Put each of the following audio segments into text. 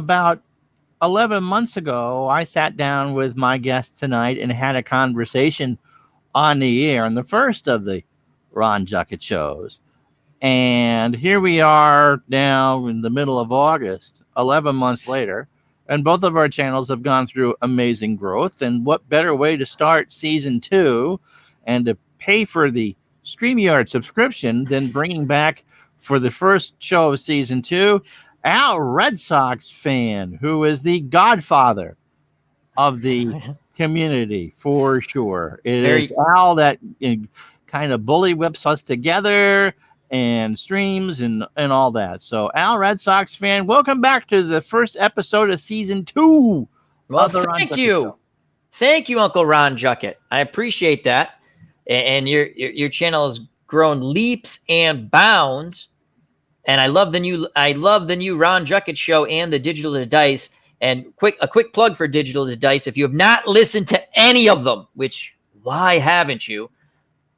about 11 months ago, I sat down with my guest tonight and had a conversation on the air on the first of the Ron Juckett shows. And here we are now in the middle of August, 11 months later, and both of our channels have gone through amazing growth. And what better way to start season 2 and to pay for the StreamYard subscription than bringing back for the first show of season 2, Al Red Sox fan, who is the godfather of the community for sure. It is Al that kind of bully whips us together and streams and all that. So Al, Red Sox fan, welcome back to the first episode of season 2. Well, thank you. Thank you, Uncle Ron Juckett. I appreciate that. And your channel has grown leaps and bounds. And I love the new Ron Juckett show and the Digital to Dice. And a quick plug for Digital to Dice. If you have not listened to any of them, which why haven't you?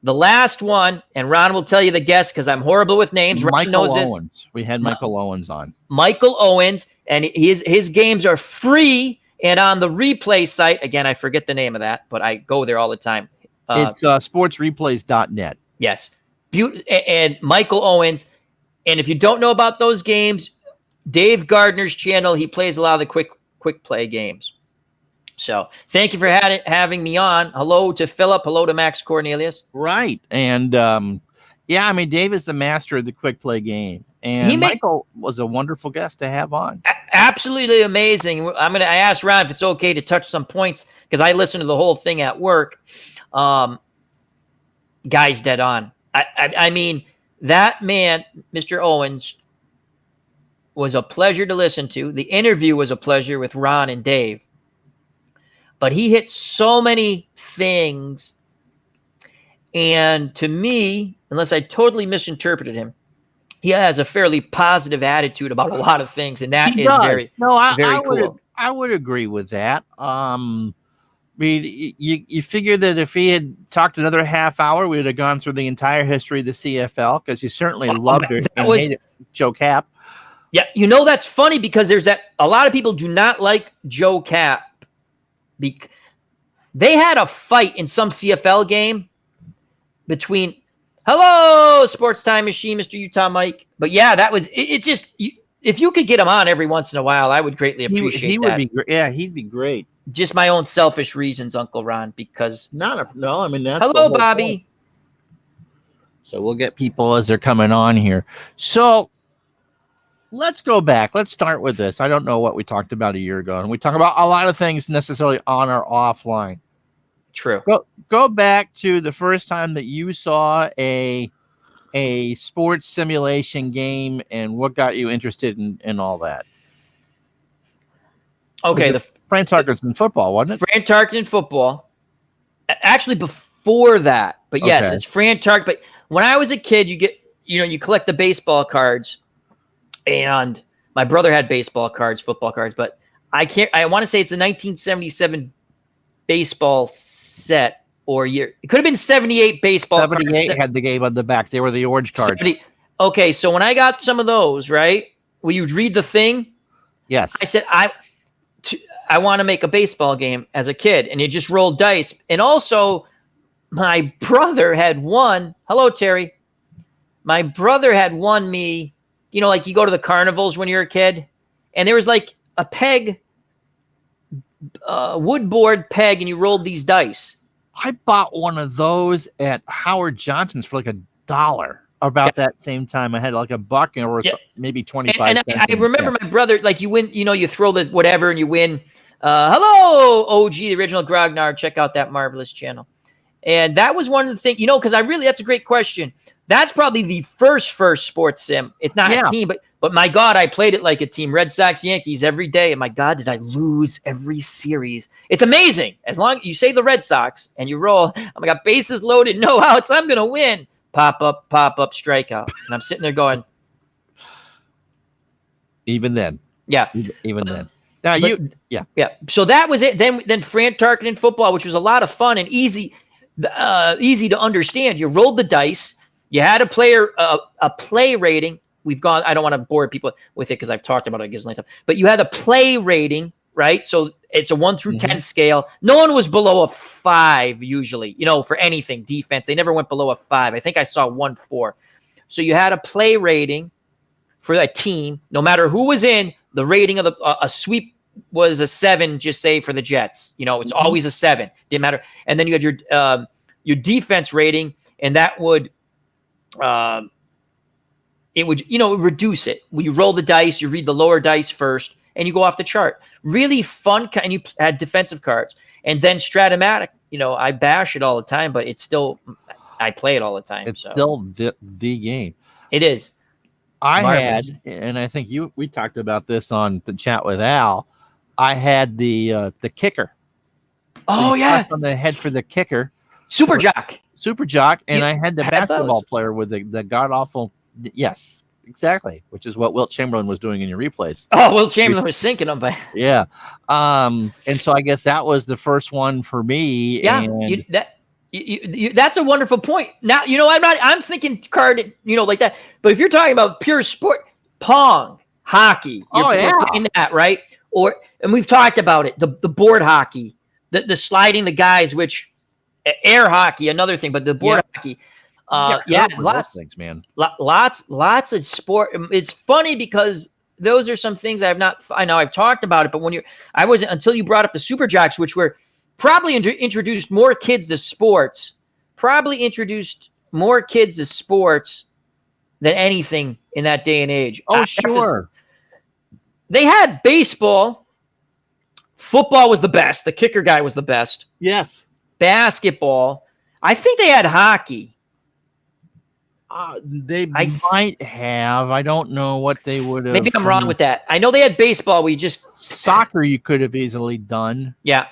The last one, and Ron will tell you the guest because I'm horrible with names. Ron knows this. Owens. We had Michael Owens on. Michael Owens, and his games are free and on the replay site. Again, I forget the name of that, but I go there all the time. It's sportsreplays.net. Yes. And Michael Owens. And if you don't know about those games, Dave Gardner's channel, he plays a lot of the quick play games. So thank you for having me on. Hello to Philip. Hello to Max Cornelius. Right. And yeah, I mean, Dave is the master of the quick play game. And Michael was a wonderful guest to have on. Absolutely amazing. I asked Ron if it's okay to touch some points because I listened to the whole thing at work. Guy's dead on. I mean, that man, Mr. Owens, was a pleasure to listen to. The interview was a pleasure with Ron and Dave. But he hit so many things. And to me, unless I totally misinterpreted him, he has a fairly positive attitude about a lot of things. And that is very cool. I would agree with that. I mean, you figure that if he had talked another half hour, we would have gone through the entire history of the CFL because he certainly loved it and hated Joe Cap. Yeah, that's funny because there's a lot of people do not like Joe Cap. They had a fight in some CFL game between Sports Time Machine, Mr. Utah Mike. But yeah, that was it. Just if you could get him on every once in a while, I would greatly appreciate that. He would be great. Yeah, he'd be great. Just my own selfish reasons, Uncle Ron, because I mean that's hello, Bobby. Point. So we'll get people as they're coming on here. So let's go back. Let's start with this. I don't know what we talked about a year ago, and we talk about a lot of things necessarily on or offline. True. Go back to the first time that you saw a sports simulation game, and what got you interested in all that. Okay, Fran Tarkenton football, wasn't it? Fran Tarkenton football. Actually, before that, but yes, okay. It's Fran Tarkenton. But when I was a kid, you collect the baseball cards. And my brother had baseball cards, football cards, but I want to say it's the 1977 baseball set or year. It could have been 78 baseball 78 cards. Had the game on the back. They were the orange cards. Okay, so when I got some of those, right, will you read the thing? Yes. I said, I want to make a baseball game as a kid, and you just rolled dice. And also, my brother had won. Hello, Terry. My brother had won me. Like you go to the carnivals when you're a kid, and there was like a peg, wood board peg, and you rolled these dice. I bought one of those at Howard Johnson's for like $1 about that same time. I had like $1 or maybe 25 cents. And I remember my brother, like you win, you throw the whatever and you win. Hello, OG, the original Grognard. Check out that marvelous channel. And that was one of the things, because that's a great question. That's probably the first sports sim. It's not a team, but my God, I played it like a team. Red Sox, Yankees every day. And my God, did I lose every series. It's amazing. As long as you say the Red Sox and you roll, I got bases loaded, no outs, I'm going to win. Pop up, strikeout. And I'm sitting there going. Even then. Yeah. Even then. Now Yeah. So that was it. Then Fran Tarkenton football, which was a lot of fun and easy to understand. You rolled the dice. You had a play rating. we've gone. I don't want to bore people with it because I've talked about it a gazillion times. But you had a play rating, right? So it's a 1 through 10 scale. No one was below a 5 usually. For anything defense, they never went below a 5. I think I saw 1-4. So you had a play rating for a team, no matter who was in. The rating of a sweep was a 7, just say for the Jets. It's always a 7. Didn't matter. And then you had your defense rating, and that would it would reduce it. When you roll the dice, you read the lower dice first, and you go off the chart. Really fun, and you had defensive cards, and then Stratomatic. I bash it all the time, but it's still I play it all the time. It's still the game. It is. I Marvelous. had, and I think we talked about this on the chat with Al. I had the kicker. Oh yeah, on the head for the kicker. Super Jock, and I had the basketball player with the god awful. Yes, exactly. Which is what Wilt Chamberlain was doing in your replays. Oh, Wilt Chamberlain was sinking them, but yeah. And so I guess that was the first one for me. Yeah, and that's a wonderful point. Now, I'm thinking card, like that. But if you're talking about pure sport, pong, hockey, you're playing that, right? And we've talked about it, the board hockey, the sliding the guys, which air hockey, another thing, but the board hockey. Lots things, man. Lots of sport. It's funny because those are some things I know I've talked about it, but until you brought up the Super Jocks, which were probably introduced more kids to sports, than anything in that day and age. Oh, sure. They had baseball. Football was the best. The kicker guy was the best. Yes. Basketball. I think they had hockey. They might have. I don't know what they would have. Maybe I'm wrong with that. I know they had baseball. Soccer you could have easily done. Yeah.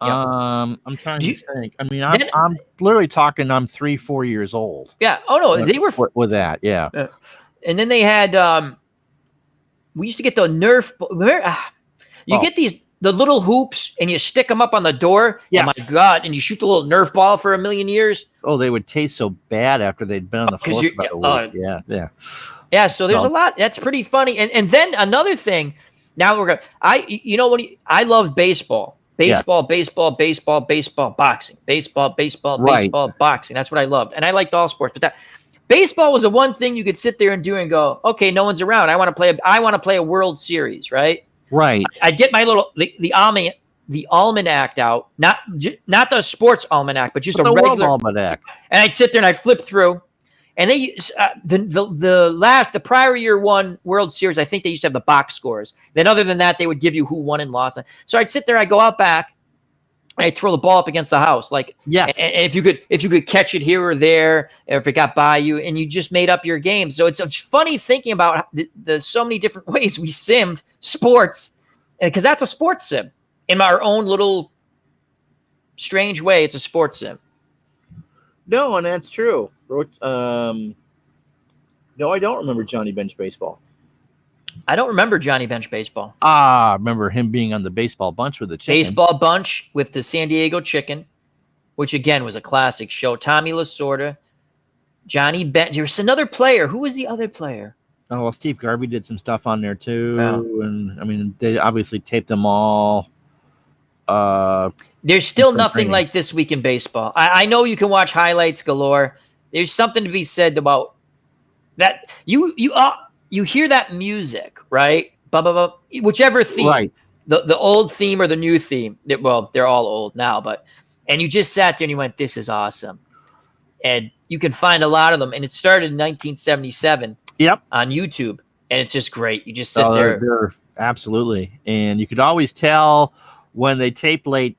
I'm trying to think. I mean, I'm literally talking. I'm 3-4 years old. Yeah. Oh no, they were with that. Yeah. And then they had. We used to get the Nerf. You get the little hoops, and you stick them up on the door. Yes. Oh my God! And you shoot the little Nerf ball for a million years. Oh, they would taste so bad after they'd been on the floor for about a week. Yeah. So there's a lot. That's pretty funny. And then another thing. Now we're gonna. I love baseball. Baseball, boxing. Baseball, boxing. That's what I loved. And I liked all sports. But baseball was the one thing you could sit there and do and go, okay, no one's around. I want to play a World Series, right? Right. I'd get my little the almanac out, not the sports almanac, but just a regular almanac. And I'd sit there and I'd flip through. And they the prior year one World Series, I think they used to have the box scores. Then other than that, they would give you who won and lost. So I'd sit there, I'd go out back, and I'd throw the ball up against the house. Like, yes. And if you could catch it here or there, or if it got by you, and you just made up your game. So it's funny thinking about the so many different ways we simmed sports, because that's a sports sim. In our own little strange way, it's a sports sim. No, and that's true. No, I don't remember Johnny Bench Baseball. I don't remember Johnny Bench Baseball. I remember him being on the Baseball Bunch with the Chicken. Baseball Bunch with the San Diego Chicken, which again was a classic show. Tommy Lasorda, Johnny Bench. There's another player. Who was the other player? Oh, well, Steve Garvey did some stuff on there too. Wow. And I mean, they obviously taped them all. There's still nothing like This Week in Baseball. I know you can watch highlights galore. There's something to be said about that. You hear that music, right? Whichever theme, right? The old theme or the new theme. Well, they're all old now, and you just sat there and you went, "This is awesome," and you can find a lot of them. And it started in 1977. Yep, on YouTube, and it's just great. You just sit there. They're absolutely, and you could always tell when they tape late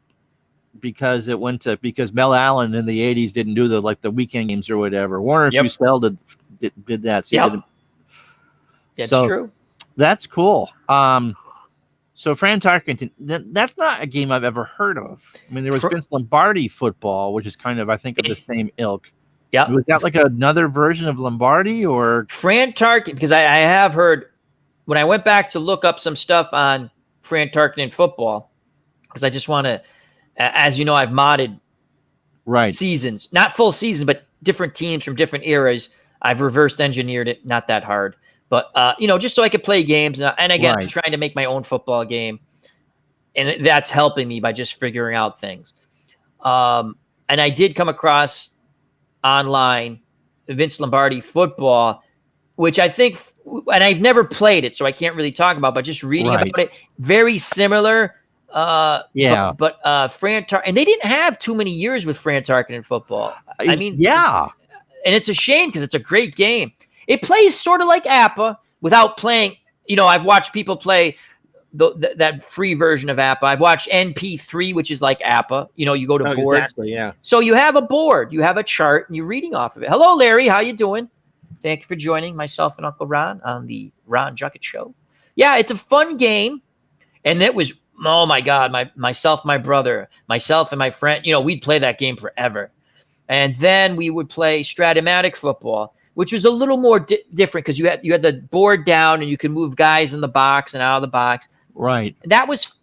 because Mel Allen in the 80s didn't do the weekend games or whatever. Warner Fusel did that. So That's true. That's cool. So Fran Tarkenton, that's not a game I've ever heard of. I mean, there was Vince Lombardi football, which is kind of, I think, of the same ilk. Yeah. Was that like another version of Lombardi or Fran Tarkenton? Because I have heard when I went back to look up some stuff on Fran Tarkenton football, because I just want to, as you know, I've modded seasons, not full seasons, but different teams from different eras I've reversed engineered it, not that hard, but just so I could play games. And again, I'm trying to make my own football game, and that's helping me by just figuring out things. And I did come across online Vince Lombardi football, which I think, and I've never played it, so I can't really talk about, but just reading about it, very similar. But Fran and they didn't have too many years with Fran Tarkenton in football. I mean, yeah, and it's a shame because it's a great game. It plays sort of like APA without playing. I've watched people play that free version of APA. I've watched NP3, which is like APA. You go to boards. Exactly, yeah. So you have a board, you have a chart, and you're reading off of it. Hello, Larry. How you doing? Thank you for joining myself and Uncle Ron on the Ron Juckett Show. Yeah, it's a fun game. And it was, oh my God, myself, my brother, myself and my friend, we'd play that game forever. And then we would play Stratomatic football, which was a little more different because you had the board down and you could move guys in the box and out of the box. Right. That was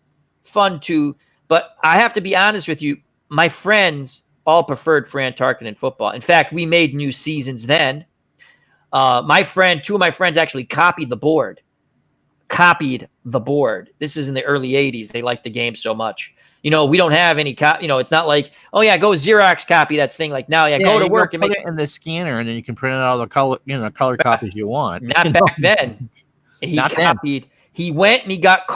fun too. But I have to be honest with you, my friends all preferred Fran Tarkenton football. In fact, we made new seasons then. Two of my friends actually copied the board. This is in the early 80s. They liked the game so much. We don't have any it's not like, oh yeah, go Xerox copy that thing. Like now, go to work and put it in the scanner, and then you can print out all the color copies you want. Not back then. He went and he got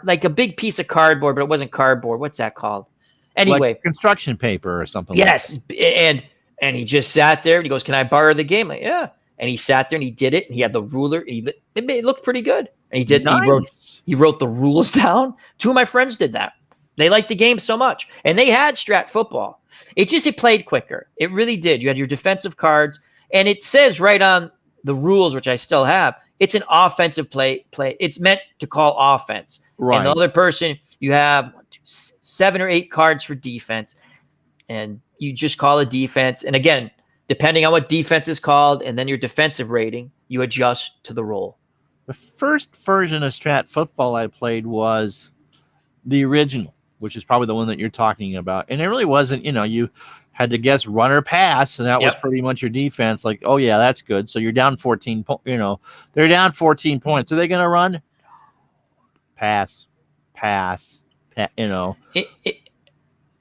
like a big piece of cardboard, but it wasn't cardboard. What's that called? Anyway, like construction paper or something. Yes, like that. And he just sat there and he goes, "Can I borrow the game?" Like, yeah. And he sat there and he did it. And he had the ruler. It looked pretty good. And he did. Nice. He wrote the rules down. Two of my friends did that. They liked the game so much, and they had strat football. It played quicker. It really did. You had your defensive cards, and it says right on the rules, which I still have, it's an offensive play. It's meant to call offense. Right. And the other person, you have 7 or 8 cards for defense, and you just call a defense. And again, depending on what defense is called and then your defensive rating, you adjust to the role. The first version of strat football I played was the original, which is probably the one that you're talking about. And it really wasn't, you had to guess run or pass, and that was pretty much your defense. Like, oh yeah, that's good. So you're down 14 they're down 14 points. Are they going to run? Pass.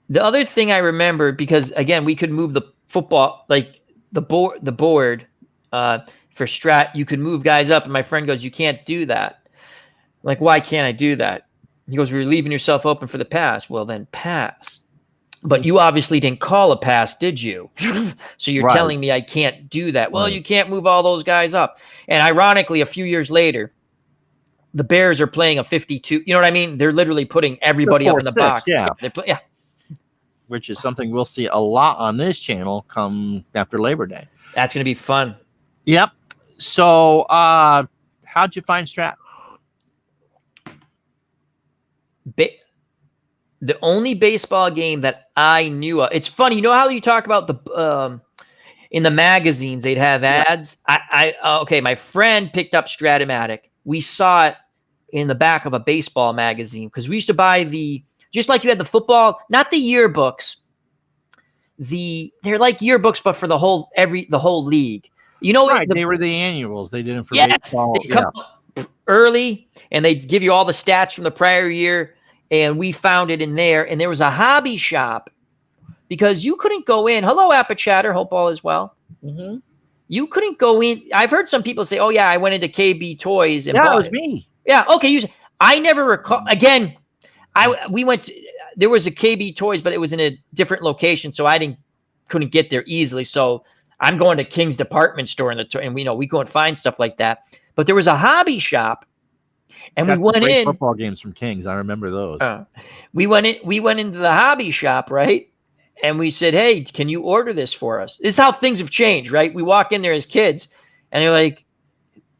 The other thing I remember, because again, we could move the football, like the board for strat, you could move guys up, and my friend goes, "You can't do that." I'm like, "Why can't I do that?" He goes, "You're leaving yourself open for the pass." Well, then pass. But you obviously didn't call a pass, did you? So you're telling me I can't do that. Well, you can't move all those guys up. And ironically, a few years later, the Bears are playing a 52. You know what I mean? They're literally putting everybody up in the box. Yeah. Yeah. Which is something we'll see a lot on this channel come after Labor Day. That's going to be fun. Yep. So how'd you find strat? The only baseball game that I knew of. It's funny. You know how you talk about the in the magazines, they'd have ads? Okay, my friend picked up Stratomatic. We saw it in the back of a baseball magazine because we used to buy just like you had the football, not the yearbooks. They're like yearbooks, but for the whole league. Right, they were the annuals. They did it for baseball. They come early, and they'd give you all the stats from the prior year. And we found it in there, and there was a hobby shop because you couldn't go in. Hello, Appa Chatter. Hope all is well. Mm-hmm. You couldn't go in. I've heard some people say, "Oh yeah, I went into KB Toys and bought it was me." Yeah, okay. I never recall. Again, we went. There was a KB Toys, but it was in a different location, so I couldn't get there easily. So I'm going to King's Department Store and we go and find stuff like that. But there was a hobby shop. And we went in football games from Kings. I remember those. We went into the hobby shop, right? And we said, "Hey, can you order this for us?" This is how things have changed, right? We walk in there as kids, and they're like,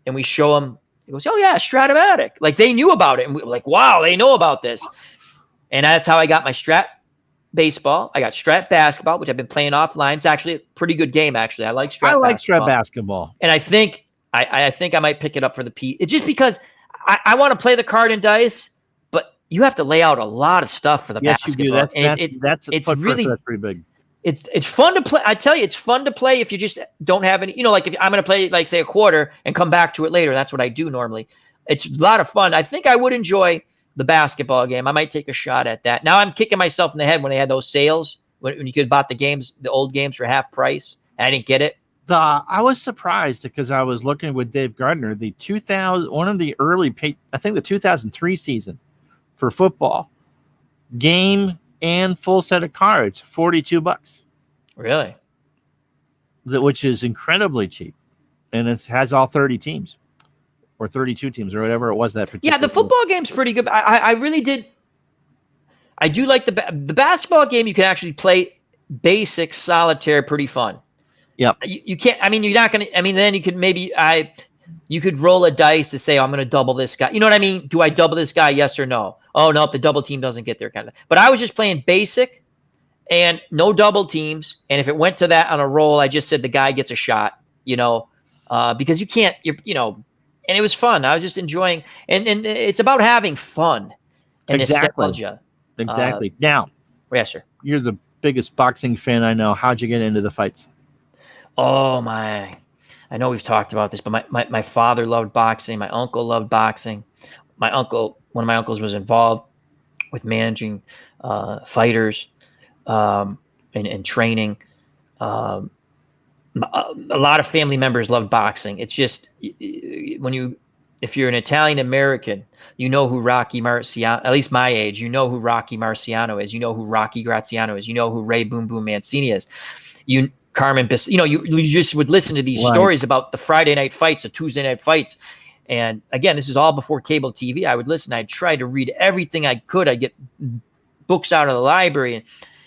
and we show them. He goes, "Oh yeah, Stratomatic." Like they knew about it, and we were like, "Wow, they know about this." And that's how I got my Strat baseball. I got Strat basketball, which I've been playing offline. It's actually a pretty good game. Actually, I like Strat. I like Strat basketball, and I think I might pick it up for the P. It's just because I want to play the card and dice, but you have to lay out a lot of stuff for the basketball. You do. That's really pretty big. it's fun to play. I tell you, it's fun to play if you just don't have any, like if I'm going to play, like say a quarter and come back to it later. That's what I do normally. It's a lot of fun. I think I would enjoy the basketball game. I might take a shot at that. Now I'm kicking myself in the head when they had those sales when you could buy the old games for half price. I didn't get it. I was surprised because I was looking with Dave Gardner, the 2000, one of the early, I think the 2003 season for football, game and full set of cards, $42. Really? Which is incredibly cheap. And it has all 30 teams or 32 teams or whatever it was that particular. Yeah, the football game's pretty good. I really did. I do like the basketball game. You can actually play basic solitaire, pretty fun. Yep. You can't. I mean, you're not gonna. I mean, then you could you could roll a dice to say, oh, I'm gonna double this guy. You know what I mean? Do I double this guy? Yes or no? Oh no, if the double team doesn't get there, kind of. But I was just playing basic, and no double teams. And if it went to that on a roll, I just said the guy gets a shot. Because you can't. And it was fun. I was just enjoying, and it's about having fun and nostalgia. Exactly. Now, yes, sir. You're the biggest boxing fan I know. How'd you get into the fights? Oh my! I know we've talked about this, but my father loved boxing. My uncle loved boxing. One of my uncles was involved with managing fighters and training. A lot of family members loved boxing. It's just if you're an Italian American, you know who Rocky Marciano, at least my age, you know who Rocky Marciano is. You know who Rocky Graziano is. You know who Ray Boom Boom Mancini is. Carmen Bis, you just would listen to these stories about the Friday night fights, the Tuesday night fights. And again, this is all before cable TV. I would listen. I'd try to read everything I could. I'd get books out of the library.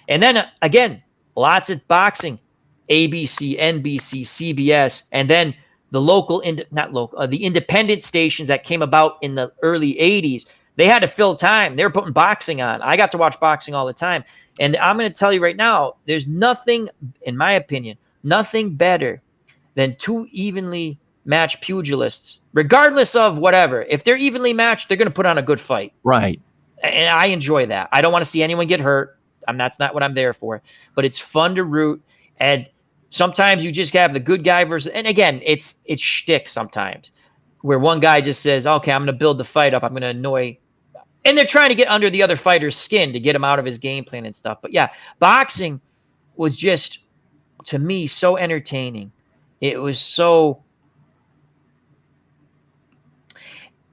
And then again, lots of boxing, ABC, NBC, CBS, and then the independent stations that came about in the early 80s. They had to fill time. They were putting boxing on. I got to watch boxing all the time. And I'm going to tell you right now, there's nothing, in my opinion, nothing better than two evenly matched pugilists, regardless of whatever. If they're evenly matched, they're going to put on a good fight. Right. And I enjoy that. I don't want to see anyone get hurt. That's not what I'm there for. But it's fun to root. And sometimes you just have the good guy versus, and again, it's shtick sometimes, where one guy just says, okay, I'm going to build the fight up. I'm going to annoy. And they're trying to get under the other fighter's skin to get him out of his game plan and stuff. But yeah, boxing was just, to me, so entertaining. It was so,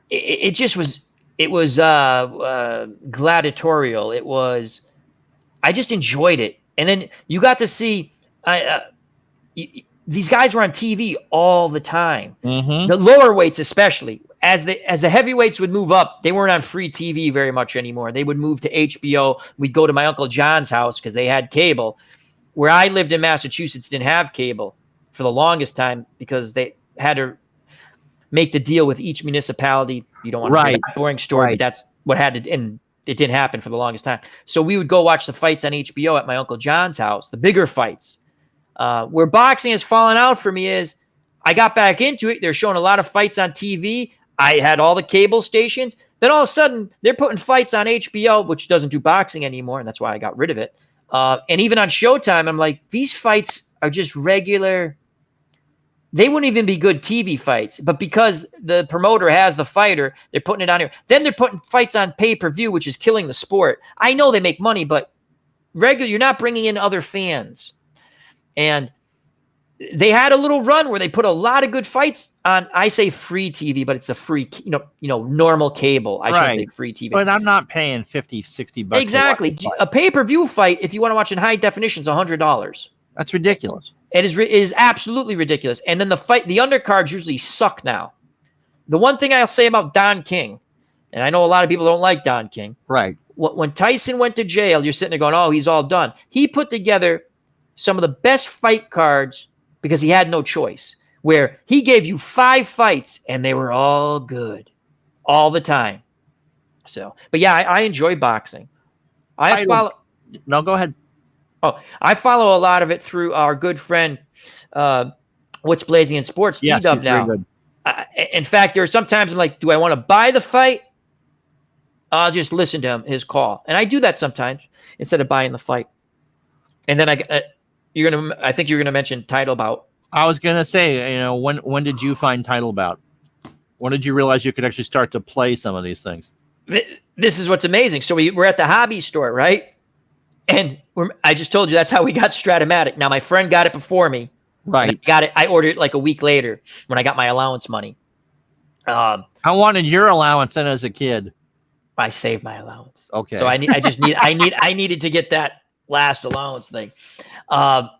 it just was, it was gladiatorial. It was, I just enjoyed it. And then you got to see, these guys were on TV all the time. Mm-hmm. The lower weights, especially as the heavyweights would move up, they weren't on free TV very much anymore. They would move to HBO. We'd go to my Uncle John's house because they had cable. Where I lived in Massachusetts, didn't have cable for the longest time because they had to make the deal with each municipality. You don't want to hear that boring story, but that's what had to, and it didn't happen for the longest time. So we would go watch the fights on HBO at my Uncle John's house, the bigger fights. Where boxing has fallen out for me is I got back into it. They're showing a lot of fights on TV. I had all the cable stations. Then all of a sudden, they're putting fights on HBO, which doesn't do boxing anymore, and that's why I got rid of it. And even on Showtime, I'm like, these fights are just regular. They wouldn't even be good TV fights, but because the promoter has the fighter, they're putting it on here. Then they're putting fights on pay-per-view, which is killing the sport. I know they make money, but you're not bringing in other fans. And they had a little run where they put a lot of good fights on. I say free TV, but it's a free, normal cable. I shouldn't say free TV. But I'm not paying $50, $60. Exactly. A pay-per-view fight, if you want to watch in high definition, is $100. That's ridiculous. It is absolutely ridiculous. And then the undercards usually suck now. The one thing I'll say about Don King, and I know a lot of people don't like Don King. Right. When Tyson went to jail, you're sitting there going, oh, he's all done. He put together some of the best fight cards because he had no choice, where he gave you 5 fights and they were all good all the time. So, but yeah, I enjoy boxing. No, go ahead. Oh, I follow a lot of it through our good friend, What's Blazing in Sports, T-Dub now. Very good. In fact, there are sometimes I'm like, do I want to buy the fight? I'll just listen to his call. And I do that sometimes instead of buying the fight. And then I think you're gonna mention title bout. I was gonna say, when did you find title bout? When did you realize you could actually start to play some of these things? This is what's amazing. So we're at the hobby store, right? And I just told you that's how we got Stratomatic. Now my friend got it before me. Right. I ordered it like a week later when I got my allowance money. I wanted your allowance then as a kid. I saved my allowance. Okay. So I needed to get that last allowance thing. And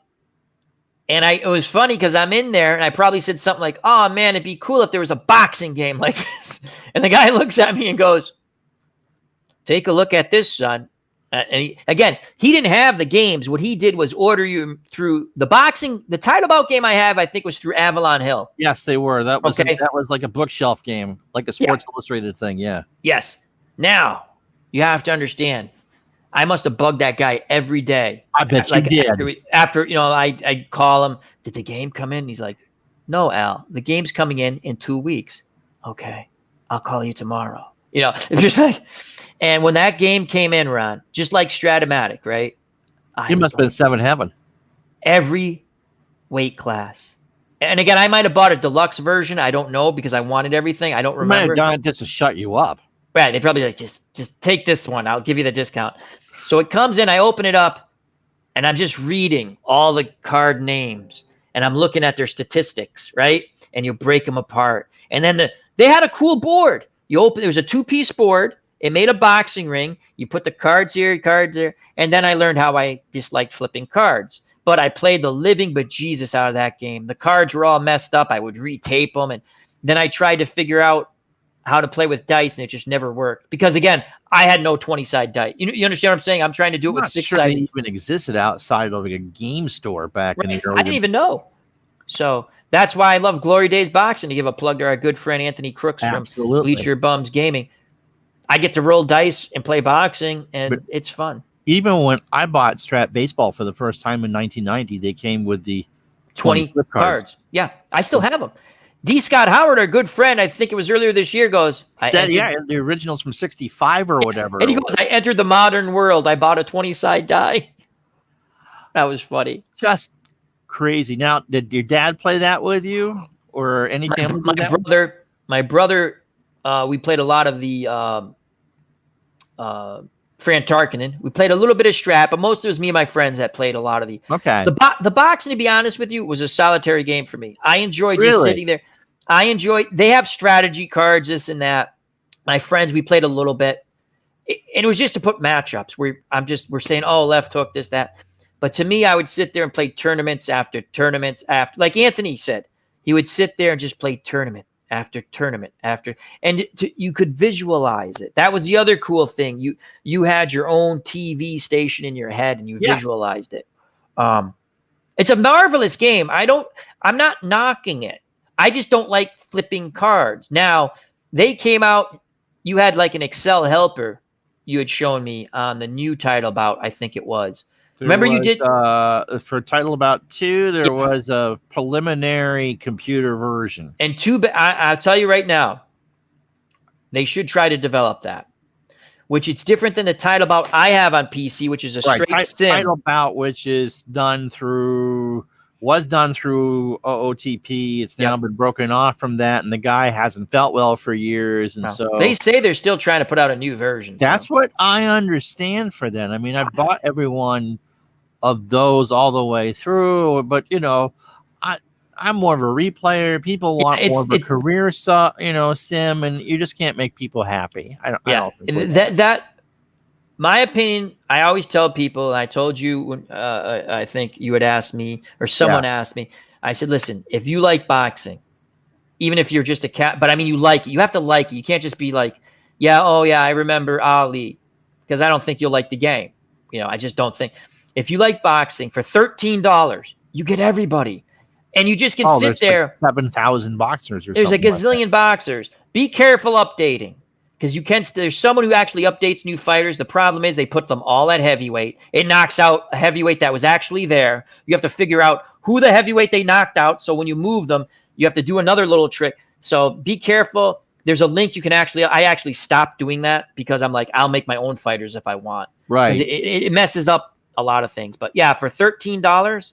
it was funny because I'm in there and I probably said something like, "Oh man, it'd be cool if there was a boxing game like this." And the guy looks at me and goes, "Take a look at this, son." And he didn't have the games. What he did was order you through the boxing. The title bout game I have, I think, was through Avalon Hill. Yes, they were. That was Okay. that was like a bookshelf game, like a Sports Illustrated thing. Yeah. Yes. Now you have to understand. I must have bugged that guy every day. I bet you did. After I call him. Did the game come in? He's like, "No, Al. The game's coming in 2 weeks." Okay, I'll call you tomorrow. It's just like. And when that game came in, Ron, just like Stratomatic, right? You must have been seven heaven. Every weight class. And again, I might have bought a deluxe version. I don't know because I wanted everything. I don't remember. You might have done it just to shut you up. Right. They probably like, just take this one. I'll give you the discount. So it comes in, I open it up, and I'm just reading all the card names. And I'm looking at their statistics, right? And you break them apart. And then they had a cool board. There was a 2-piece board. It made a boxing ring. You put the cards here, cards there. And then I learned how I disliked flipping cards. But I played the living bejesus out of that game. The cards were all messed up. I would retape them. And then I tried to figure out how to play with dice, and it just never worked. Because, again, I had no 20-side dice. You understand what I'm saying? I'm trying to do it with 6-sided. They even existed outside of a game store back in the early. I didn't even know. So that's why I love Glory Days Boxing, to give a plug to our good friend Anthony Crooks from Bleacher Bums Gaming. I get to roll dice and play boxing, and it's fun. Even when I bought Strat Baseball for the first time in 1990, they came with the 20 flip cards. Yeah, I still have them. D. Scott Howard, our good friend, I think it was earlier this year, said, the originals from 65 or whatever. And he goes, I entered the modern world. I bought a 20-side die. That was funny. Just crazy. Now, did your dad play that with you, or any family? My brother, we played a lot of the Fran Tarkinen. We played a little bit of Strat, but most of it was me and my friends that played a lot of the. Okay. The boxing, to be honest with you, was a solitary game for me. I enjoyed just sitting there. They have strategy cards, this and that. My friends, we played a little bit. And it was just to put matchups. We're saying, oh, left hook, this, that. But to me, I would sit there and play tournaments after tournaments after. Like Anthony said, he would sit there and just play tournament after tournament after. And you could visualize it. That was the other cool thing. You had your own TV station in your head and you visualized it. It's a marvelous game. I'm not knocking it. I just don't like flipping cards. Now, they came out, you had like an Excel helper you had shown me on the new title bout, I think it was. You did for title bout 2, there was a preliminary computer version. And I'll tell you right now, they should try to develop that. Which it's different than the title bout I have on PC, which is a straight sim. Title bout, which is was done through OOTP. It's now been broken off from that, and the guy hasn't felt well for years. And so they say they're still trying to put out a new version. That's what I understand for them. I mean, I bought every one of those all the way through, but I'm more of a replayer. People want more of a career sim, and you just can't make people happy. I don't think that my opinion, I always tell people, and I told you when I think you had asked me, or someone asked me, I said, listen, if you like boxing, even if you're just a cat, but I mean, you like it, you have to like it. You can't just be like, I remember Ali, because I don't think you'll like the game. I just don't think. If you like boxing, for $13, you get everybody. And you just can sit there. Like 7,000 boxers. There's a gazillion boxers. Be careful updating. Because there's someone who actually updates new fighters. The problem is they put them all at heavyweight. It knocks out a heavyweight that was actually there. You have to figure out who the heavyweight they knocked out. So when you move them, you have to do another little trick. So be careful. There's a link you can I actually stopped doing that because I'm like, I'll make my own fighters if I want. Right. It messes up a lot of things. But yeah, for $13,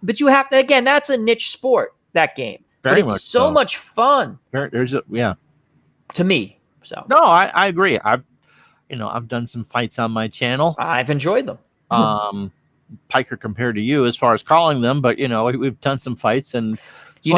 but you have to, again, that's a niche sport, that game. Very but it's much so much fun yeah. to me. So No, I agree. I've done some fights on my channel. I've enjoyed them. Piker compared to you as far as calling them, but we've done some fights, and You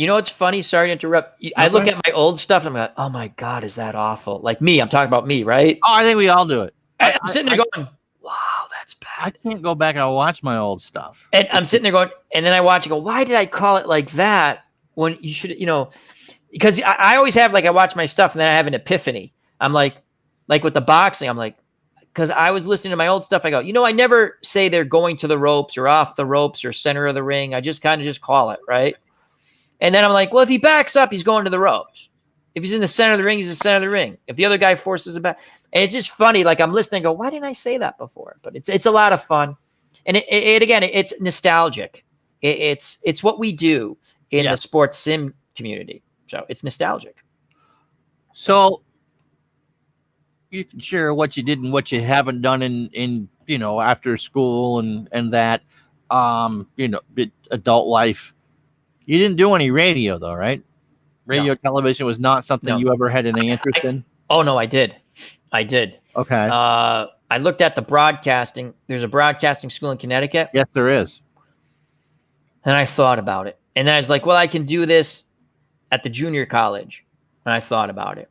know it's funny. Sorry to interrupt. I look at my old stuff and I'm like, oh my God, is that awful? Like me, I'm talking about me, right? Oh, I think we all do it. I'm sitting there going, wow, that's bad. I can't go back and watch my old stuff. And I'm sitting there going, and then I watch and go, why did I call it like that? When you should, because I always have, like, I watch my stuff and then I have an epiphany. I'm like with the boxing, I'm like, because I was listening to my old stuff, I go, I never say they're going to the ropes or off the ropes or center of the ring. I just kind of just call it, right? And then I'm like, well, if he backs up, he's going to the ropes. If he's in the center of the ring, he's in the center of the ring. If the other guy forces it back, and it's just funny. Like, I'm listening and go, why didn't I say that before? But it's a lot of fun, and it's nostalgic. It's what we do in the sports sim community, so it's nostalgic. So you can share what you did and what you haven't done in after school and that adult life. You didn't do any radio though, right? Radio television was not something you ever had any interest in? Oh no, I did. Okay. I looked at the broadcasting. There's a broadcasting school in Connecticut. Yes, there is. And I thought about it. And then I was like, well, I can do this at the junior college. And I thought about it.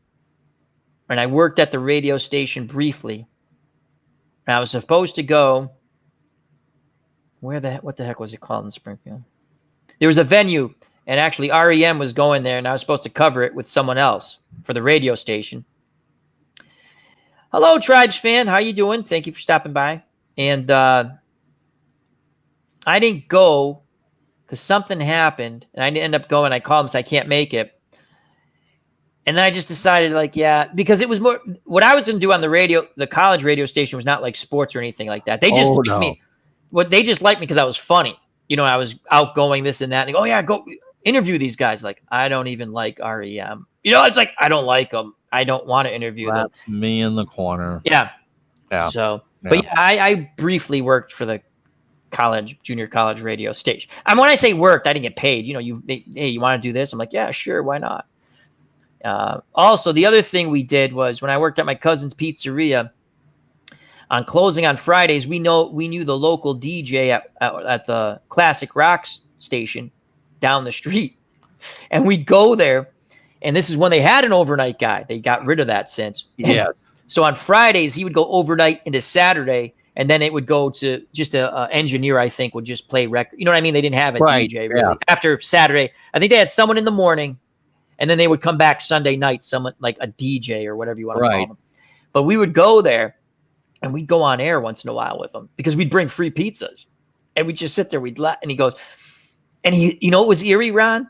And I worked at the radio station briefly. And I was supposed to go. What the heck was it called in Springfield? There was a venue, and actually REM was going there, and I was supposed to cover it with someone else for the radio station. Hello, Tribes fan. How you doing? Thank you for stopping by. And I didn't go because something happened, and I didn't end up going. I called him and said, I can't make it. And then I just decided, because it was more what I was going to do on the radio. The college radio station was not like sports or anything like that. They just liked me. They just liked me because I was funny. I was outgoing, this and that. And they go, oh yeah, go interview these guys. Like, I don't even like REM. It's like, I don't like them. I don't want to interview them. That's me in the corner. Yeah. So, but yeah, I briefly worked for the junior college radio station. And when I say worked, I didn't get paid. Hey, you want to do this? I'm like, yeah, sure. Why not? Also, the other thing we did was when I worked at my cousin's pizzeria, on closing on Fridays, we knew the local DJ at the classic rock station down the street, and we'd go there. And this is when they had an overnight guy. They got rid of that since. Yes. So on Fridays, he would go overnight into Saturday, and then it would go to just a engineer, I think, would just play record. You know what I mean? They didn't have a DJ really. After Saturday. I think they had someone in the morning, and then they would come back Sunday night, someone like a DJ or whatever you want to call them. But we would go there. And we'd go on air once in a while with him because we'd bring free pizzas, and we'd just sit there. And he goes, and it was eerie, Ron.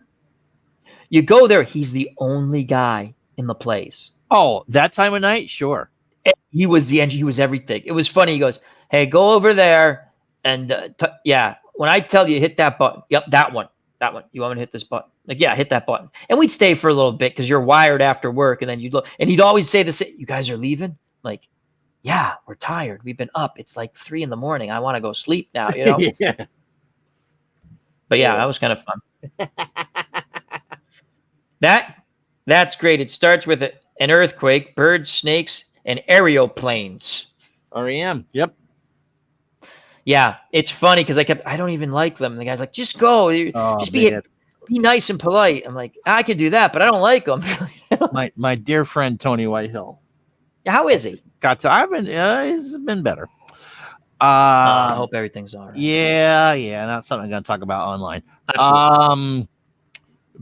You go there, he's the only guy in the place. Oh, that time of night, sure. And he was the engine. He was everything. It was funny. He goes, hey, go over there, and when I tell you hit that button, yep, that one. You want me to hit this button? Like, yeah, hit that button. And we'd stay for a little bit because you're wired after work, and then you'd look, and he'd always say the same. You guys are leaving, like. Yeah, we're tired. We've been up. It's like 3 a.m. I want to go sleep now, Yeah. But yeah, that was kind of fun. That's great. It starts with an earthquake, birds, snakes, and aeroplanes. REM. Yep. Yeah, it's funny because I don't even like them. And the guy's like, just go. Just be nice and polite. I'm like, I could do that, but I don't like them. my dear friend Tony Whitehill. How is he? He's been better. I hope everything's all right. Yeah, not something I'm going to talk about online. Absolutely.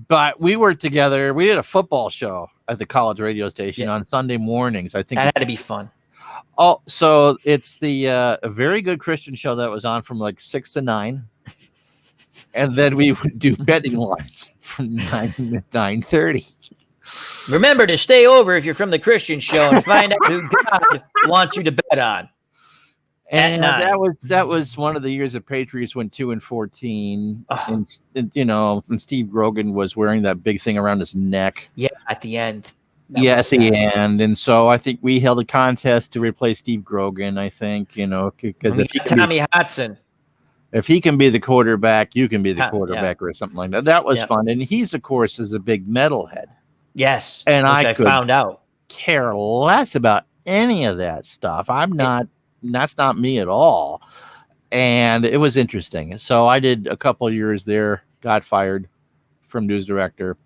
But we were together. We did a football show at the college radio station on Sunday mornings. I think that had to be fun. Oh, so it's the a very good Christian show that was on from like 6 to 9, and then we would do betting lines from 9 to 9:30. Remember to stay over if you're from the Christian show and find out who God wants you to bet on. And that was one of the years the Patriots went 2-14, and Steve Grogan was wearing that big thing around his neck. Yeah, at the end. At the end, and so I think we held a contest to replace Steve Grogan. I think because if Tommy Hudson. if he can be the quarterback, you can be the Yeah. quarterback or something like that. That was fun. And he's, of course, is a big metalhead. Yes. And which I could found out. care less about any of that stuff. That's not me at all. And it was interesting. So I did a couple of years there, got fired from news director.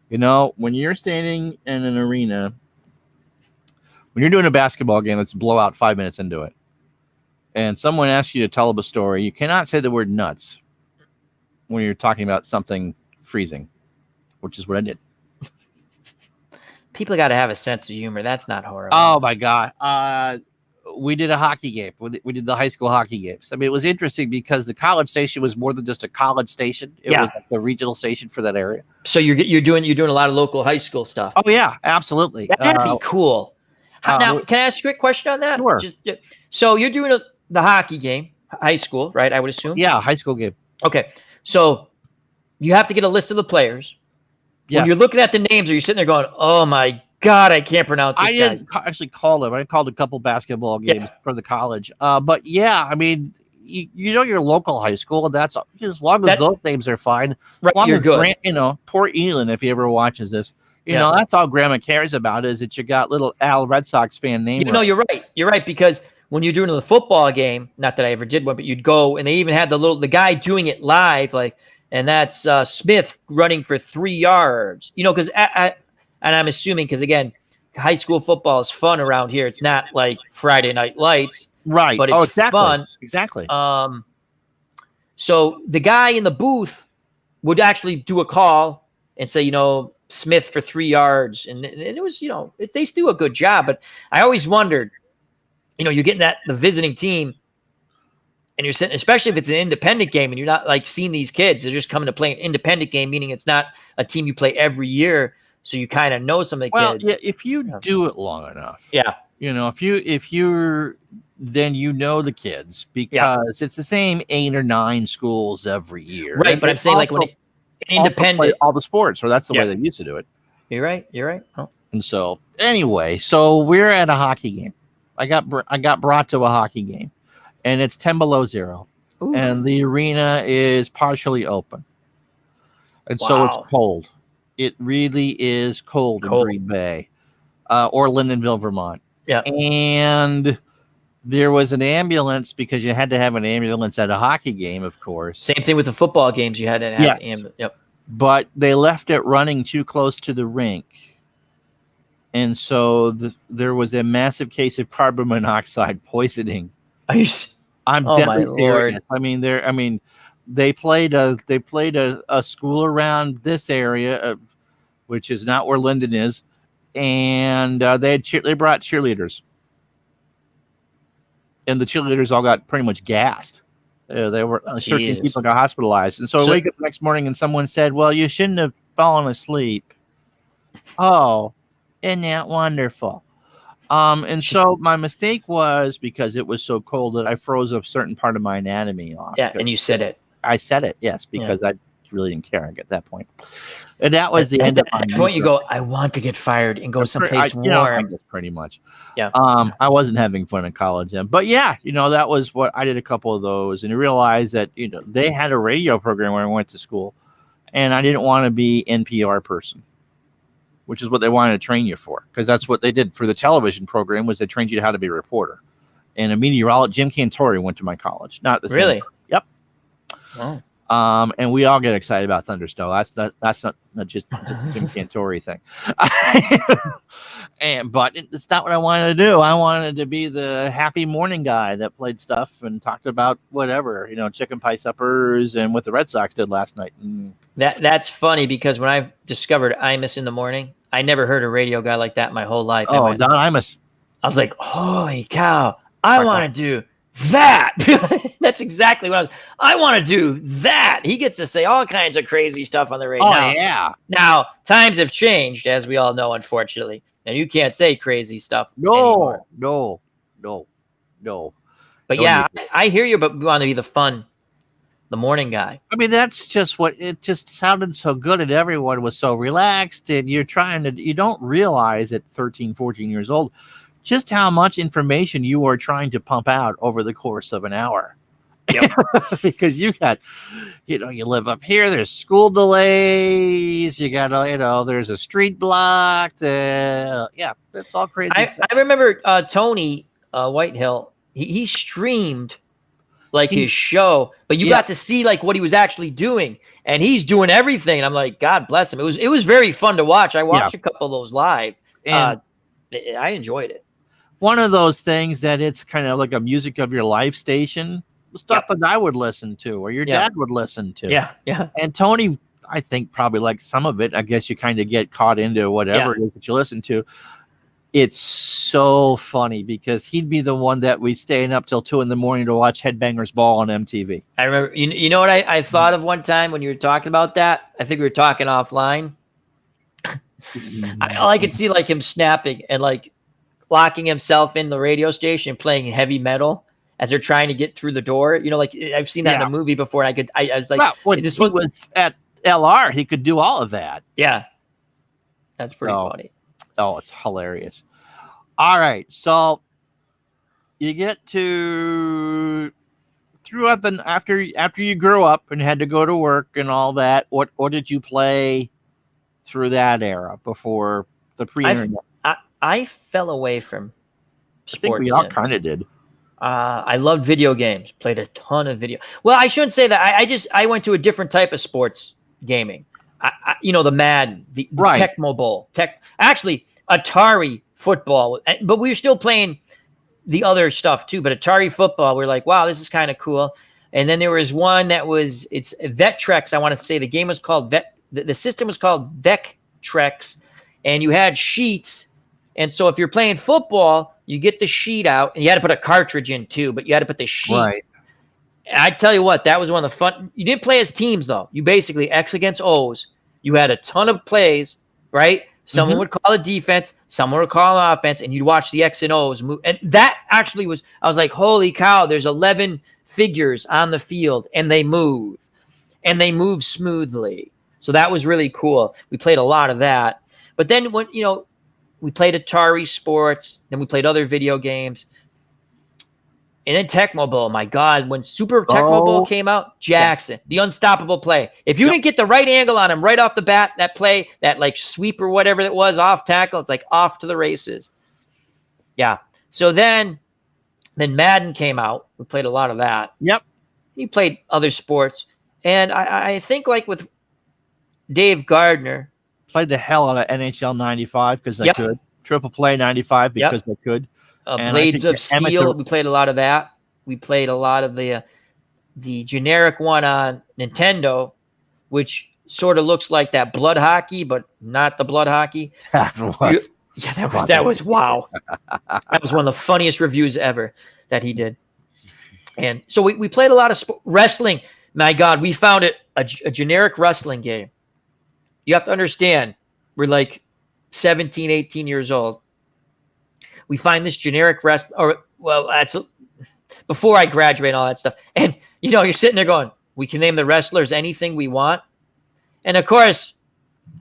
You know, when you're standing in an arena, when you're doing a basketball game, let's blow out 5 minutes into it, and someone asks you to tell a story, you cannot say the word nuts when you're talking about something freezing, which is what I did. People got to have a sense of humor. That's not horrible. Oh my God. We did a hockey game. We did the high school hockey games. I mean, it was interesting because the college station was more than just a college station. It was like the regional station for that area. So you're doing a lot of local high school stuff. Oh yeah, absolutely. That'd be cool. Now, can I ask you a quick question on that? Sure. So you're doing the hockey game, high school, right? I would assume. Yeah, high school game. Okay, so you have to get a list of the players. Yes. When you're looking at the names, are you sitting there going, "Oh my God, I can't pronounce this"? I didn't actually call them. I called a couple basketball games for the college. But yeah, I mean, you know your local high school, and that's as long as those names are fine. Right, as long you're as good. Poor Elon, if he ever watches this, you know that's all Grandma cares about is that you got little Al Red Sox fan name. No, you're right. You're right, because when you're doing the football game, not that I ever did one, but you'd go and they even had the guy doing it live, like, and that's Smith running for 3 yards. Because and I'm assuming because again, high school football is fun around here. It's not like Friday Night Lights, right? But it's fun. Exactly. So the guy in the booth would actually do a call and say, Smith for 3 yards, and it was, they do a good job. But I always wondered, you're getting the visiting team, and you're sitting, especially if it's an independent game, and you're not like seeing these kids. They're just coming to play an independent game, meaning it's not a team you play every year. So you kind of know some of the kids. Well, yeah, if you do it long enough. Yeah. If you're then the kids because it's the same 8 or 9 schools every year. Right, but I'm saying like when independent, all the sports, or that's the way they used to do it. You're right. Oh. And so anyway, we're at a hockey game. I got brought to a hockey game, and it's 10 below zero. Ooh. And the arena is partially open, and so it's cold. It really is cold in Green Bay, or Lyndonville, Vermont. Yeah. And there was an ambulance because you had to have an ambulance at a hockey game, of course. Same thing with the football games. You had to have an ambulance. Yep. But they left it running too close to the rink. And so there was a massive case of carbon monoxide poisoning. I'm deadly serious. I mean, they played a school around this area, which is not where Linden is, and they brought cheerleaders, and the cheerleaders all got pretty much gassed. They were 13 people got hospitalized, and so I wake up the next morning and someone said, "Well, you shouldn't have fallen asleep." Oh, isn't that wonderful? And so my mistake was because it was so cold that I froze a certain part of my anatomy off. Yeah, and you said it. I said it, yes, because I really didn't care at that point. And that was the end of my point. You go, I want to get fired and go someplace warm. I guess pretty much. Yeah. I wasn't having fun in college then. But yeah, that was what I did, a couple of those, and I realized that, they had a radio program where I went to school, and I didn't want to be NPR person, which is what they wanted to train you for, because that's what they did for the television program, was they trained you how to be a reporter. And a meteorologist, Jim Cantori, went to my college. Not the same. Really? Yep. Oh. And we all get excited about Thundersnow. That's not just a Jim Cantori thing. But it's not what I wanted to do. I wanted to be the happy morning guy that played stuff and talked about whatever, chicken pie suppers and what the Red Sox did last night. That's funny, because when I discovered Imus in the morning, I never heard a radio guy like that my whole life. Oh, Don Imus. I was like, holy cow, I want to do that. That's exactly what I want to do that. He gets to say all kinds of crazy stuff on the radio. Oh, yeah. Now, times have changed, as we all know, unfortunately. And you can't say crazy stuff anymore. No. But yeah, I hear you, but we want to be the morning guy. I mean, that's just it just sounded so good, and everyone was so relaxed, and you don't realize at 13, 14 years old just how much information you are trying to pump out over the course of an hour. Yep. because you got, you live up here. There's school delays. You got, there's a street blocked. Yeah, it's all crazy stuff. I remember Tony Whitehill. He streamed like his show, but you got to see like what he was actually doing, and he's doing everything. And I'm like, God bless him. It was very fun to watch. I watched a couple of those live, and I enjoyed it. One of those things that it's kind of like a music of your life station, stuff that I would listen to, or your dad would listen to. Yeah. And Tony, I think probably like some of it. I guess you kind of get caught into whatever it is that you listen to. It's so funny because he'd be the one that we'd staying up till 2 a.m. to watch Headbangers Ball on MTV. I remember, you know what I thought of one time when you were talking about that? I think we were talking offline. I could see like him snapping and like locking himself in the radio station and playing heavy metal as they're trying to get through the door. Like I've seen that in a movie before. And I was like, when he was at LR, he could do all of that. Yeah. That's pretty funny. Oh, it's hilarious. All right. So you get to throughout after you grew up and had to go to work and all that, what did you play through that era before the pre-internet? I fell away from sports. I think we all kind of did. I loved video games. Played a ton of video. Well, I shouldn't say that. I went to a different type of sports gaming. The Madden, the Tecmo Bowl, actually Atari football. But we were still playing the other stuff too. But Atari football, we were like, wow, this is kind of cool. And then there was one that was it's Vectrex. I want to say the game was called the system was called Vectrex, and you had sheets. And so if you're playing football, you get the sheet out, and you had to put a cartridge in too, but you had to put the sheet. Right. I tell you what, that was one of the fun. You didn't play as teams though. You basically X against O's. You had a ton of plays, right? Someone would call a defense, someone would call an offense, and you'd watch the X and O's move. And that actually I was like, holy cow, there's 11 figures on the field, and they move smoothly. So that was really cool. We played a lot of that. But then when, we played Atari Sports, then we played other video games. And then Tecmo Bowl, my God, when Super Tecmo Bowl came out, Jackson, the unstoppable play. If you didn't get the right angle on him right off the bat, that play, that like sweep or whatever it was, off tackle, it's like off to the races. Yeah. So then Madden came out. We played a lot of that. Yep. You played other sports. And I think like with Dave Gardner. Played the hell out of NHL 95 because they could. Triple Play 95 because they could. Blades of Steel, we played a lot of that. We played a lot of the generic one on Nintendo, which sort of looks like that blood hockey, but not the blood hockey. That was wow. That was one of the funniest reviews ever that he did. And so we played a lot of wrestling. My God, we found it a generic wrestling game. You have to understand, we're like 17, 18 years old. We find this generic that's before I graduate and all that stuff. And, you're sitting there going, we can name the wrestlers anything we want. And, of course,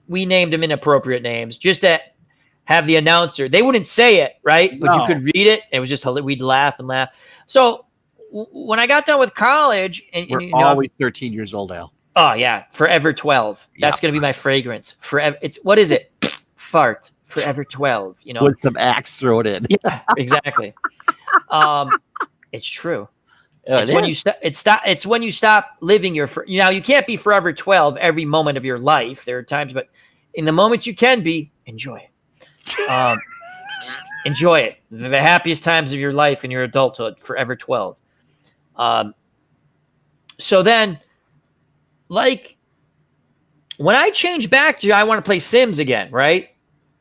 we named them inappropriate names just to have the announcer. They wouldn't say it, right? But you could read it. It was just, we'd laugh and laugh. So when I got done with college. We're always 13 years old, Al. Oh, yeah. Forever 12. That's going to be my fragrance. Forever. What is it? Fart. Forever 12. With some axe thrown in. Yeah, exactly. It's true. It's when you stop living your. You can't be forever 12 every moment of your life. There are times, but in the moments you can be, enjoy it. Enjoy it. The happiest times of your life in your adulthood. Forever 12. So then. Like, when I changed back to I want to play Sims again, right?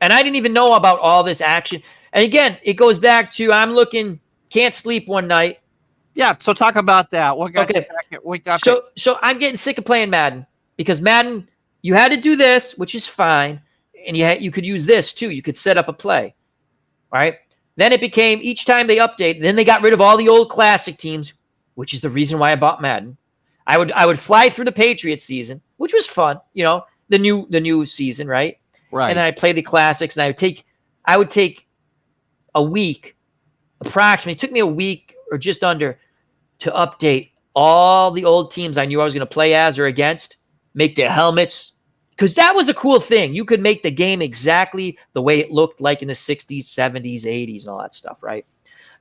And I didn't even know about all this action. And again, it goes back to can't sleep one night. Yeah, so talk about that. What got you back? So I'm getting sick of playing Madden because Madden, you had to do this, which is fine, and you could use this too. You could set up a play, right? Then it became each time they update. Then they got rid of all the old classic teams, which is the reason why I bought Madden. I would fly through the Patriots season, which was fun, the new season, right? Right. And then I play the classics, and I would take a week, approximately. It took me a week or just under to update all the old teams I knew I was going to play as or against, make their helmets. Because that was a cool thing. You could make the game exactly the way it looked like in the 60s, 70s, 80s, and all that stuff, right?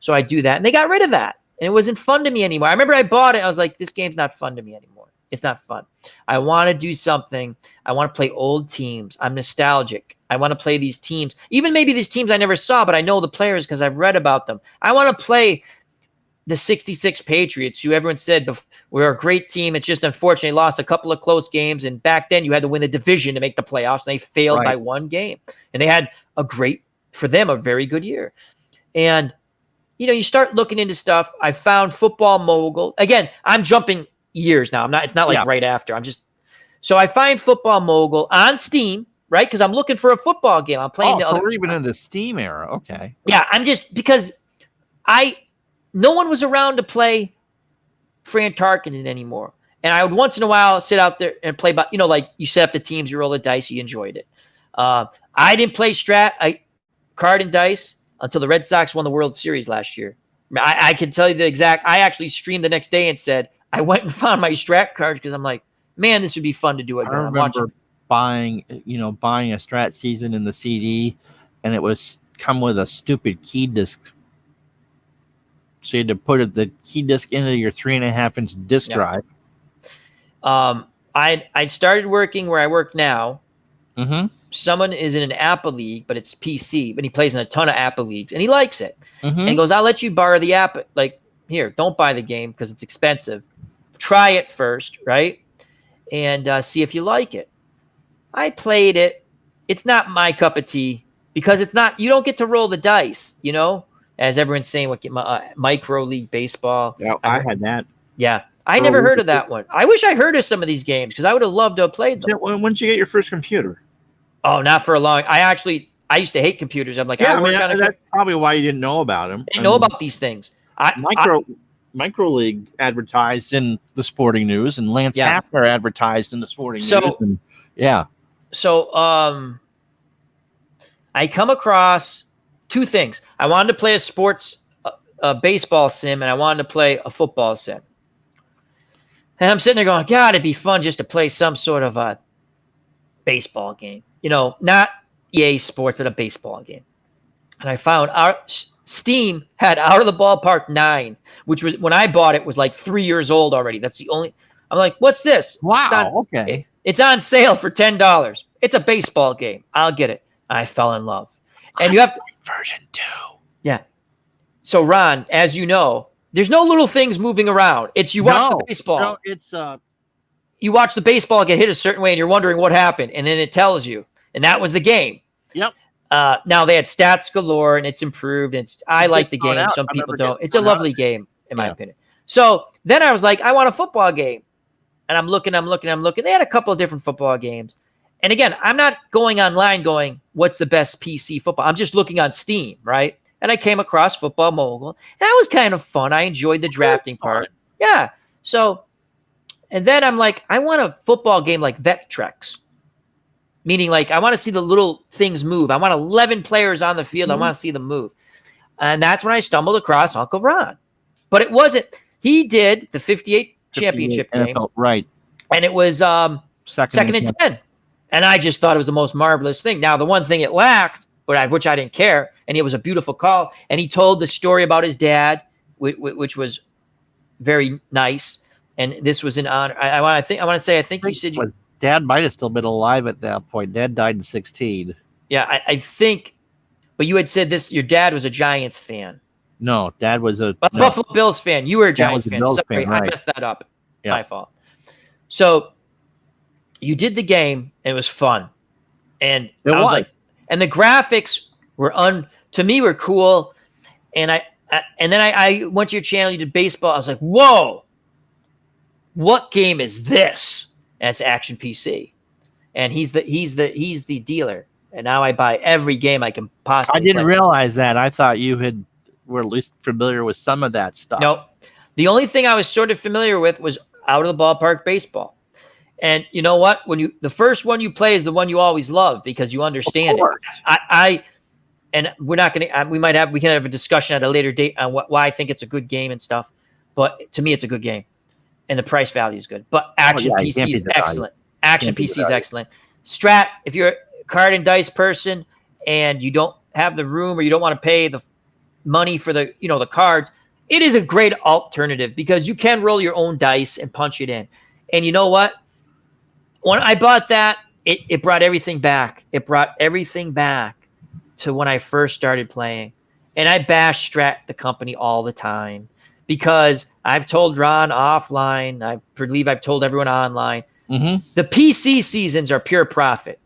So I do that. And they got rid of that. And it wasn't fun to me anymore. I remember I bought it. I was like, this game's not fun to me anymore. It's not fun. I want to do something. I want to play old teams. I'm nostalgic. I want to play these teams. Even maybe these teams I never saw, but I know the players because I've read about them. I want to play the 66 Patriots, who everyone said were a great team. It's just unfortunately lost a couple of close games. And back then you had to win the division to make the playoffs. And they failed by one game. And they had for them, a very good year. And, you start looking into stuff. I found Football Mogul. Again, I'm jumping years now. It's not like right after. So I find Football Mogul on Steam, right? Because I'm looking for a football game. I'm playing we're even in the Steam era. Okay. Yeah, because no one was around to play Fran Tarkenton anymore. And I would once in a while sit out there and play, like you set up the teams, you roll the dice, you enjoyed it. I didn't play card and dice until the Red Sox won the World Series last year. I can tell you I actually streamed the next day and said, I went and found my strat cards because I'm like, man, this would be fun to do again. I remember buying a strat season in the CD, and it was come with a stupid key disc. So you had to put the key disc into your 3.5-inch disc drive. I started working where I work now. Mm-hmm. Someone is in an Apple League, but it's PC, but he plays in a ton of Apple Leagues, and he likes it. Mm-hmm. And he goes, I'll let you borrow the app. Like, here, don't buy the game because it's expensive. Try it first, right? And see if you like it. I played it. It's not my cup of tea because you don't get to roll the dice, as everyone's saying, what micro league baseball. Yeah, I had that. Yeah. I never heard of that one. I wish I heard of some of these games because I would have loved to have played them. When did you get your first computer? Oh, not for a long. I used to hate computers. I'm like, that's probably why you didn't know about them. I didn't know about these things. Micro League advertised in the Sporting News, and Lance Hafner advertised in the Sporting News. And, So I come across two things. I wanted to play a sports baseball sim, and I wanted to play a football sim. And I'm sitting there going, God, it'd be fun just to play some sort of a baseball game. Not EA Sports, but a baseball game. And I found Steam had Out of the Ballpark 9, which was, when I bought it, was like 3 years old already. That's the only. I'm like, what's this? Wow. Okay. It's on sale for $10. It's a baseball game. I'll get it. I fell in love. And you have to version 2. Yeah. So Ron, as you know, there's no little things moving around. It's you watch the baseball. No, it's you watch the baseball get hit a certain way, and you're wondering what happened, and then it tells you, and that was the game. Yep. Now they had stats galore, and it's improved. I like the game. Some people don't. It's a lovely game, in my opinion. So then I was like, I want a football game, and I'm looking. They had a couple of different football games, and again, I'm not going online going, what's the best PC football? I'm just looking on Steam, right? And I came across Football Mogul. That was kind of fun. I enjoyed the drafting part. Yeah. So, and then I'm like, I want a football game like Vectrex. Meaning, like, I want to see the little things move. I want 11 players on the field. Mm-hmm. I want to see them move. And that's when I stumbled across Uncle Ron. But it wasn't. He did the 58 championship game. Right. And it was second and 10. And I just thought it was the most marvelous thing. Now, the one thing it lacked, which I didn't care, and it was a beautiful call, and he told the story about his dad, which was very nice. And this was in honor. I think you said Dad might have still been alive at that point. Dad died in 2016. Yeah, I think. But you had said this. Your dad was a Giants fan. No, Dad was a Buffalo Bills fan. You were a Giants fan. Sorry, right. I messed that up. Yeah. My fault. So you did the game, and it was fun. And it was like, and the graphics were to me were cool. And then I went to your channel. You did baseball. I was like, whoa, what game is this? That's Action PC, and he's the dealer. And now I buy every game I can possibly. I didn't play. realize that. I thought you were at least familiar with some of that stuff. No, the only thing I was sort of familiar with was Out of the Ballpark baseball. And you know what? The first one you play is the one you always love because you understand it. And we're not going to. We can have a discussion at a later date on why I think it's a good game and stuff. But to me, it's a good game. and the price value is good. But Oh, Action yeah, you can't PC beat is the value. excellent. Action Can't beat the PC is value. excellent. Strat, if you're a card and dice person and you don't have the room or you don't want to pay the money for the the cards, it is a great alternative because you can roll your own dice and punch it in. And you know what? When I bought that, it brought everything back. It brought everything back to when I first started playing. And I bash Strat the company all the time because I've told Ron offline, I believe I've told everyone online, Mm-hmm. the PC seasons are pure profit.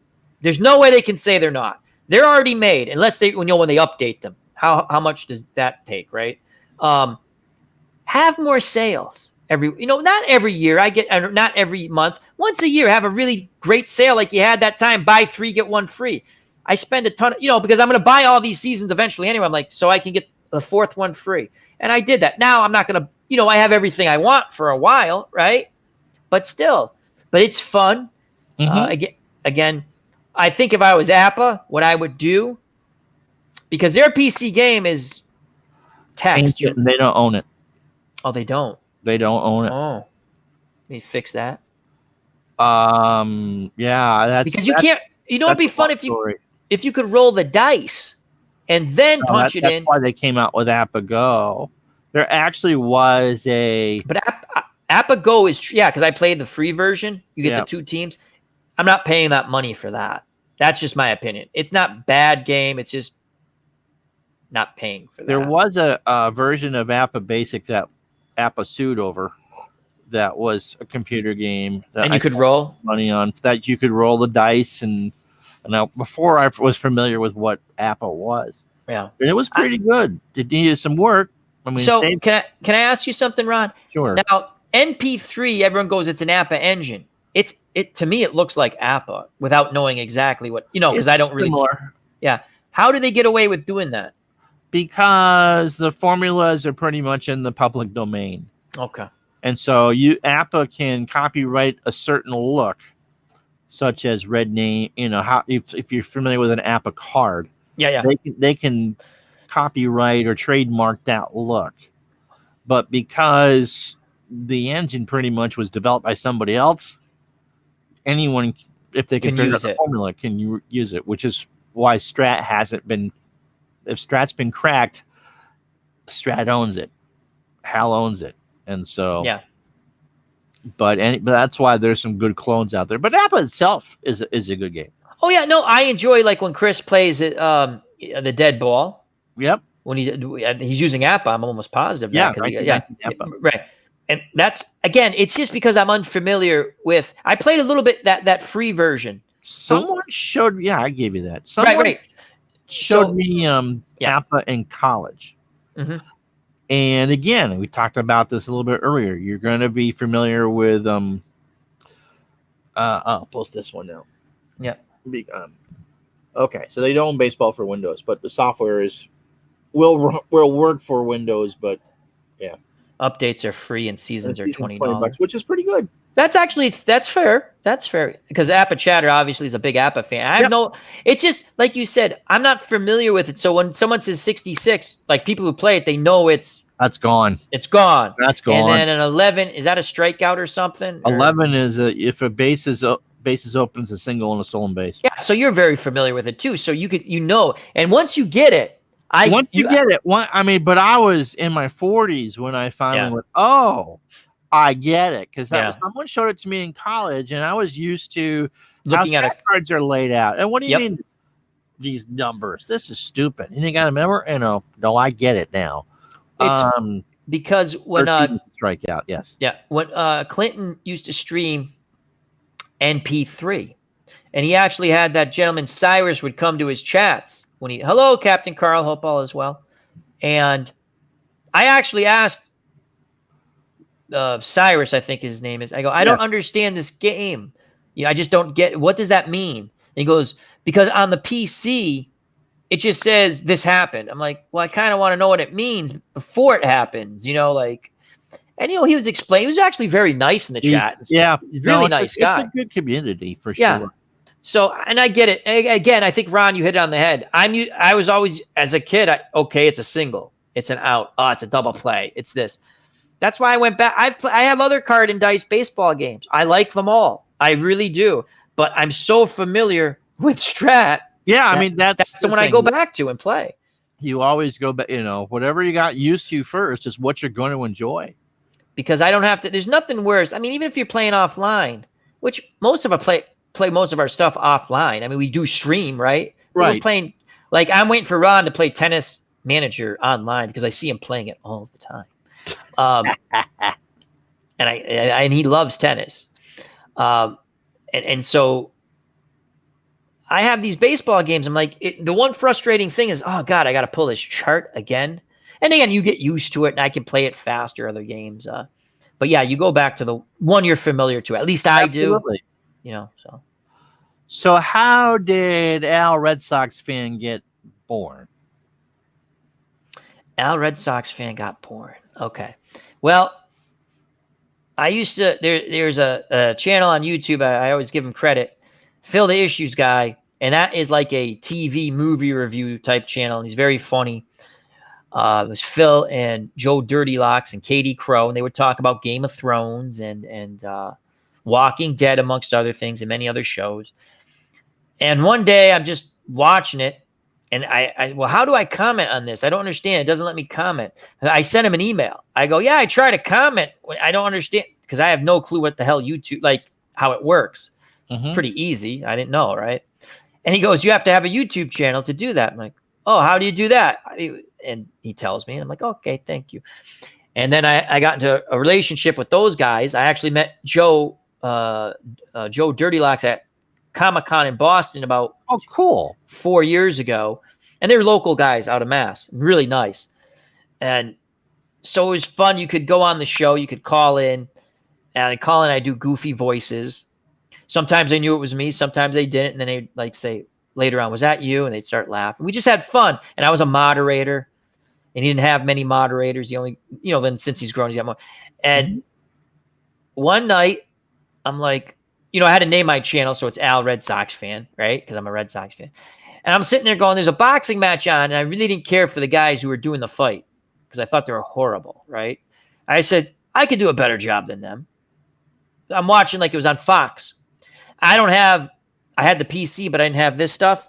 There's no way they can say they're not. They're already made unless they when they update them. How much does that take, right? Have more sales not every year. I get not every month. Once a year, have a really great sale like you had that time. Buy 3 get 1 free. I spend a ton of because I'm going to buy all these seasons eventually anyway. I'm like, so I can get the 4th one free, and I did that. Now I'm not going to I have everything I want for a while, right? But still, it's fun. Mm-hmm. Again, I think if I was Appa, what I would do, because their PC game is text. And they don't own it. Oh, they don't. They don't own it. Oh, let me fix that. Yeah, that's Because you can't. It'd be fun if you could roll the dice and then punch it that's in. why they came out with Appa Go. There actually was But Appa Go is because I played the free version. You get the 2 teams. I'm not paying that money for that. That's just my opinion. It's not bad game. It's just not paying for that. There was a version of Appa Basic that Appa sued over. That was a computer game that and you could roll money on. That you could roll the dice and now before I was familiar with what Appa was. Yeah, and it was pretty good. It needed some work. I mean, so can I ask you something, Ron? Sure. Now NP3, everyone goes, it's an Appa engine. To me, it looks like Appa without knowing exactly what because I don't really. Similar. Yeah. How do they get away with doing that? Because the formulas are pretty much in the public domain. Okay. And so Appa can copyright a certain look, such as red name. How if you're familiar with an Appa card, they can copyright or trademark that look. But because the engine pretty much was developed by somebody else, anyone, if they can figure out the formula, can use it. Which is why Strat hasn't been. If Strat's been cracked, Strat owns it. Hal owns it. And so, but that's why there's some good clones out there. But Appa itself is a good game. Oh yeah, no, I enjoy like when Chris plays it, the Dead Ball. Yep. When he's using Appa, I'm almost positive. Appa. Right. And that's again, it's just because I'm unfamiliar with. I played a little bit that free version. Someone showed. Yeah, I gave you that. Someone showed me Appa in college. Mm-hmm. And again, we talked about this a little bit earlier. You're going to be familiar with I'll post this one now. Yeah. Okay, so they don't own baseball for Windows, but the software will work for Windows. But yeah, updates are free and seasons are $20, which is pretty good. That's fair. That's fair because Appa Chatter obviously is a big Appa fan. It's just like you said, I'm not familiar with it. So when someone says 66, like people who play it, they know that's gone. It's gone. That's gone. And then an 11, is that a strikeout or something? 11 is if a base is open, it's a single and a stolen base. Yeah, so you're very familiar with it too. So you could and once you get it, but I was in my 40s when I finally went, oh, I get it, because someone showed it to me in college, and I was used to looking at cards are laid out. And what do you mean these numbers? This is stupid. You ain't got to remember? No, I get it now. It's because when strikeout, yes, when Clinton used to stream NP3, and he actually had that gentleman Cyrus would come to his chats when hello Captain Carl, hope all is well, and I actually asked. Cyrus, I think his name is. I go, I don't understand this game. I just don't get. What does that mean? And he goes, because on the PC, it just says this happened. I'm like, well, I kind of want to know what it means before it happens. And he was explaining. He was actually very nice in the chat. He's really nice guy. It's a good community for sure. So, and I get it. Again, I think Ron, you hit it on the head. I was always as a kid. It's a single. It's an out. Oh, it's a double play. It's this. That's why I went back. I have other card and dice baseball games. I like them all. I really do. But I'm so familiar with Strat. Yeah, I mean That's the one I go back to and play. You always go back, whatever you got used to first is what you're going to enjoy. Because I don't have to. There's nothing worse. I mean, even if you're playing offline, which most of us play most of our stuff offline. I mean, we do stream, right? Right. We're playing. Like I'm waiting for Ron to play Tennis Manager online because I see him playing it all the time. And he loves tennis. And so I have these baseball games. I'm like, the one frustrating thing is, oh God, I got to pull this chart again. And again, you get used to it, and I can play it faster. Other games, but yeah, you go back to the one you're familiar to. At least I Absolutely. do. So how did Al Red Sox fan get born? Al Red Sox fan got born. Okay, well, I used to. There's a channel on YouTube. I always give him credit. Phil the Issues guy, and that is like a TV movie review type channel, and he's very funny. It was Phil and Joe Dirty Locks and Katie Crow, and they would talk about Game of Thrones and Walking Dead, amongst other things, and many other shows. And one day I'm just watching it, and well, how do I comment on this? I don't understand. It doesn't let me comment. I sent him an email. I go, yeah, I try to comment. I don't understand because I have no clue what the hell YouTube, like how it works. It's pretty easy. I didn't know, right? And he goes, you have to have a YouTube channel to do that. I'm like, oh, how do you do that? And he tells me, and I'm like, okay, thank you. And then I got into a relationship with those guys. I actually met Joe Dirty Locks at Comic-Con in Boston about 4 years ago. And they're local guys out of Mass, really nice. And so it was fun. You could go on the show, you could call in, and I do goofy voices. Sometimes they knew it was me, sometimes they didn't, and then they'd like say later on, was that you? And they'd start laughing. We just had fun. And I was a moderator, and he didn't have many moderators. He only, then since he's grown, he's got more. And one night, I'm like, I had to name my channel, so it's Al Red Sox Fan, right? Because I'm a Red Sox fan. And I'm sitting there going, there's a boxing match on, and I really didn't care for the guys who were doing the fight because I thought they were horrible, right? I said, I could do a better job than them. I'm watching like it was on Fox. I had the PC, but I didn't have this stuff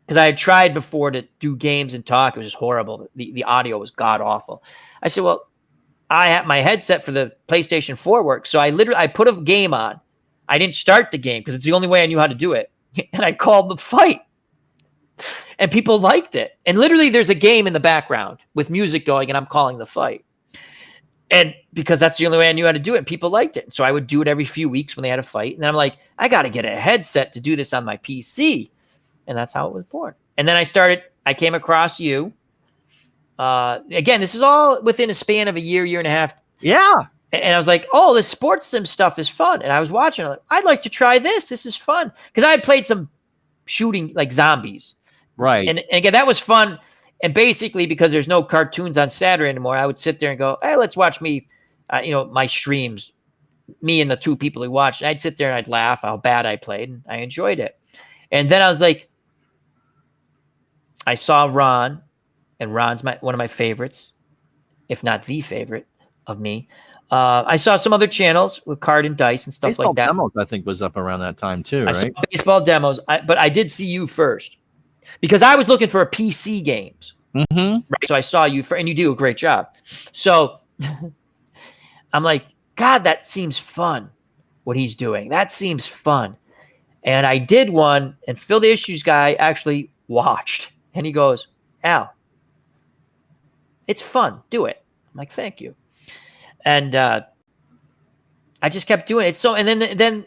because I had tried before to do games and talk. It was just horrible. The audio was god awful. I said, well, I had my headset for the PlayStation 4 work. So I put a game on. I didn't start the game because it's the only way I knew how to do it. And I called the fight. And people liked it. And literally there's a game in the background with music going, and I'm calling the fight. And because that's the only way I knew how to do it, and people liked it. So I would do it every few weeks when they had a fight. And then I'm like, I got to get a headset to do this on my PC. And that's how it was born. And then I came across you. Again, this is all within a span of a year and a half. Yeah. And I was like, oh, this sports sim stuff is fun. And I was watching. I'm like, I'd like to try this. This is fun. Because I had played some shooting like zombies. Right. And again, that was fun. And basically, because there's no cartoons on Saturday anymore, I would sit there and go, hey, let's watch me, my streams, me and the two people who watched. And I'd sit there and I'd laugh how bad I played. And I enjoyed it. And then I was like, I saw Ron, and Ron's one of my favorites, if not the favorite of me. I saw some other channels with card and dice and stuff Baseball like that. Demos, I think, was up around that time too, right? I saw baseball demos, but I did see you first because I was looking for PC games. Right? So I saw you, and you do a great job. So I'm like, God, that seems fun, what he's doing. That seems fun. And I did one, and Phil the Issues guy actually watched. And he goes, Al, it's fun. Do it. I'm like, thank you. And I just kept doing it. So, and then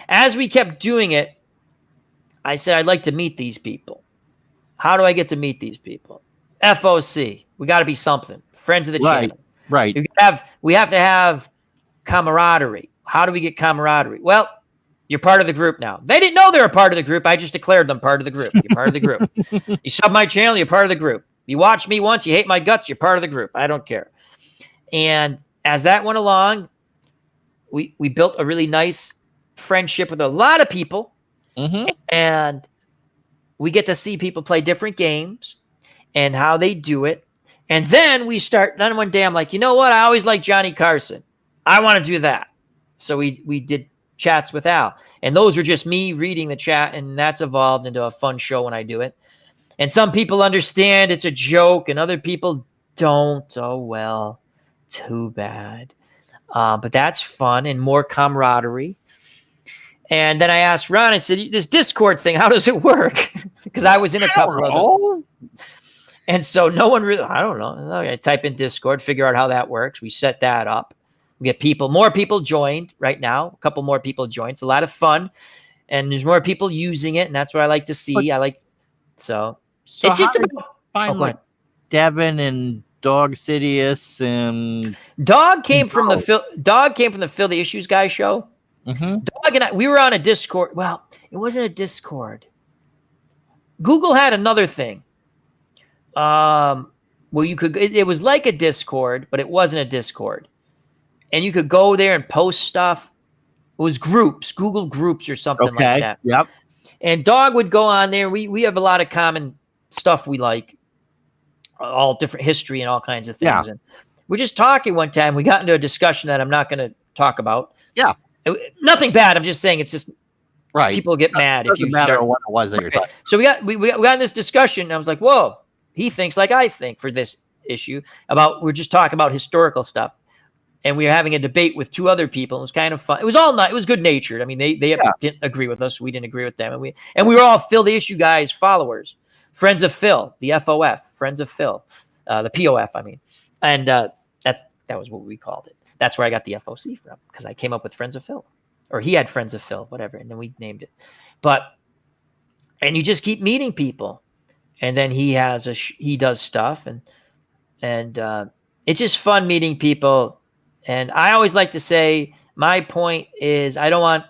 as we kept doing it, I said, I'd like to meet these people. How do I get to meet these people? FOC. We got to be something. Friends of the channel. Right. We have to have camaraderie. How do we get camaraderie? Well, you're part of the group now. They didn't know they were part of the group. I just declared them part of the group. You're part of the group. You sub my channel, you're part of the group. You watch me once, you hate my guts, you're part of the group. I don't care. And as that went along, we built a really nice friendship with a lot of people. And we get to see people play different games and how they do it. And then then one day I'm like, you know what? I always like Johnny Carson. I want to do that. So we did chats with Al. And those are just me reading the chat, and that's evolved into a fun show when I do it. And some people understand it's a joke, and other people don't. Oh, well, too bad. But that's fun and more camaraderie. And then I asked Ron, I said, this Discord thing, how does it work? Because I was in a couple of them. And so no one really, I don't know. I type in Discord, figure out how that works. We set that up. We get more people joined right now. A couple more people joined. It's a lot of fun. And there's more people using it. And that's what I like to see. So it's just about, find like Devin and Dog Sidious and Dog came from the Philly Issues Guy show. Mm-hmm. Dog and we were on a Discord. Well, it wasn't a Discord. Google had another thing. Well, you could. It was like a Discord, but it wasn't a Discord. And you could go there and post stuff. It was groups, Google Groups or something like that. Yep. And Dog would go on there. We have a lot of common stuff we like, all different history and all kinds of things. Yeah. And we're just talking one time. We got into a discussion that I'm not going to talk about. Yeah. Nothing bad. I'm just saying it's just right. People get mad if you matter what it was that you're talking. So we got in this discussion. And I was like, whoa, he thinks like I think for this issue we're just talking about historical stuff. And we were having a debate with two other people. It was kind of fun. It was all night. It was good natured. I mean, they didn't agree with us. We didn't agree with them. And we were all Phil the Issue Guys followers, friends of Phil, the FOF, friends of Phil, the POF. I mean, and that was what we called it. That's where I got the FOC from, because I came up with Friends of Phil, or he had Friends of Phil, whatever, and then we named it. And you just keep meeting people, and then he does stuff, and it's just fun meeting people. And I always like to say, my point is, I don't want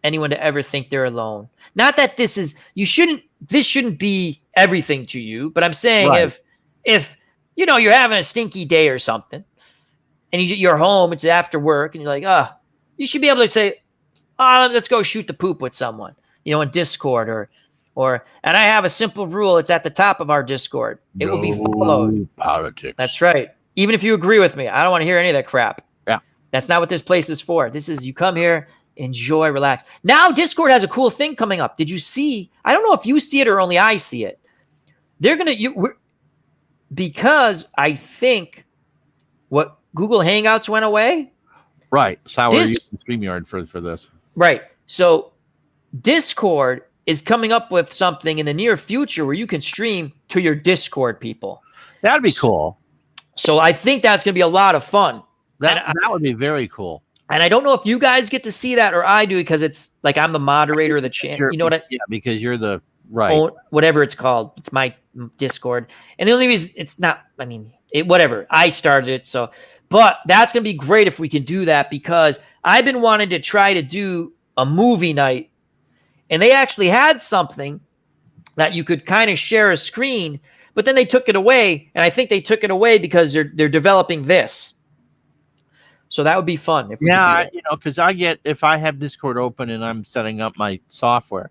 anyone to ever think they're alone. Not that this shouldn't be everything to you, but I'm saying right. if you're having a stinky day or something, and you're home, it's after work, and you're like, you should be able to say, let's go shoot the poop with someone, in Discord and I have a simple rule. It's at the top of our Discord. It will be followed. Politics. That's right. Even if you agree with me, I don't want to hear any of that crap. Yeah. That's not what this place is for. This is, you come here, enjoy, relax. Now Discord has a cool thing coming up. Did you see? I don't know if you see it or only I see it. They're going to, because I think what Google Hangouts went away. Right. So we're using StreamYard for this. Right. So Discord is coming up with something in the near future where you can stream to your Discord people. That'd be cool. So I think that's going to be a lot of fun. That would be very cool. And I don't know if you guys get to see that or I do, because it's like I'm the moderator of the channel. You know what? Yeah, because you're the right. Whatever it's called. It's my Discord. And the only reason it's not, whatever. I started it. So, but that's going to be great if we can do that, because I've been wanting to try to do a movie night. And they actually had something that you could kind of share a screen, but then they took it away. And I think they took it away because they're developing this. So that would be fun. If because if I have Discord open and I'm setting up my software,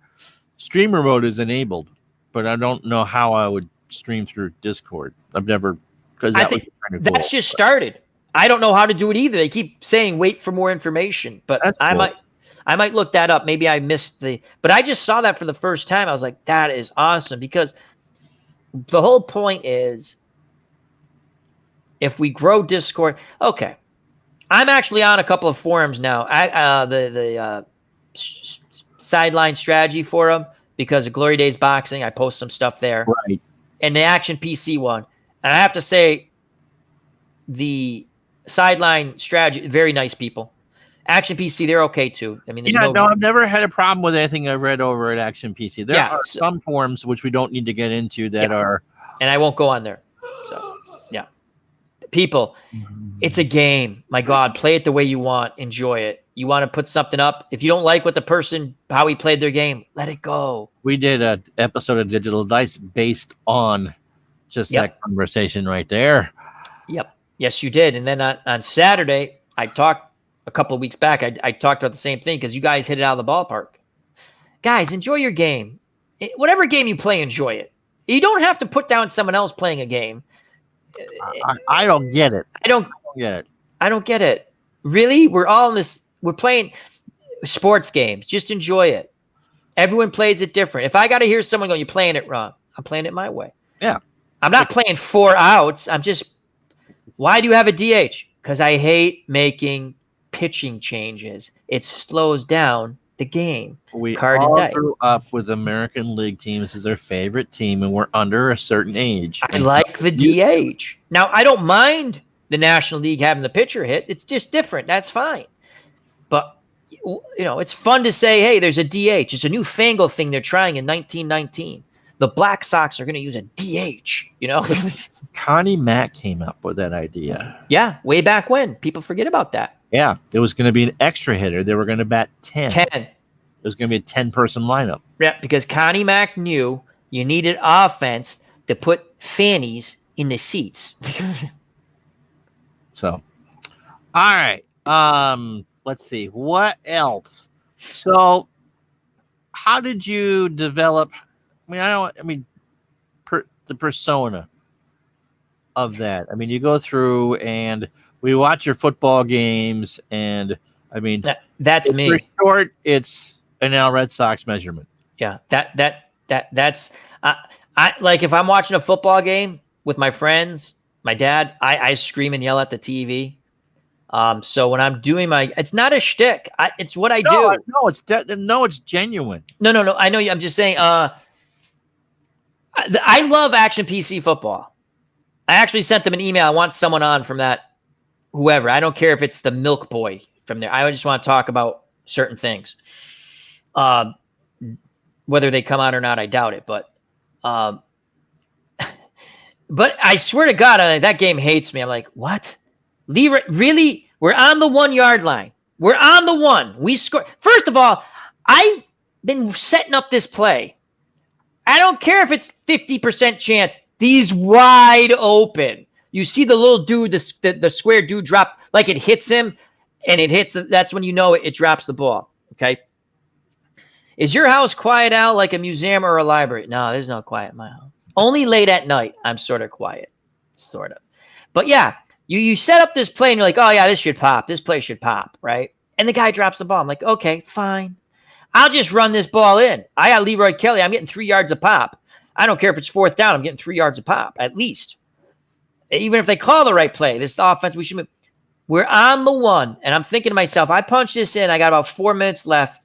streamer mode is enabled, but I don't know how I would stream through Discord. I've never, because that's just started. I don't know how to do it either. They keep saying wait for more information, but I might look that up. Maybe I missed but I just saw that for the first time. I was like, that is awesome, because the whole point is, if we grow Discord, okay. I'm actually on a couple of forums now. The Sideline Strategy Forum, because of Glory Days Boxing. I post some stuff there. Right. And the Action PC one. And I have to say, the Sideline Strategy, very nice people. Action PC, they're okay too. I've never had a problem with anything I've read over at Action PC. There are some forums which we don't need to get into that are. And I won't go on there. So, yeah. People, it's a game. My God, play it the way you want. Enjoy it. You want to put something up. If you don't like what how he played their game, let it go. We did an episode of Digital Dice based on just that conversation right there. Yep. Yes, you did. And then on Saturday, I talked a couple of weeks back. I talked about the same thing, because you guys hit it out of the ballpark. Guys, enjoy your game. Whatever game you play, enjoy it. You don't have to put down someone else playing a game. I don't get it. I don't Get it. I don't get it. Really? We're all in this. We're playing sports games. Just enjoy it. Everyone plays it different. If I got to hear someone go, "You're playing it wrong," I'm playing it my way. Yeah. I'm not playing 4 outs. I'm just. Why do you have a DH? Because I hate making pitching changes. It slows down the game. We Card and all die. grew up with American League teams as their favorite team, and we're under a certain age. I like the DH. Now, I don't mind the National League having the pitcher hit. It's just different. That's fine. But, it's fun to say, hey, there's a DH. It's a new fangled thing they're trying in 1919. The Black Sox are going to use a DH, Connie Mack came up with that idea. Yeah, way back when. People forget about that. Yeah, it was going to be an extra hitter. They were going to bat 10. 10. It was going to be a 10-person lineup. Yeah, because Connie Mack knew you needed offense to put fannies in the seats. So, all right. Let's see. What else? So, how did you develop? The persona of that. I mean, you go through and we watch your football games, and that's me. For short, it's an Al Red Sox measurement. Yeah, that's I like if I'm watching a football game with my friends, my dad, I scream and yell at the TV. So when I'm doing it's not a shtick. It's what I do. No, it's genuine. No. I know you. I'm just saying. I love Action PC Football. I actually sent them an email. I want someone on from that, whoever. I don't care if it's the Milk Boy from there. I just want to talk about certain things. Whether they come out or not, I doubt it. But I swear to God, that game hates me. I'm like, what? Leroy, really? We're on the 1 yard line. We're on the 1. We score. First of all, I've been setting up this play. I don't care if it's 50% chance. He's wide open. You see the little dude, the square dude drop, like it hits him, and it hits. That's when you know it drops the ball. Okay. Is your house quiet, Al, like a museum or a library? No, there's no quiet in my house. Only late at night, I'm sort of quiet. Sort of. But yeah, you set up this play, and you're like, oh, yeah, this should pop. This play should pop, right? And the guy drops the ball. I'm like, okay, fine. I'll just run this ball in. I got Leroy Kelly. I'm getting 3 yards a pop. I don't care if it's 4th down. I'm getting 3 yards a pop, at least. Even if they call the right play, this offense, we should move. We're on the 1, and I'm thinking to myself, I punched this in. I got about 4 minutes left.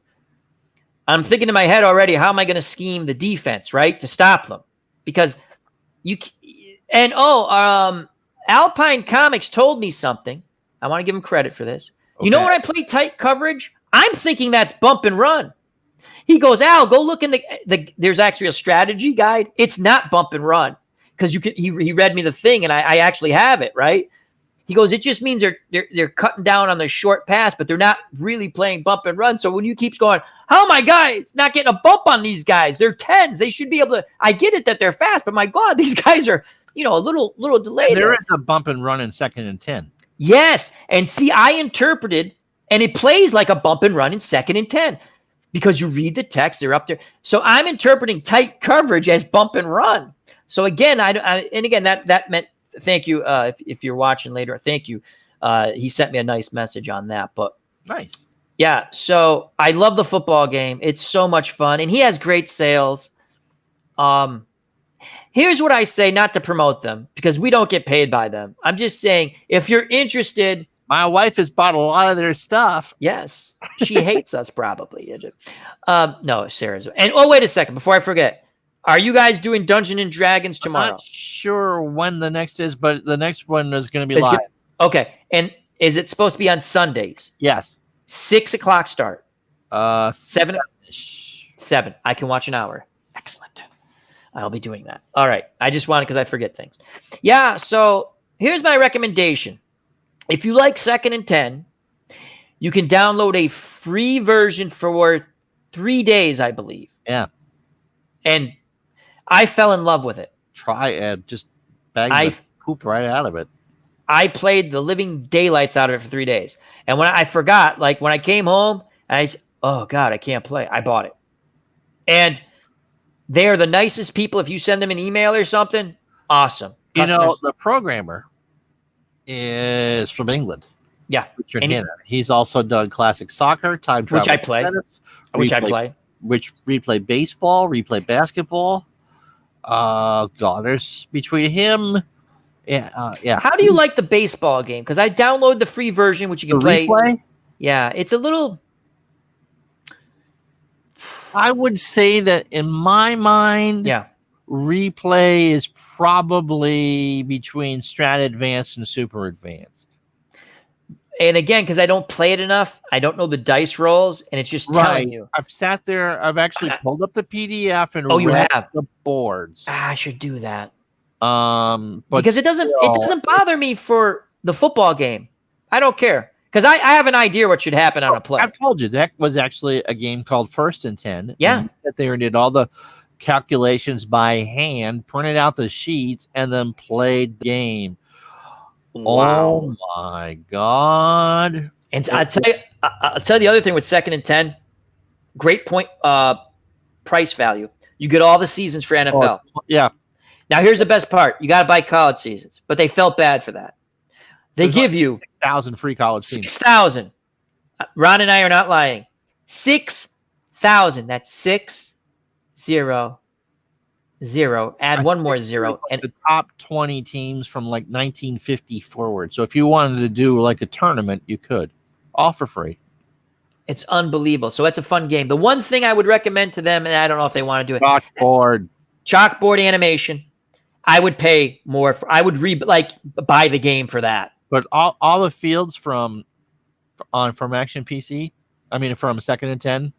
I'm thinking in my head already, how am I going to scheme the defense, right, to stop them? Because Alpine Comics told me something. I want to give him credit for this. Okay. You know when I play tight coverage, I'm thinking that's bump and run. He goes, Al, go look in there's actually a strategy guide. It's not bump and run because he read me the thing and I actually have it, right? He goes, it just means they're cutting down on the short pass, but they're not really playing bump and run. So when you keep going, how am I guys not getting a bump on these guys? They're 10s. They should be able to. I get it that they're fast, but my God, these guys are a little delayed. There is a bump and run in 2nd and 10. Yes, and see, I interpreted, and it plays like a bump and run in 2nd and 10. Because you read the text, they're up there. So I'm interpreting tight coverage as bump and run. So again, that meant thank you. If you're watching later, thank you. He sent me a nice message on that. But nice, yeah. So I love the football game. It's so much fun, and he has great sales. Here's what I say, not to promote them because we don't get paid by them. I'm just saying, if you're interested. My wife has bought a lot of their stuff. Yes. She hates us probably. No, Sarah's. And wait a second. Before I forget, are you guys doing Dungeons and Dragons tomorrow? I'm not sure when the next is, but the next one is going to be live. Okay. And is it supposed to be on Sundays? Yes. 6 o'clock start. 7. 7. I can watch an hour. Excellent. I'll be doing that. All right. I just wanted because I forget things. Yeah. So here's my recommendation. If you like 2nd and 10, you can download a free version for 3 days, I believe. Yeah. And I fell in love with it. Try and just bang the poop right out of it. I played the living daylights out of it for 3 days. And when I forgot, like when I came home, oh God, I can't play. I bought it. And they are the nicest people. If you send them an email or something, awesome. customers. the programmer is from England. Yeah. Richard Hanna. He's also done classic soccer, time travel, Which I play. tennis, Which I play. replay baseball, replay basketball. God, there's between him. Yeah. How do you like the baseball game? Because I download the free version, which you can The play. replay? Yeah, it's a little. I would say that in my mind, Yeah. replay is probably between Strat Advanced and Super Advanced. And again, because I don't play it enough, I don't know the dice rolls, and it's just telling you. I've sat there. I've actually pulled up the PDF and you read have the boards. I should do that. But because it doesn't bother me for the football game. I don't care because I have an idea what should happen on a play. I've told you that was actually a game called First and 10. Yeah, and sat there and did all the calculations by hand, printed out the sheets, and then played the game. Wow. Oh my God! And I'll tell you the other thing with 2nd and 10. Great point. Price value. You get all the seasons for NFL. Yeah. Now here's the best part. You got to buy college seasons, but they felt bad for that. They give you 6,000 free college teams. 6,000. Ron and I are not lying. 6,000. That's 6, 0, 0. Add one more zero. And the top 20 teams from like 1950 forward. So if you wanted to do like a tournament, you could. All for free. It's unbelievable. So it's a fun game. The one thing I would recommend to them, and I don't know if they want to do it. Chalkboard animation. I would pay more. I would buy the game for that. But all the fields from Action PC, I mean from 2nd and 10,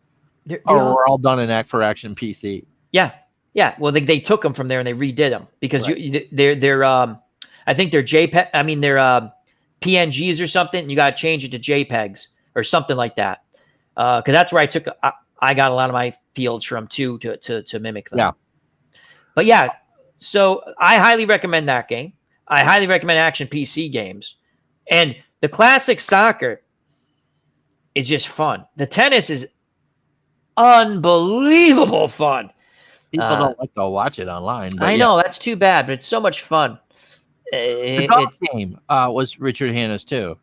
were all done in for Action PC. Yeah. Well, they took them from there and they redid them because they're I think they're JPEG. I mean they're PNGs or something. You got to change it to JPEGs or something like that. Because that's where I got a lot of my fields from too to mimic them. Yeah. But yeah, so I highly recommend that game. I highly recommend Action PC games. And the classic soccer is just fun. The tennis is unbelievable fun. People don't like to watch it online. But I know, that's too bad, but it's so much fun. The golf game was Richard Hanna's too.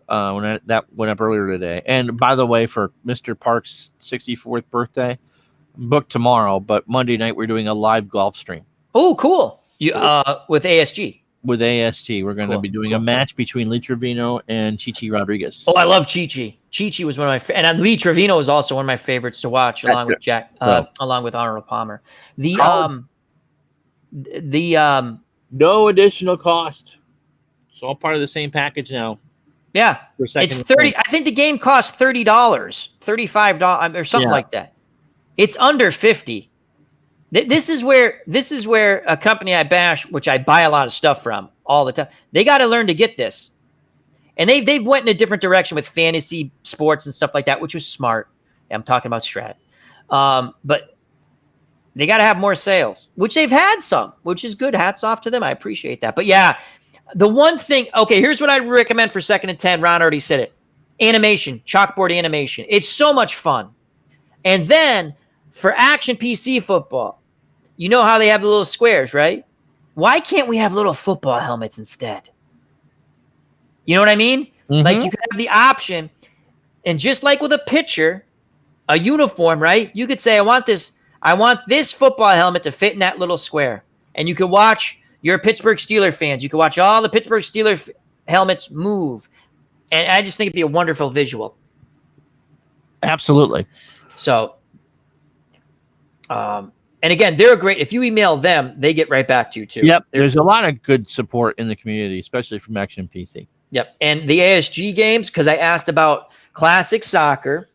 That went up earlier today. And by the way, for Mr. Park's 64th birthday, booked tomorrow, but Monday night we're doing a live golf stream. Oh, cool. With ASG. With AST, we're going to be doing a match between Lee Trevino and Chichi Rodriguez. Oh, I love Chichi. Chichi was one of my and Lee Trevino was also one of my favorites to watch, along with along with Arnold Palmer. No additional cost. It's all part of the same package now. Yeah, it's 30. I think the game costs $30, $35 or something like that. It's under 50. This is where a company I bash, which I buy a lot of stuff from all the time. They got to learn to get this, and they've went in a different direction with fantasy sports and stuff like that, which was smart. I'm talking about Strat, but they got to have more sales, which they've had some, which is good. Hats off to them. I appreciate that. But yeah, the one thing. Okay, here's what I recommend for 2nd and 10. Ron already said it. Animation, chalkboard animation. It's so much fun. And then for Action PC football. You know how they have the little squares, right? Why can't we have little football helmets instead? You know what I mean? Mm-hmm. Like you could have the option, and just like with a pitcher, a uniform, right? You could say, I want this football helmet to fit in that little square. And you could watch your Pittsburgh Steelers fans. You could watch all the Pittsburgh Steelers helmets move. And I just think it'd be a wonderful visual. Absolutely. So, and again, they're great. If you email them, they get right back to you too. Yep. There's a lot of good support in the community, especially from Action PC. Yep. And the ASG games, because I asked about classic soccer.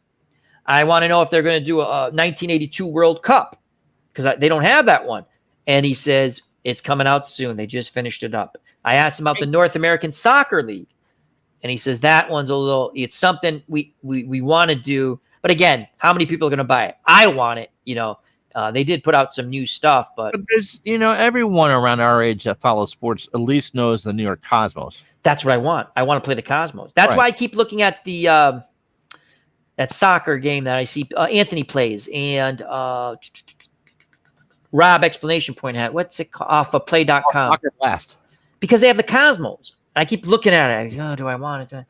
I want to know if they're going to do a 1982 World Cup because they don't have that one. And he says it's coming out soon. They just finished it up. I asked him about the North American Soccer League. And he says that one's it's something we want to do. But again, how many people are going to buy it? I want it, They did put out some new stuff, but there's, everyone around our age that follows sports at least knows the New York Cosmos. That's what I want. I want to play the Cosmos. That's why I keep looking at the that soccer game that I see Anthony plays, and Rob exclamation point hat. What's it called? Off of play.com. Rocket Blast. Because they have the Cosmos. I keep looking at it. I go, oh, do I want it?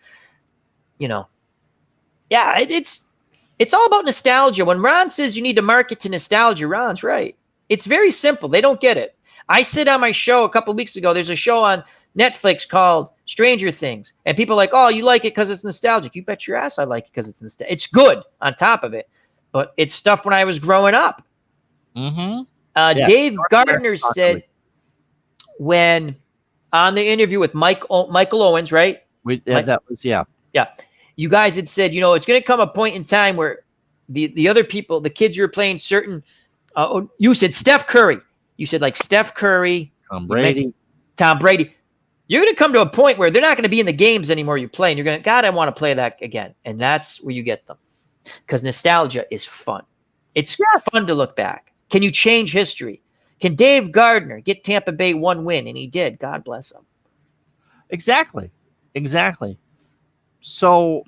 Yeah, it's all about nostalgia. When Ron says you need to market to nostalgia, Ron's right. It's very simple. They don't get it. I said on my show a couple of weeks ago, there's a show on Netflix called Stranger Things. And people are like, oh, you like it because it's nostalgic. You bet your ass I like it because it's nostalgic. It's good on top of it. But it's stuff when I was growing up. Mm-hmm. Dave Gardner said when on the interview with Michael Owens, right? That was, yeah. Yeah. You guys had said, it's going to come a point in time where the other people, the kids you're playing certain, you said Steph Curry. You said like Steph Curry. Tom Brady. You're going to come to a point where they're not going to be in the games anymore you play. And you're going to, God, I want to play that again. And that's where you get them. Because nostalgia is fun. It's fun to look back. Can you change history? Can Dave Gardner get Tampa Bay one win? And he did. God bless him. Exactly. So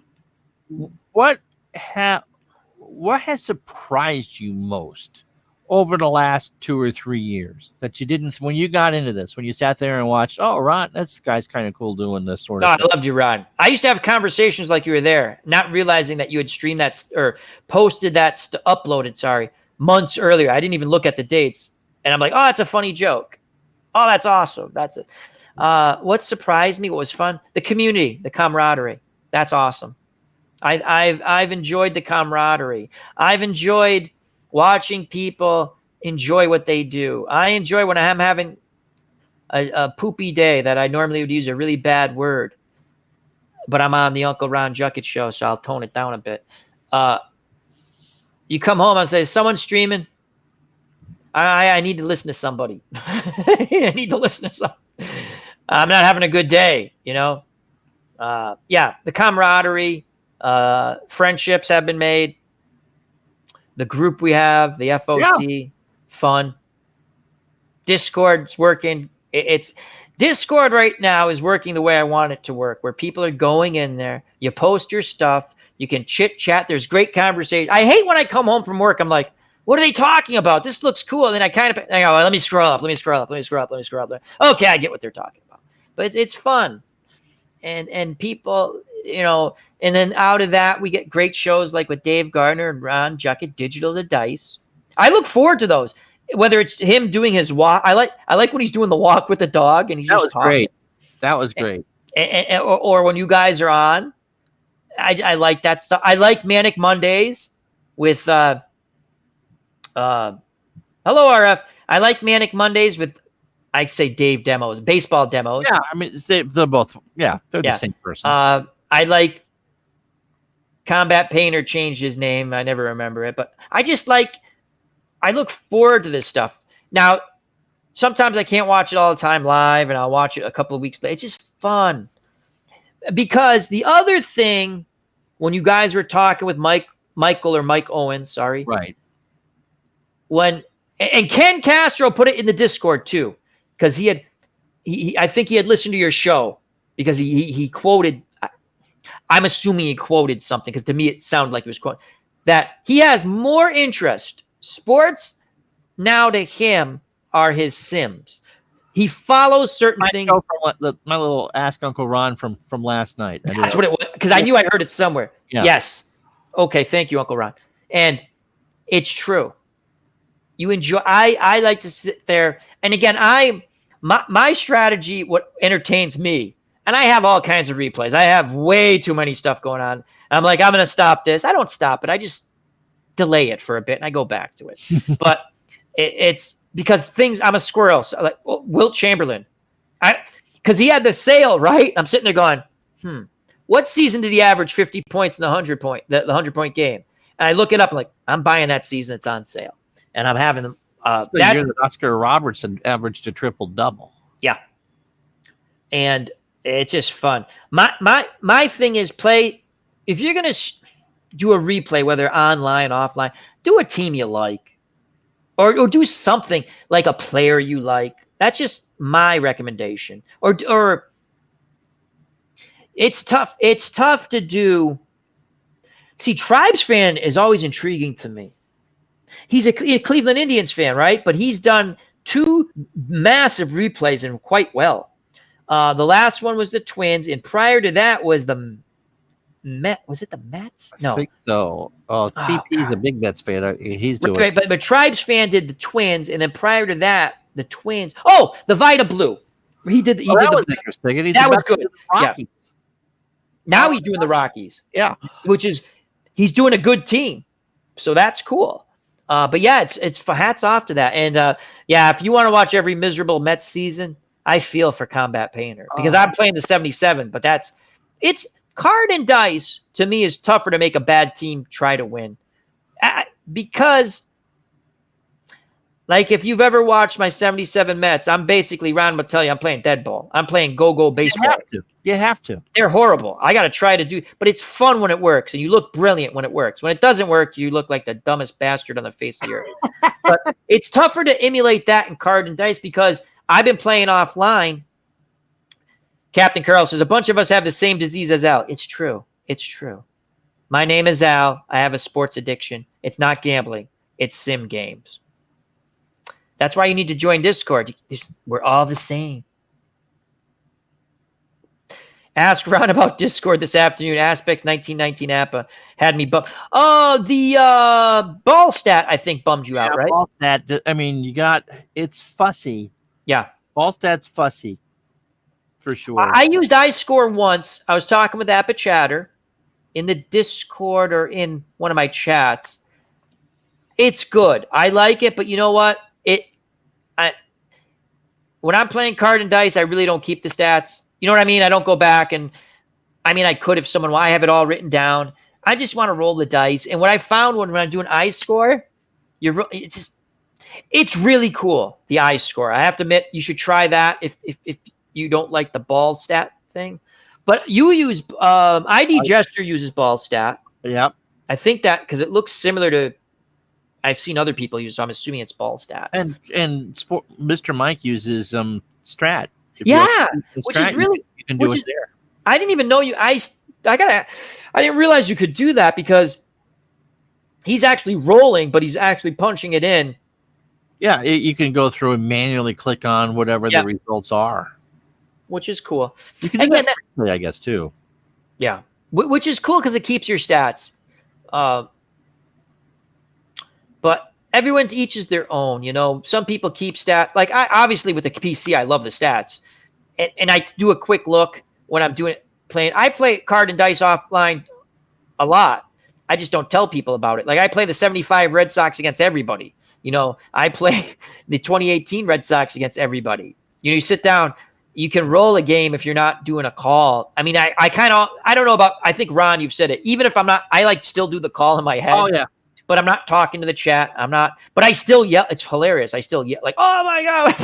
what has surprised you most over the last 2 or 3 years that you didn't, when you got into this, when you sat there and watched, oh, Ron, this guy's kind of cool doing this sort of thing. I loved you, Ron. I used to have conversations like you were there, not realizing that you had streamed that or posted that, uploaded, months earlier. I didn't even look at the dates. And I'm like, oh, it's a funny joke. Oh, that's awesome. That's it. What surprised me, what was fun? The community, the camaraderie. That's awesome. I've enjoyed the camaraderie. I've enjoyed watching people enjoy what they do. I enjoy when I'm having a poopy day that I normally would use a really bad word, but I'm on the Uncle Ron Juckett show, so I'll tone it down a bit. You come home and say, someone's streaming. I need to listen to somebody. I need to listen to somebody. I'm not having a good day, the camaraderie, friendships have been made. The group we have, the FOC, fun. Discord's working. Discord right now is working the way I want it to work, where people are going in there. You post your stuff. You can chit chat. There's great conversation. I hate when I come home from work. I'm like, what are they talking about? This looks cool. And then I go, well, let me scroll up. Okay, I get what they're talking about. But it's fun. And people, and then out of that, we get great shows like with Dave Gardner and Ron Juckett, Digital to Dice. I look forward to those, whether it's him doing his walk. I like when he's doing the walk with the dog and he's just talking. Great. That was great. Or when you guys are on, I like that stuff. I like Manic Mondays with, hello, RF. I like Manic Mondays with, I'd say Dave demos, baseball demos. Yeah, I mean, they're both, they're the same person. I like Combat Painter changed his name. I never remember it, but I look forward to this stuff. Now, sometimes I can't watch it all the time live, and I'll watch it a couple of weeks later. It's just fun. Because the other thing, when you guys were talking with Michael or Mike Owens, right. And Ken Castro put it in the Discord too, because I think he had listened to your show, because he quoted, I'm assuming he quoted something, because to me it sounded like he was quoting, that he has more interest. Sports now to him are his Sims. He follows certain things. My little Ask Uncle Ron from last night. That's what it was, because I knew I heard it somewhere. Yeah. Yes. Okay, thank you, Uncle Ron. And it's true. You enjoy. I like to sit there, and again, my strategy, what entertains me, and I have all kinds of replays. I have way too many stuff going on. I'm like, I'm going to stop this. I don't stop it. I just delay it for a bit, and I go back to it. But it's because I'm a squirrel. So like Wilt Chamberlain, because he had the sale, right? I'm sitting there going, what season did he average 50 points in the 100-point game? And I look it up, and like, I'm buying that season. It's on sale. And I'm having them. That's the year that Oscar Robertson averaged a triple-double. Yeah. And it's just fun. My thing is play. If you're going to do a replay, whether online, offline, do a team you like. Or do something like a player you like. That's just my recommendation. Or it's tough. It's tough to do. See, Tribes Fan is always intriguing to me. He's a Cleveland Indians fan, right? But he's done 2 massive replays and quite well. The last one was the Twins, and prior to that was the Met. Was it the Mets? I No. think so. Oh, Oh, CP is a God. big Mets fan. He's doing. Right, but Tribes fan did the Twins, and then prior to that, the Twins. Oh, the Vita Blue. He did Oh, that the was interesting. And he's that was about to good. do the Yeah. Rockies. Now he's doing the Rockies, Yeah. which is he's doing a good team, so that's cool. But yeah, it's hats off to that. And yeah, if you want to watch every miserable Mets season, I feel for Combat Painter because I'm playing the 77. But it's card and dice to me is tougher to make a bad team try to win because. Like, if you've ever watched my 77 Mets, I'm basically, Ron will tell you, I'm playing dead ball. I'm playing go-go baseball. You have to. They're horrible. I got to try to do, but it's fun when it works, and you look brilliant when it works. When it doesn't work, you look like the dumbest bastard on the face of the earth. But it's tougher to emulate that in card and dice because I've been playing offline. Captain Carl says, a bunch of us have the same disease as Al. It's true. It's true. My name is Al. I have a sports addiction. It's not gambling. It's sim games. That's why you need to join Discord. We're all the same. Ask Ron about Discord this afternoon. Aspects 1919 APA had me bummed. Oh, the ball stat, I think, bummed you out, right? Ball stat. I mean, it's fussy. Yeah. Ball stat's fussy. For sure. I used iScore once. I was talking with APA Chatter in the Discord or in one of my chats. It's good. I like it, but you know what? When I'm playing card and dice, I really don't keep the stats. You know what I mean? I don't go back and I mean, I could if someone, I have it all written down. I just want to roll the dice. And what I found when I'm doing iScore, it's really cool. The iScore. I have to admit, you should try that if you don't like the ball stat thing. But you use ID Gesture uses ball stat. Yep. I think that because it looks similar to. I've seen other people use, so I'm assuming it's ball stat. And Mr. Mike uses Strat. Which is really you can do it there. I didn't even know I didn't realize you could do that because he's actually rolling, but he's actually punching it in. Yeah, you can go through and manually click on whatever the results are, which is cool. You can do that quickly, I guess, too. Yeah, which is cool because it keeps your stats. But everyone each is their own, you know. Some people keep like I obviously with the PC, I love the stats, and I do a quick look when I'm playing. I play card and dice offline a lot. I just don't tell people about it. Like I play the 75 Red Sox against everybody. You know, I play the 2018 Red Sox against everybody. You know, you sit down, you can roll a game if you're not doing a call. I mean, I don't know about. I think Ron, you've said it. Even if I'm not, I like still do the call in my head. Oh yeah. But I'm not talking to the chat. But I still yell. It's hilarious. I still yell like, oh my God.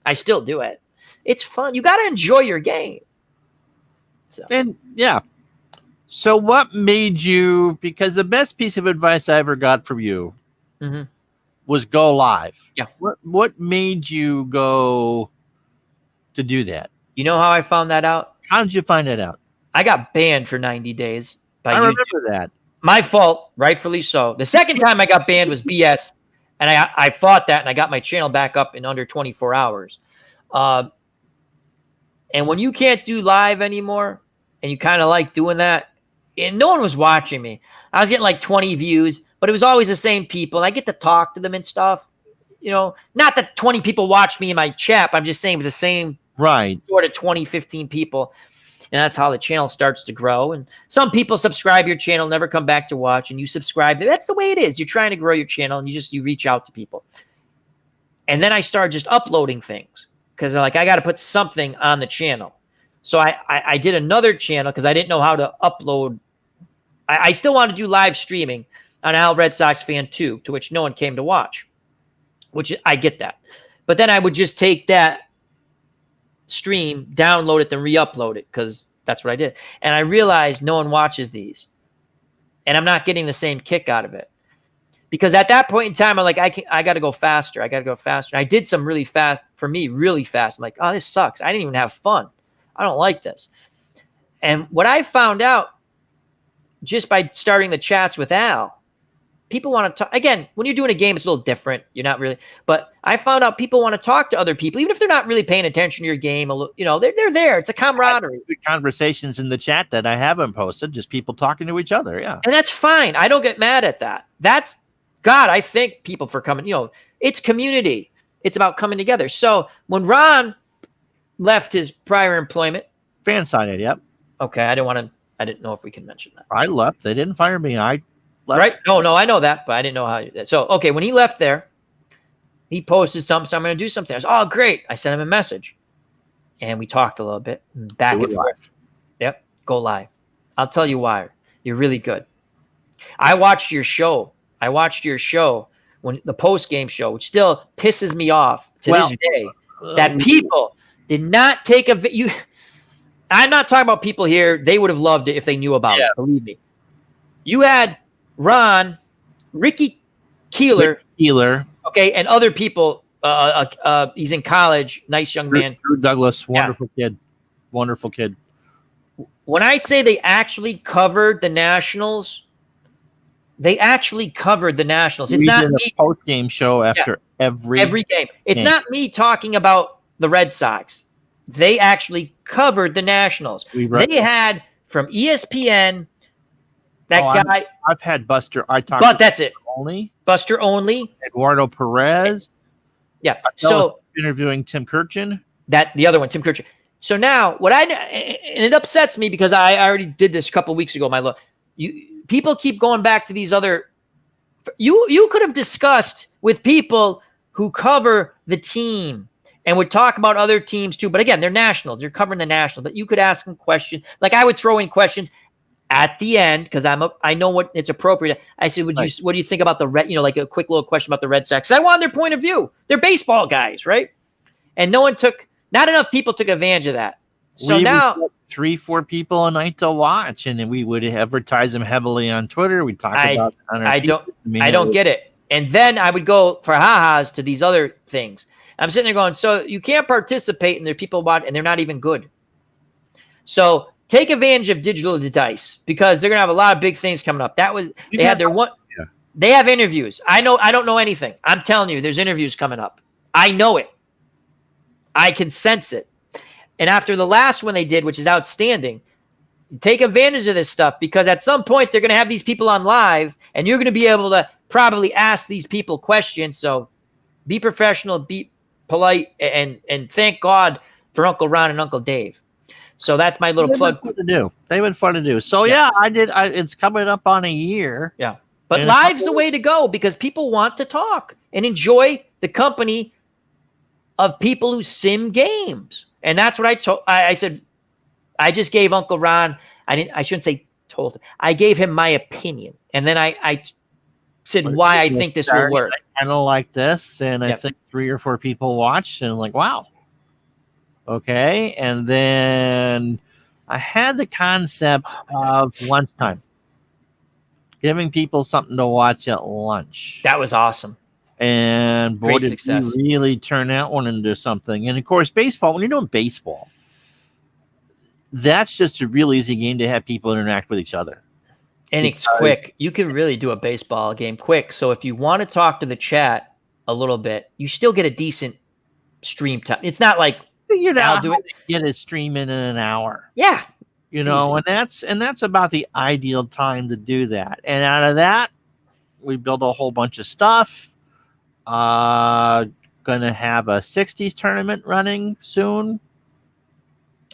I still do it. It's fun. You got to enjoy your game. So. And yeah. So what made you, because the best piece of advice I ever got from you was go live. Yeah. What made you go to do that? You know how I found that out? How did you find that out? I got banned for 90 days by YouTube. I remember that. My fault, rightfully so. The second time I got banned was BS, and I fought that, and I got my channel back up in under 24 hours. And when you can't do live anymore, and you kind of like doing that, and no one was watching me. I was getting like 20 views, but it was always the same people, and I get to talk to them and stuff. You know, not that 20 people watch me in my chat, but I'm just saying it was the same sort of 20, 15 people. And that's how the channel starts to grow. And some people subscribe your channel, never come back to watch, and you subscribe. That's the way it is. You're trying to grow your channel, and you reach out to people. And then I started just uploading things because like I got to put something on the channel. So I did another channel because I didn't know how to upload. I still want to do live streaming on Al RedSoxFan 2, to which no one came to watch, which I get that. But then I would just take that stream, download it, then re-upload it because that's what I did. And I realized no one watches these, and I'm not getting the same kick out of it because at that point in time, I'm like, I got to go faster. I got to go faster. I did some really fast for me, really fast. I'm like, oh, this sucks. I didn't even have fun. I don't like this. And what I found out just by starting the chats with Al, people want to talk. Again, when you're doing a game, it's a little different. You're not really, but I found out people want to talk to other people, even if they're not really paying attention to your game. They're there. It's a camaraderie. Conversations in the chat that I haven't posted, just people talking to each other. Yeah. And that's fine. I don't get mad at that. That's God. I thank people for coming. It's community. It's about coming together. So when Ron left his prior employment, Fansided. Yep. okay, I didn't know if we can mention that. I left. They didn't fire me. I left. Right? No, I know that, but I didn't know how. So, okay, when he left there, he posted something. So I'm going to do something. I was, oh, great. I sent him a message, and we talked a little bit back and forth. Yep, go live. I'll tell you why. You're really good. I watched your show. When the post-game show, which still pisses me off to this day, that people did not take you. I'm not talking about people here. They would have loved it if they knew about it. Believe me. You had Ron, Ricky Keeler, okay, and other people. He's in college. Nice young man. Drew Douglas, wonderful kid. When I say they actually covered the Nationals, It's not me. Post game show after every game. It's not me talking about the Red Sox. They actually covered the Nationals. They had from ESPN guy. I've had Buster. But that's it. Buster Only. Eduardo Perez. Yeah. So interviewing Tim Kirchin. The other one, Tim Kirchin. So now and it upsets me because I already did this a couple of weeks ago. People keep going back to these other. You could have discussed with people who cover the team and would talk about other teams too. But again, they're national. They're covering the national. But you could ask them questions. Like I would throw in questions at the end because I know what it's appropriate. I said, what do you think about the Red? Like a quick little question about the Red Sox. I wanted their point of view. They're baseball guys, right? And not enough people took advantage of that. So now 3-4 people a night to watch, and then we would advertise them heavily on Twitter. We talk about. I don't get it. And then I would go for ha-has to these other things. I'm sitting there going, so you can't participate, and there are people watch, and they're not even good. So take advantage of digital dice because they're gonna have a lot of big things coming up. They had their one. Yeah. They have interviews. I don't know anything. I'm telling you, there's interviews coming up. I know it. I can sense it. And after the last one they did, which is outstanding, take advantage of this stuff because at some point they're going to have these people on live and you're going to be able to probably ask these people questions. So be professional, be polite, and thank God for Uncle Ron and Uncle Dave. So that's my little plug. They've been fun to do. So yeah, I did. It's coming up on a year. Yeah. But live's the way to go because people want to talk and enjoy the company of people who sim games. And that's what I said. I just gave Uncle Ron. I shouldn't say told him. I gave him my opinion, and then I said why I think this will work. Kind of like this, and I think 3 or 4 people watched, and like, wow, okay. And then I had the concept of lunchtime, giving people something to watch at lunch. That was awesome. And boy, did we really turn that one into something. And of course, baseball, when you're doing baseball, that's just a real easy game to have people interact with each other. And it's quick. You can really do a baseball game quick. So if you want to talk to the chat a little bit, you still get a decent stream time. It's not like I'll do it. Get a stream in an hour. Yeah. And that's about the ideal time to do that. And out of that, we build a whole bunch of stuff. Gonna have a 60s tournament running soon.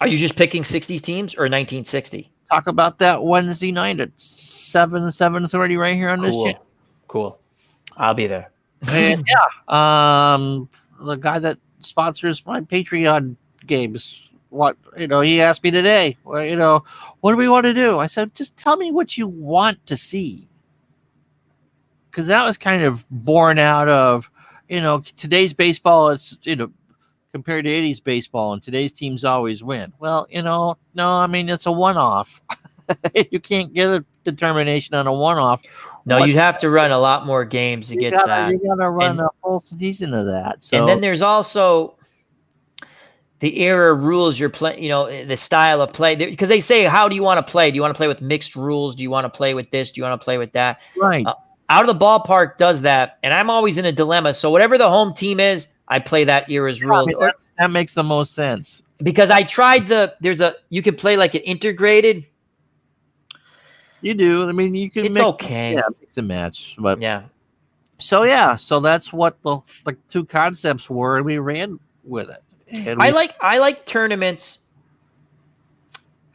Are you just picking 60s teams or 1960? Talk about that Wednesday night at 7:30 right here on this channel. Cool. I'll be there. And the guy that sponsors my Patreon games, he asked me today, what do we want to do? I said, just tell me what you want to see. Because that was kind of born out of, today's baseball, it's, compared to 80s baseball, and today's teams always win. Well, no, I mean, it's a one-off. You can't get a determination on a one-off. No, you'd have to run a lot more games to get that. You got to run a whole season of that. So. And then there's also the era rules you're playing, the style of play. Because they say, how do you want to play? Do you want to play with mixed rules? Do you want to play with this? Do you want to play with that? Right. Out of the Ballpark does that, and I'm always in a dilemma. So whatever the home team is, I play that era's rules. That makes the most sense. Because I tried you can play like an integrated. You do. I mean, you can It's okay. Yeah, mix and match. But yeah. So that's what the two concepts were, and we ran with it. And I like tournaments,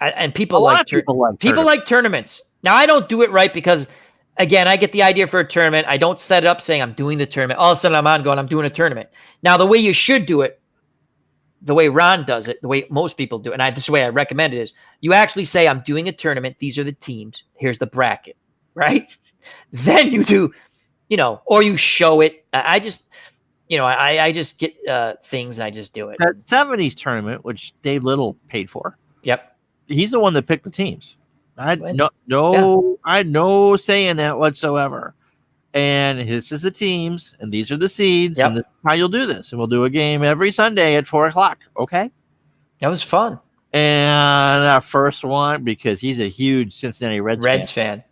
and people like tournaments. Now I don't do it right because, again, I get the idea for a tournament. I don't set it up saying I'm doing the tournament. All of a sudden I'm on going, I'm doing a tournament. Now the way you should do it, the way Ron does it, the way most people do it, and this is the way I recommend it is you actually say, I'm doing a tournament. These are the teams. Here's the bracket, right? Then you do, or you show it. I just get things and I just do it. That 70s tournament, which Dave Little paid for. Yep. He's the one that picked the teams. I had no say in that whatsoever. And this is the teams, and these are the seeds, and this is how you'll do this. And we'll do a game every Sunday at 4:00. Okay. That was fun. And our first one, because he's a huge Cincinnati Reds fan.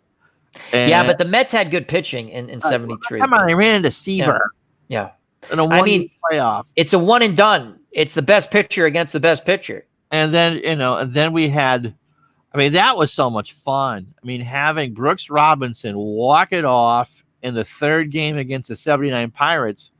And but the Mets had good pitching in 73. Come on, I ran into Seaver. Yeah. In a playoff. It's a one and done. It's the best pitcher against the best pitcher. And then we had, that was so much fun. Having Brooks Robinson walk it off in the third game against the 79 Pirates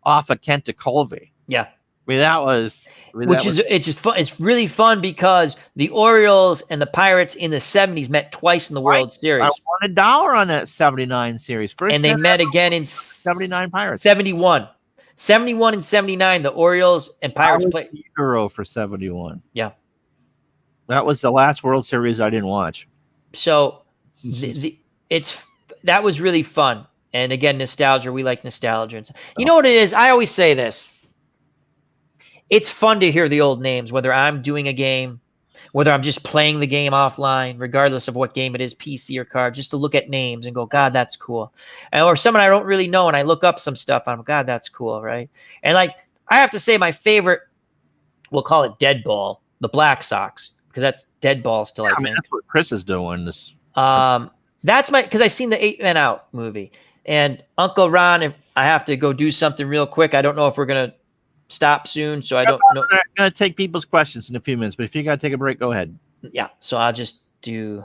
off of Kenta Colby. Yeah. That was... It's just fun. It's really fun because the Orioles and the Pirates in the 70s met twice in the World Series. I won $1 on that 79 series. And they met again in 79 Pirates. 71. 71 and 79, the Orioles and Pirates played. Euro for 71. Yeah. That was the last World Series I didn't watch. So that was really fun. And again, nostalgia. We like nostalgia. You know what it is? I always say this. It's fun to hear the old names, whether I'm doing a game, whether I'm just playing the game offline, regardless of what game it is, PC or card, just to look at names and go, God, that's cool. Or someone I don't really know, and I look up some stuff, and I'm, God, that's cool, right? And I have to say my favorite, we'll call it Dead Ball, the Black Sox, because that's Dead Ball still, I think. That's what Chris is doing. That's because I seen the 8 Men Out movie. And Uncle Ron, if I have to go do something real quick, I don't know if we're going to stop soon, so I don't know. I'm going to take people's questions in a few minutes, but if you got to take a break, go ahead. Yeah, so I'll just do.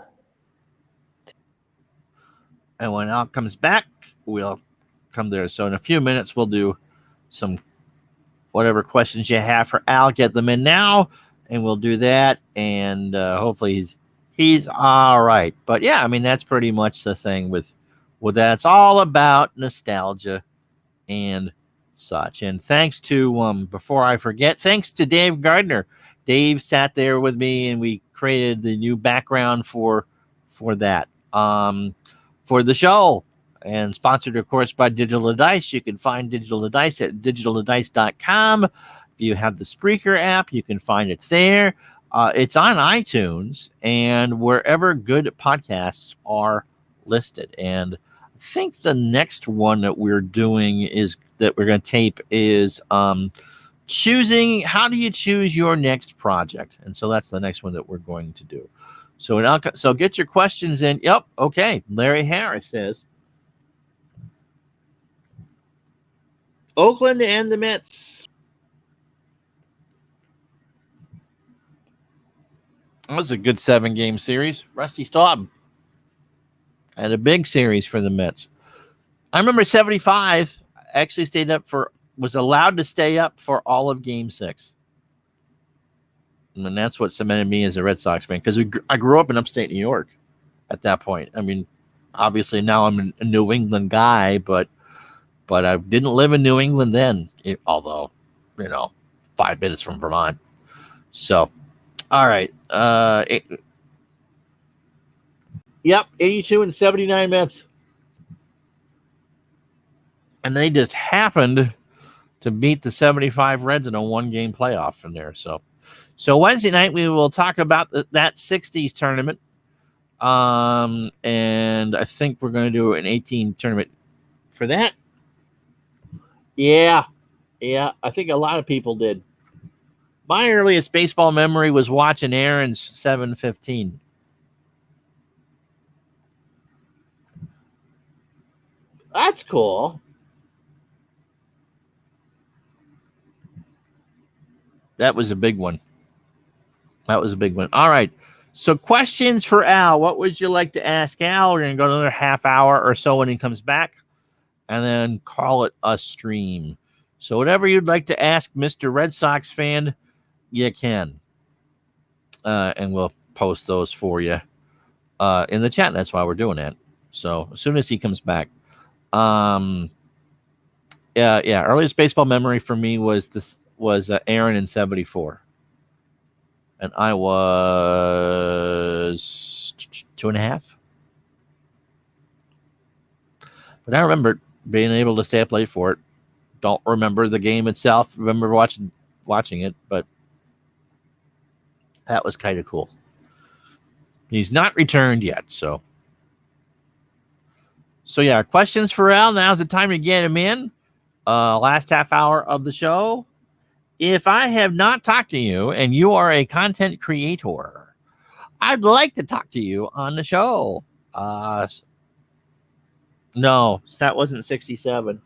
And when Al comes back, we'll come there. So in a few minutes, we'll do some whatever questions you have for Al. Get them in now, and we'll do that. And hopefully he's all right. But yeah, that's pretty much the thing with that. It's all about nostalgia and such. And thanks to before I forget, thanks to Dave Gardner. Dave sat there with me and we created the new background for that for the show, and sponsored of course by Digital Dice. You can find Digital Dice at digitaldice.com. If you have the Spreaker app, you can find it there. It's on iTunes and wherever good podcasts are listed. And I think the next one that we're doing that we're going to tape is choosing, how do you choose your next project? And so that's the next one that we're going to do. So get your questions in. Yep. Okay. Larry Harris says, Oakland and the Mets. That was a good 7-game series. Rusty Staub had a big series for the Mets. I remember 75 actually was allowed to stay up for all of Game 6. And that's what cemented me as a Red Sox fan, because I grew up in upstate New York at that point. Obviously now I'm a New England guy, but I didn't live in New England then, although, 5 minutes from Vermont. So, all right. 82 and 79 Mets. And they just happened to beat the 75 Reds in a 1-game playoff in there. So Wednesday night, we will talk about that 60s tournament. And I think we're going to do an 18 tournament for that. Yeah. I think a lot of people did. My earliest baseball memory was watching Aaron's 715. That's cool. That was a big one. That was a big one. All right. So questions for Al. What would you like to ask Al? We're going to go another half hour or so when he comes back, and then call it a stream. So whatever you'd like to ask Mr. Red Sox fan, you can. And we'll post those for you in the chat. That's why we're doing that. So as soon as he comes back. Yeah. Earliest baseball memory for me was Aaron in '74. And I was 2.5. But I remember being able to stay up late for it. Don't remember the game itself. Remember watching it, but that was kind of cool. He's not returned yet, so yeah. Questions for Al? Now's the time to get him in. Last half hour of the show. If I have not talked to you and you are a content creator, I'd like to talk to you on the show. No, that wasn't 67.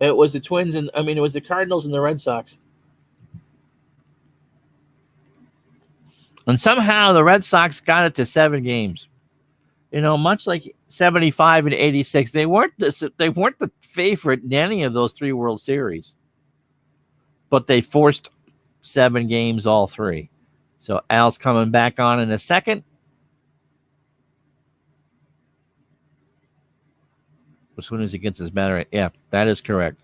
It was the Twins, it was the Cardinals and the Red Sox. And somehow the Red Sox got it to 7 games. Much like 75 and 86, they weren't the favorite in any of those 3 World Series. But they forced 7 games, all 3. So Al's coming back on in a second. As soon as he gets his battery. Yeah, that is correct.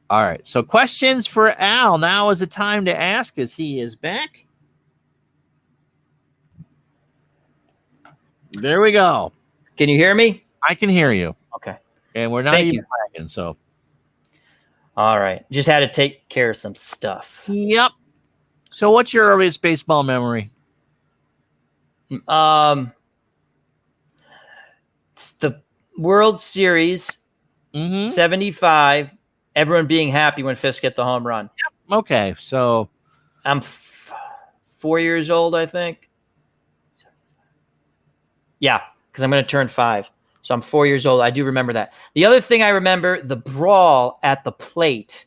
All right. So questions for Al. Now is the time to ask as he is back. There we go. Can you hear me? I can hear you. Okay. And we're not even lagging, so. All right. Just had to take care of some stuff. Yep. So what's your earliest baseball memory? It's the World Series, 75, everyone being happy when Fisk hit the home run. Yep. Okay, so. I'm 4 years old, I think. Yeah, because I'm going to turn 5. So I'm 4 years old. I do remember that. The other thing I remember, the brawl at the plate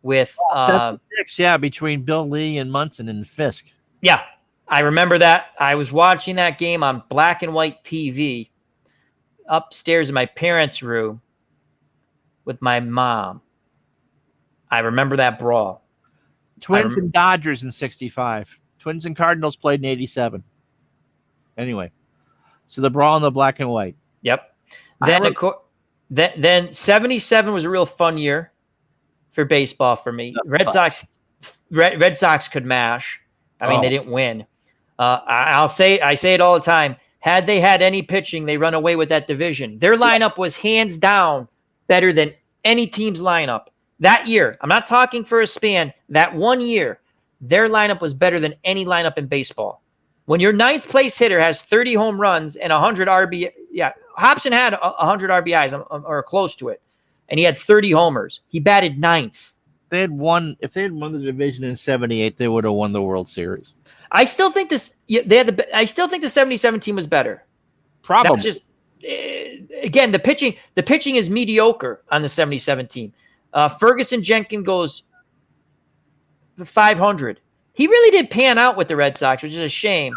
with 76, between Bill Lee and Munson and Fisk. Yeah, I remember that. I was watching that game on black and white TV upstairs in my parents' room with my mom. I remember that brawl. Twins and Dodgers in 65. Twins and Cardinals played in 87. Anyway, so the brawl in the black and white. Yep. Then 77 was a real fun year for baseball for me. Red Sox could mash. They didn't win. I say it all the time. Had they had any pitching, they run away with that division. Their lineup was hands down better than any team's lineup. That year, I'm not talking for a span, that 1 year, their lineup was better than any lineup in baseball. When your 9th place hitter has 30 home runs and 100 RBI, Hobson had 100 RBIs or close to it, and he had 30 homers. He batted 9th. If they had won the division in 78, they would have won the World Series. I still think I still think the 77 team was better. Probably. That's just again, the pitching is mediocre on the 77 team. Ferguson Jenkins goes 500. He really did pan out with the Red Sox, which is a shame.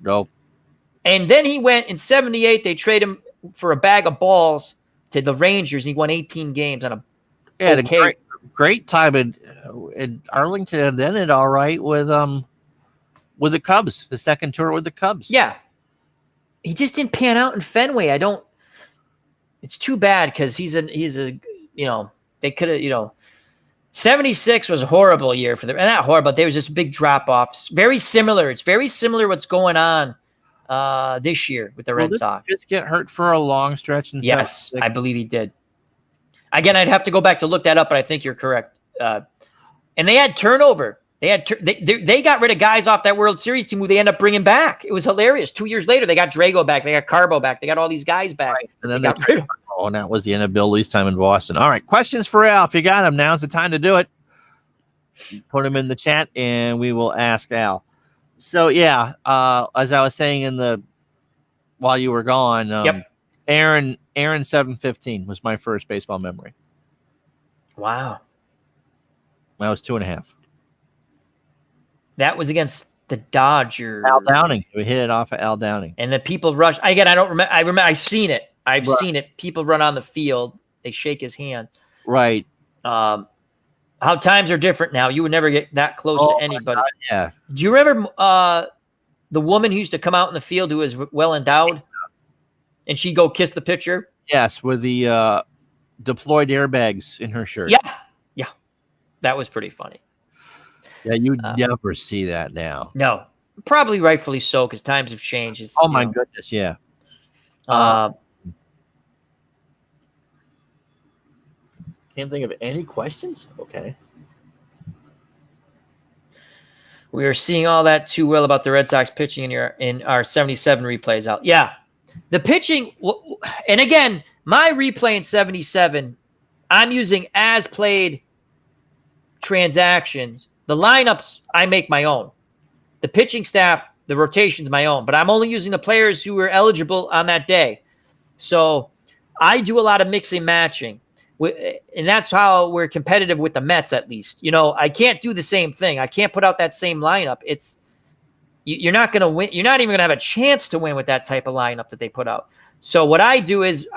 No. And then he went in 78. They trade him for a bag of balls to the Rangers. He won 18 games on a great time in Arlington, and then it all right with the Cubs, the second tour with the Cubs. Yeah. He just didn't pan out in Fenway. It's too bad because he's a they could have, 76 was a horrible year for them. Not horrible, but there was just big drop-offs. Very similar. It's very similar what's going on this year with the Red Sox. Did Fisk get hurt for a long stretch? Yes, I believe he did. Again, I'd have to go back to look that up, but I think you're correct. And they had turnover. They got rid of guys off that World Series team who they end up bringing back. It was hilarious. 2 years later, they got Drago back. They got Carbo back. They got all these guys back. Right. And then they got rid of. And that was the end of Bill Lee's time in Boston. All right, questions for Al. If you got them, now's the time to do it. Put them in the chat, and we will ask Al. So, as I was saying while you were gone, Aaron 715 was my first baseball memory. Wow. I was 2.5. That was against the Dodgers. Al Downing. We hit it off of Al Downing. And the people rush. Again, I don't remember. I remember. I've seen it. Seen it. People run on the field. They shake his hand. Right. How times are different now. You would never get that close to anybody. God, yeah. Do you remember the woman who used to come out in the field who was well endowed, and she'd go kiss the pitcher? Yes, with the deployed airbags in her shirt. Yeah. That was pretty funny. Yeah, you never see that now. No, probably rightfully so because times have changed. It's, my goodness, yeah. Can't think of any questions? Okay. We are seeing all that too well about the Red Sox pitching in our 77 replays out. Yeah, the pitching, and again, my replay in 77, I'm using as played transactions. The lineups, I make my own. The pitching staff, the rotation's my own, but I'm only using the players who were eligible on that day. So I do a lot of mixing matching. And that's how we're competitive with the Mets, at least. I can't do the same thing. I can't put out that same lineup. You're not going to win. You're not even going to have a chance to win with that type of lineup that they put out. So what I do is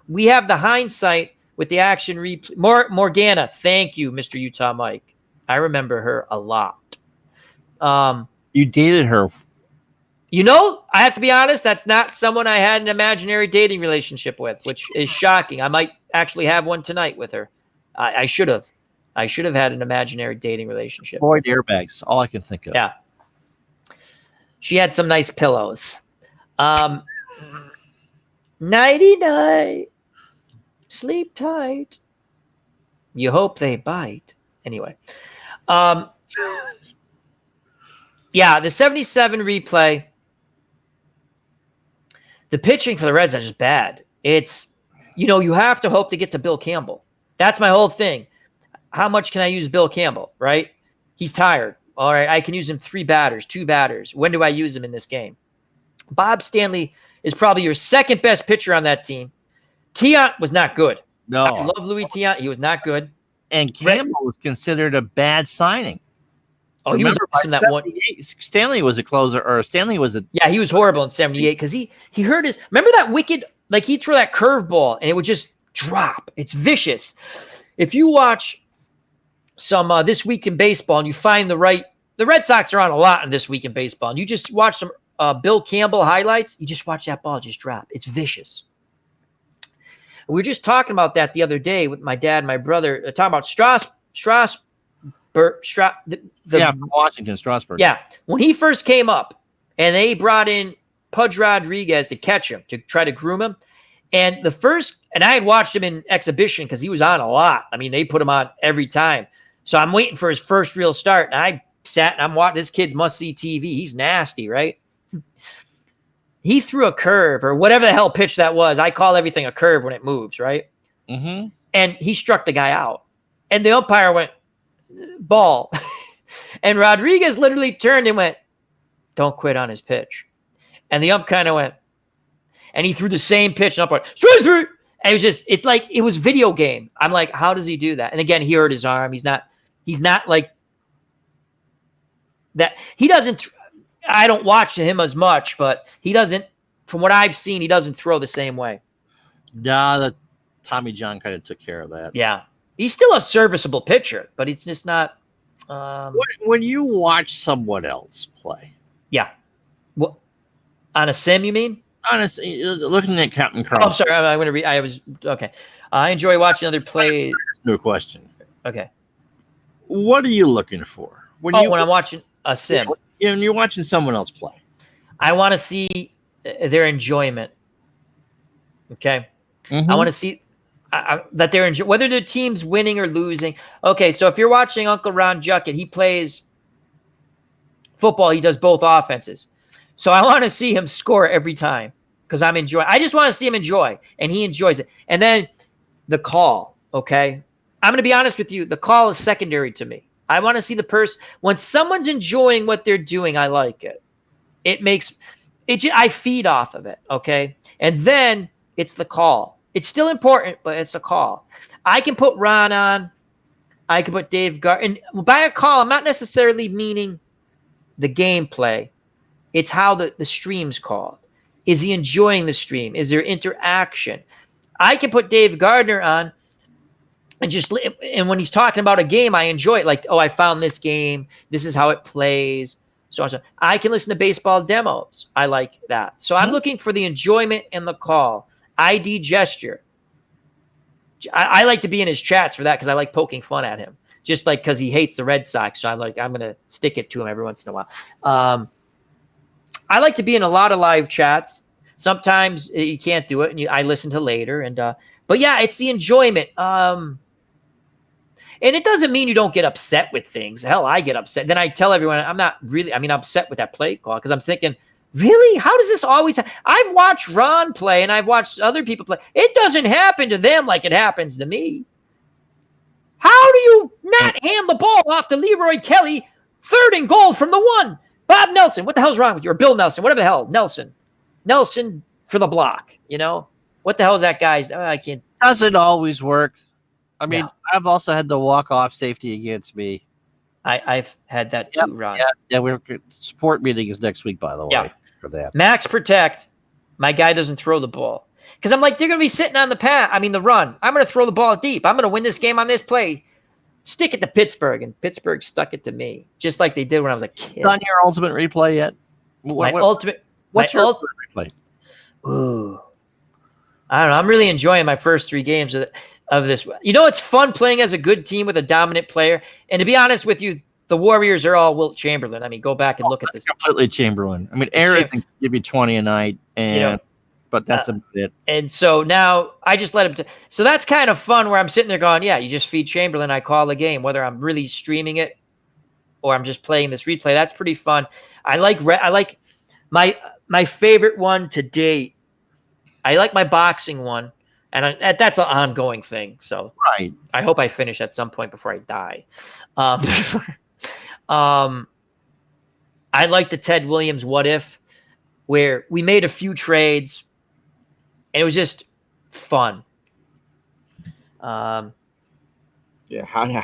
we have the hindsight with the action replay. Morgana, thank you, Mr. Utah Mike. I remember her a lot. You dated her. I have to be honest, that's not someone I had an imaginary dating relationship with, which is shocking. I might actually have one tonight with her. I should have. I should have had an imaginary dating relationship. Deployed airbags, all I can think of. Yeah. She had some nice pillows. Nighty-night. Sleep tight. You hope they bite. Anyway. Yeah, the 77 replay. The pitching for the Reds is just bad. It's, you have to hope to get to Bill Campbell. That's my whole thing. How much can I use Bill Campbell, right? He's tired. All right, I can use him 3 batters, 2 batters. When do I use him in this game? Bob Stanley is probably your second best pitcher on that team. Tiant was not good. No. I love Louis Tiant. He was not good. And Campbell was considered a bad signing. Oh, he was awesome that one. Stanley was a closer, or Stanley was a. Yeah, he was horrible in 78 because he hurt his. Remember that wicked, like he'd throw that curveball and it would just drop. It's vicious. If you watch some This Week in Baseball and you find the Red Sox are on a lot in This Week in Baseball, and you just watch some Bill Campbell highlights, you just watch that ball just drop. It's vicious. We were just talking about that the other day with my dad and my brother, talking about Strasburg. From Washington, Strasburg. Yeah. When he first came up and they brought in Pudge Rodriguez to catch him, to try to groom him. And I had watched him in exhibition because he was on a lot. I mean, they put him on every time. So I'm waiting for his first real start. And I sat and I'm watching, this kid's must-see TV. He's nasty, right? He threw a curve or whatever the hell pitch that was. I call everything a curve when it moves, right? Mm-hmm. And he struck the guy out. And the umpire went, ball. And Rodriguez literally turned and went, don't quit on his pitch. And the ump kind of went, and he threw the same pitch and up went, straight through. And it's like, it was video game. I'm like, how does he do that? And again, he hurt his arm. He's not like that. He doesn't, I don't watch him as much, but he doesn't, from what I've seen, he doesn't throw the same way. Nah, that Tommy John kind of took care of that. Yeah. He's still a serviceable pitcher, but it's just not. When you watch someone else play. Yeah. What, on a sim, you mean? Honestly, looking at Captain Carl. Oh, sorry. I'm going to read. Okay. I enjoy watching other plays. No question. Okay. What are you looking for? When I'm watching a sim. When you're watching someone else play. I want to see their enjoyment. Okay. Mm-hmm. I want to see that they're enjoying, whether their team's winning or losing. Okay. So if you're watching Uncle Ron Juckett, he plays football. He does both offenses. So I want to see him score every time because I'm enjoying. I just want to see him enjoy, and he enjoys it. And then the call, okay? I'm going to be honest with you. The call is secondary to me. I want to see the person. When someone's enjoying what they're doing, I like it. It makes it. I feed off of it, okay? And then It's the call. It's still important, but it's a call. I can put Ron on. I can put Dave Gardner. And by a call, I'm not necessarily meaning the gameplay. It's how the stream's called. Is he enjoying the stream? Is there interaction? I can put Dave Gardner on and when he's talking about a game, I enjoy it. Like, oh, I found this game. This is how it plays. So I can listen to baseball demos. I like that. So I'm looking for the enjoyment and the call. ID gesture. I like to be in his chats for that because I like poking fun at him. Just like because he hates the Red Sox. So I'm going to stick it to him every once in a while. I like to be in a lot of live chats. Sometimes you can't do it, and I listen to later. But yeah, it's the enjoyment. And it doesn't mean you don't get upset with things. Hell, I get upset. Then I tell everyone I'm not really. I'm upset with that play call because I'm thinking, really, how does this always? I've watched Ron play, and I've watched other people play. It doesn't happen to them like it happens to me. How do you not hand the ball off to Leroy Kelly, 3rd and goal from the 1? Bob Nelson, what the hell's wrong with you? Or Bill Nelson, whatever the hell, Nelson for the block. What the hell is that guy's? I can't. Doesn't always work. I mean, I've also had the walk-off safety against me. I've had that too, Ron. Yeah. We're support meeting is next week, by the way, for that. Max protect. My guy doesn't throw the ball because I'm like they're going to be sitting on the the run. I'm going to throw the ball deep. I'm going to win this game on this play. Stick it to Pittsburgh, and Pittsburgh stuck it to me, just like they did when I was a kid. Done your ultimate replay yet? What's your ultimate replay? Ooh, I don't know. I'm really enjoying my first 3 games of this. It's fun playing as a good team with a dominant player. And to be honest with you, the Warriors are all Wilt Chamberlain. I mean, go back and look at this. Completely Chamberlain. I mean, Aaron can give you 20 a night, but that's about it. And so now I just let him. So that's kind of fun where I'm sitting there going, yeah, you just feed Chamberlain. I call the game, whether I'm really streaming it or I'm just playing this replay. That's pretty fun. I like my favorite one to date. I like my boxing one. And that's an ongoing thing. So right. I hope I finish at some point before I die. I like the Ted Williams What If, where we made a few trades, and it was just fun. How when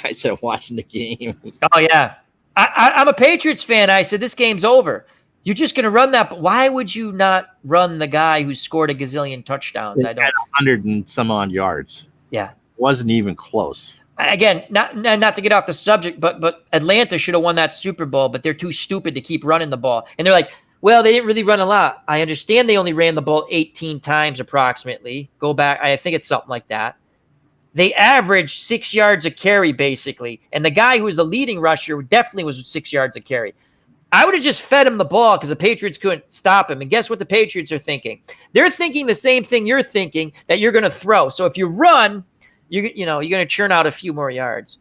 I said watching the game. Oh, yeah. I'm a Patriots fan. I said, this game's over. You're just going to run that. Why would you not run the guy who scored a gazillion touchdowns? I don't. 100 and some odd yards. Yeah. Wasn't even close. Again, not to get off the subject, but Atlanta should have won that Super Bowl, but they're too stupid to keep running the ball. And they're like, well, they didn't really run a lot. I understand they only ran the ball 18 times approximately. Go back. I think it's something like that. They averaged 6 yards a carry, basically. And the guy who was the leading rusher definitely was 6 yards a carry. I would have just fed him the ball because the Patriots couldn't stop him. And guess what the Patriots are thinking? They're thinking the same thing you're thinking, that you're going to throw. So if you run, you're going to churn out a few more yards.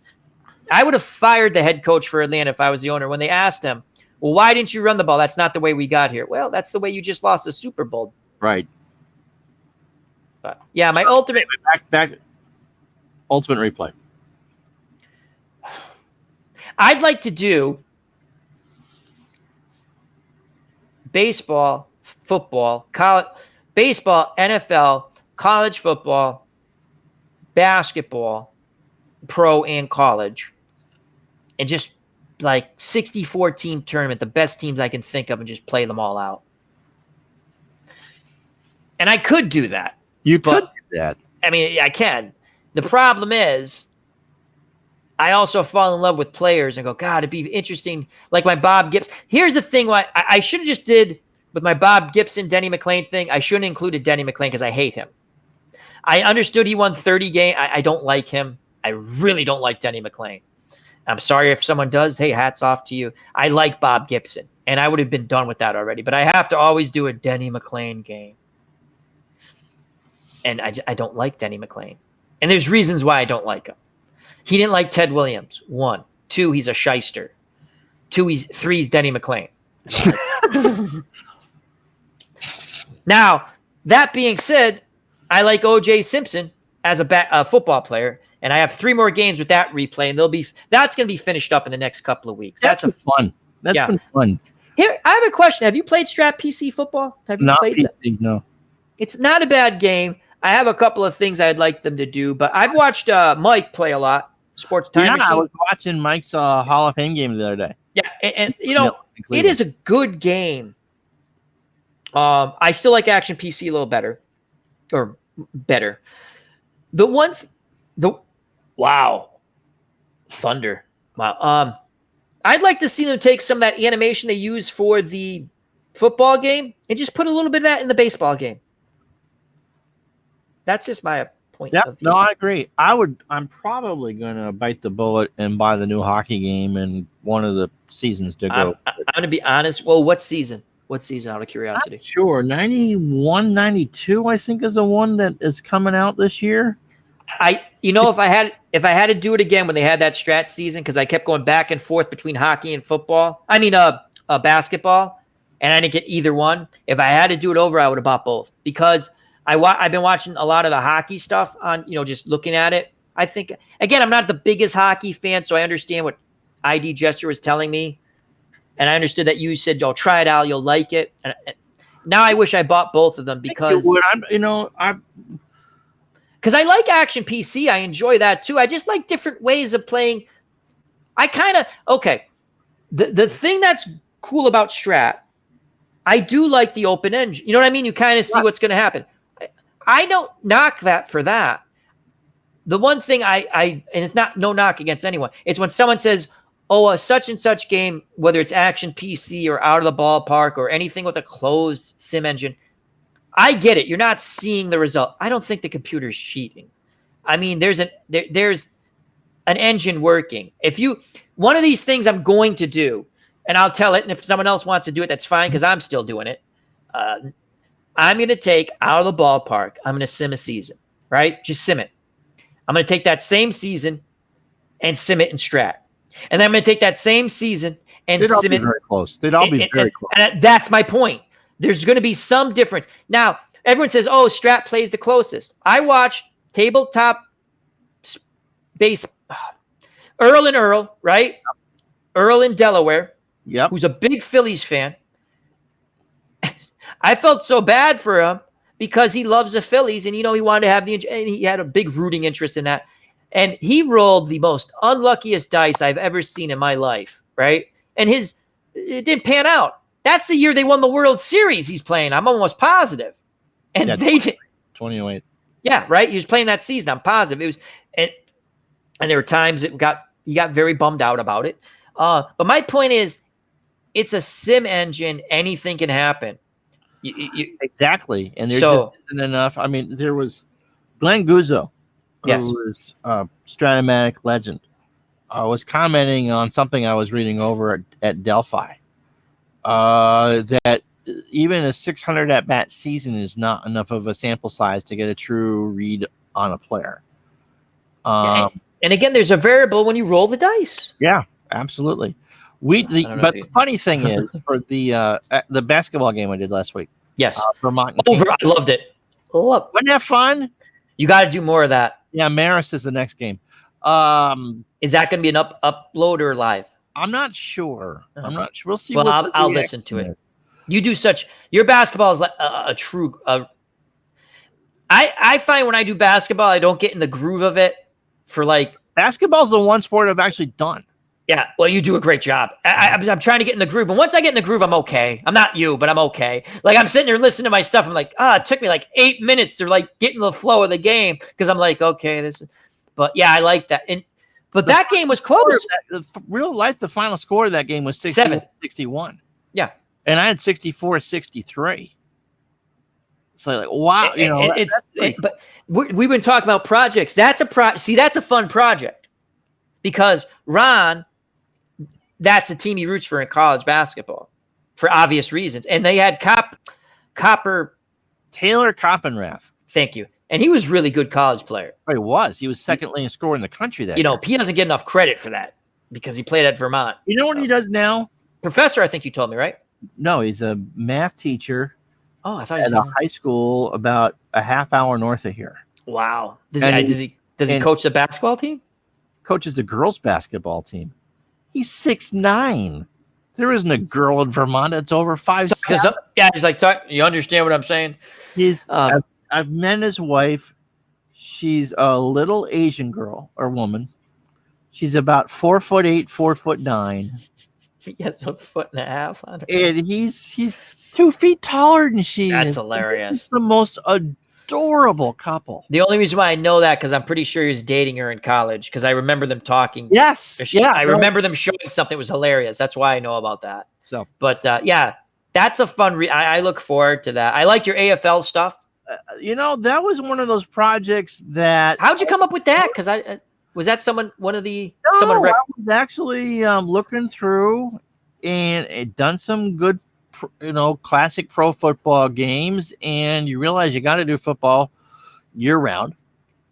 I would have fired the head coach for Atlanta if I was the owner. When they asked him, well, why didn't you run the ball? That's not the way we got here. Well, that's the way you just lost the Super Bowl. Right. But yeah, my ultimate replay. I'd like to do baseball, football, baseball, NFL, college football, basketball, pro and college, and just like 64 team tournament, the best teams I can think of, and just play them all out. And I could do that. You could do that. I mean, I can. The problem is, I also fall in love with players and go, God, it'd be interesting. Like my Bob Gibson. Here's the thing: why I should have just did with my Bob Gibson, Denny McClain thing. I shouldn't have included Denny McClain because I hate him. I understood he won 30 games. I don't like him. I really don't like Denny McClain. I'm sorry if someone does. Hey, hats off to you. I like Bob Gibson, and I would have been done with that already. But I have to always do a Denny McClain game, and I don't like Denny McClain. And there's reasons why I don't like him. He didn't like Ted Williams. 1. 2, he's a shyster. 3, he's Denny McClain. Now, that being said, I like O.J. Simpson as a football player, and I have 3 more games with that replay, and that's going to be finished up in the next couple of weeks. That's fun. That's been fun. Here, I have a question. Have you played Strap PC football? Have you Not played PC, that? no. It's not a bad game. I have a couple of things I'd like them to do, but I've watched Mike play a lot. Sports Time Machine. I was watching Mike's Hall of Fame game the other day. Yeah, and you know, it is a good game. I still like Action PC a little better. Wow, Thunder. Wow. I'd like to see them take some of that animation they use for the football game and just put a little bit of that in the baseball game. That's just my point of view. No, I agree. I'm probably gonna bite the bullet and buy the new hockey game in one of the seasons to go. I'm gonna be honest. Well, what season? What season, out of curiosity? Not sure. 91, 92, I think, is the one that is coming out this year. If I had to do it again when they had that strat season, because I kept going back and forth between hockey and football. Basketball, and I didn't get either one. If I had to do it over, I would have bought both, because I've been watching a lot of the hockey stuff on, just looking at it. I think, again, I'm not the biggest hockey fan, so I understand what ID Jester was telling me. And I understood that you said, "Oh, try it out, you'll like it." And now I wish I bought both of them, because because I like Action PC. I enjoy that too. I just like different ways of playing. The thing that's cool about Strat, I do like the open engine. You know what I mean? You kind of see what's going to happen. I don't knock that for that. The one thing and it's not no knock against anyone. It's when someone says, "Oh, a such and such game, whether it's Action PC or Out of the Ballpark or anything with a closed sim engine." I get it. You're not seeing the result. I don't think the computer's cheating. I mean, there's an engine working. One of these things I'm going to do, and I'll tell it, and if someone else wants to do it, that's fine, because I'm still doing it. I'm going to take Out of the Ballpark. I'm going to sim a season, right? Just sim it. I'm going to take that same season and sim it in Strat. And then I'm going to take that same season and sim it. Very close. They'd all be very close. And that's my point. There's going to be some difference. Now, everyone says, "Oh, Strat plays the closest." I watch tabletop base Earl, right? Earl in Delaware, who's a big Phillies fan. I felt so bad for him, because he loves the Phillies, and he wanted to have and he had a big rooting interest in that. And he rolled the most unluckiest dice I've ever seen in my life, right? And it didn't pan out. That's the year they won the World Series he's playing. I'm almost positive. And they did. 2008. Yeah, right? He was playing that season. I'm positive. It was, and there were times he got very bummed out about it. But my point is, it's a sim engine. Anything can happen. Exactly. And there just isn't enough. I mean, there was Glenn Guzzo, who was a Stratomatic legend, was commenting on something I was reading over at Delphi. That even a 600 at-bat season is not enough of a sample size to get a true read on a player. And again, there's a variable when you roll the dice. Yeah, absolutely. But the funny thing is, for the basketball game I did last week. Yes. Vermont. I loved it. Wasn't that fun? You got to do more of that. Yeah, Marist is the next game. Is that going to be an upload or live? I'm not sure. I'm not sure. We'll see. Well, I'll listen to it. You do your basketball is like a true. I find when I do basketball, I don't get in the groove of it. Basketball's the one sport I've actually done. Yeah, well, you do a great job. I'm trying to get in the groove, and once I get in the groove, I'm okay. I'm not you, but I'm okay. Like, I'm sitting there listening to my stuff. I'm like, it took me like 8 minutes to get in the flow of the game, because I'm like, okay, but yeah, I like that. But that game was close. Real life, the final score of that game was 61. Yeah. And I had 64-63. So wow, but we've been talking about projects. That's a fun project, because Ron, that's a team he roots for in college basketball for obvious reasons. And they had Taylor Coppenrath. Thank you. And he was a really good college player. He was. He was second leading scorer in the country that year. He doesn't get enough credit for that, because he played at Vermont. You know what he does now? Professor, I think you told me, right? No, he's a math teacher. Oh, I thought at a high school about a half hour north of here. Wow. Does he coach the basketball team? Coaches the girls' basketball team. He's 6'9". There isn't a girl in Vermont that's over 5'7". Yeah, he's like, talk. You understand what I'm saying? He's Um, I've met his wife. She's a little Asian girl or woman. She's about 4'8", 4'9", he has a foot and a half on her. and he's 2 feet taller than she That's is. It's hilarious. the most adorable couple. The only reason why I know that because I'm pretty sure he was dating her in college because I remember them talking. Yes, yeah. I remember them showing something that was hilarious. That's why I know about that. So, But yeah, that's a fun. I look forward to that. I like your AFL stuff. that was one of those projects that. How'd you come up with that? Because was that someone No, someone I was actually looking through and it done some good, classic pro football games, and you realize you got to do football year round.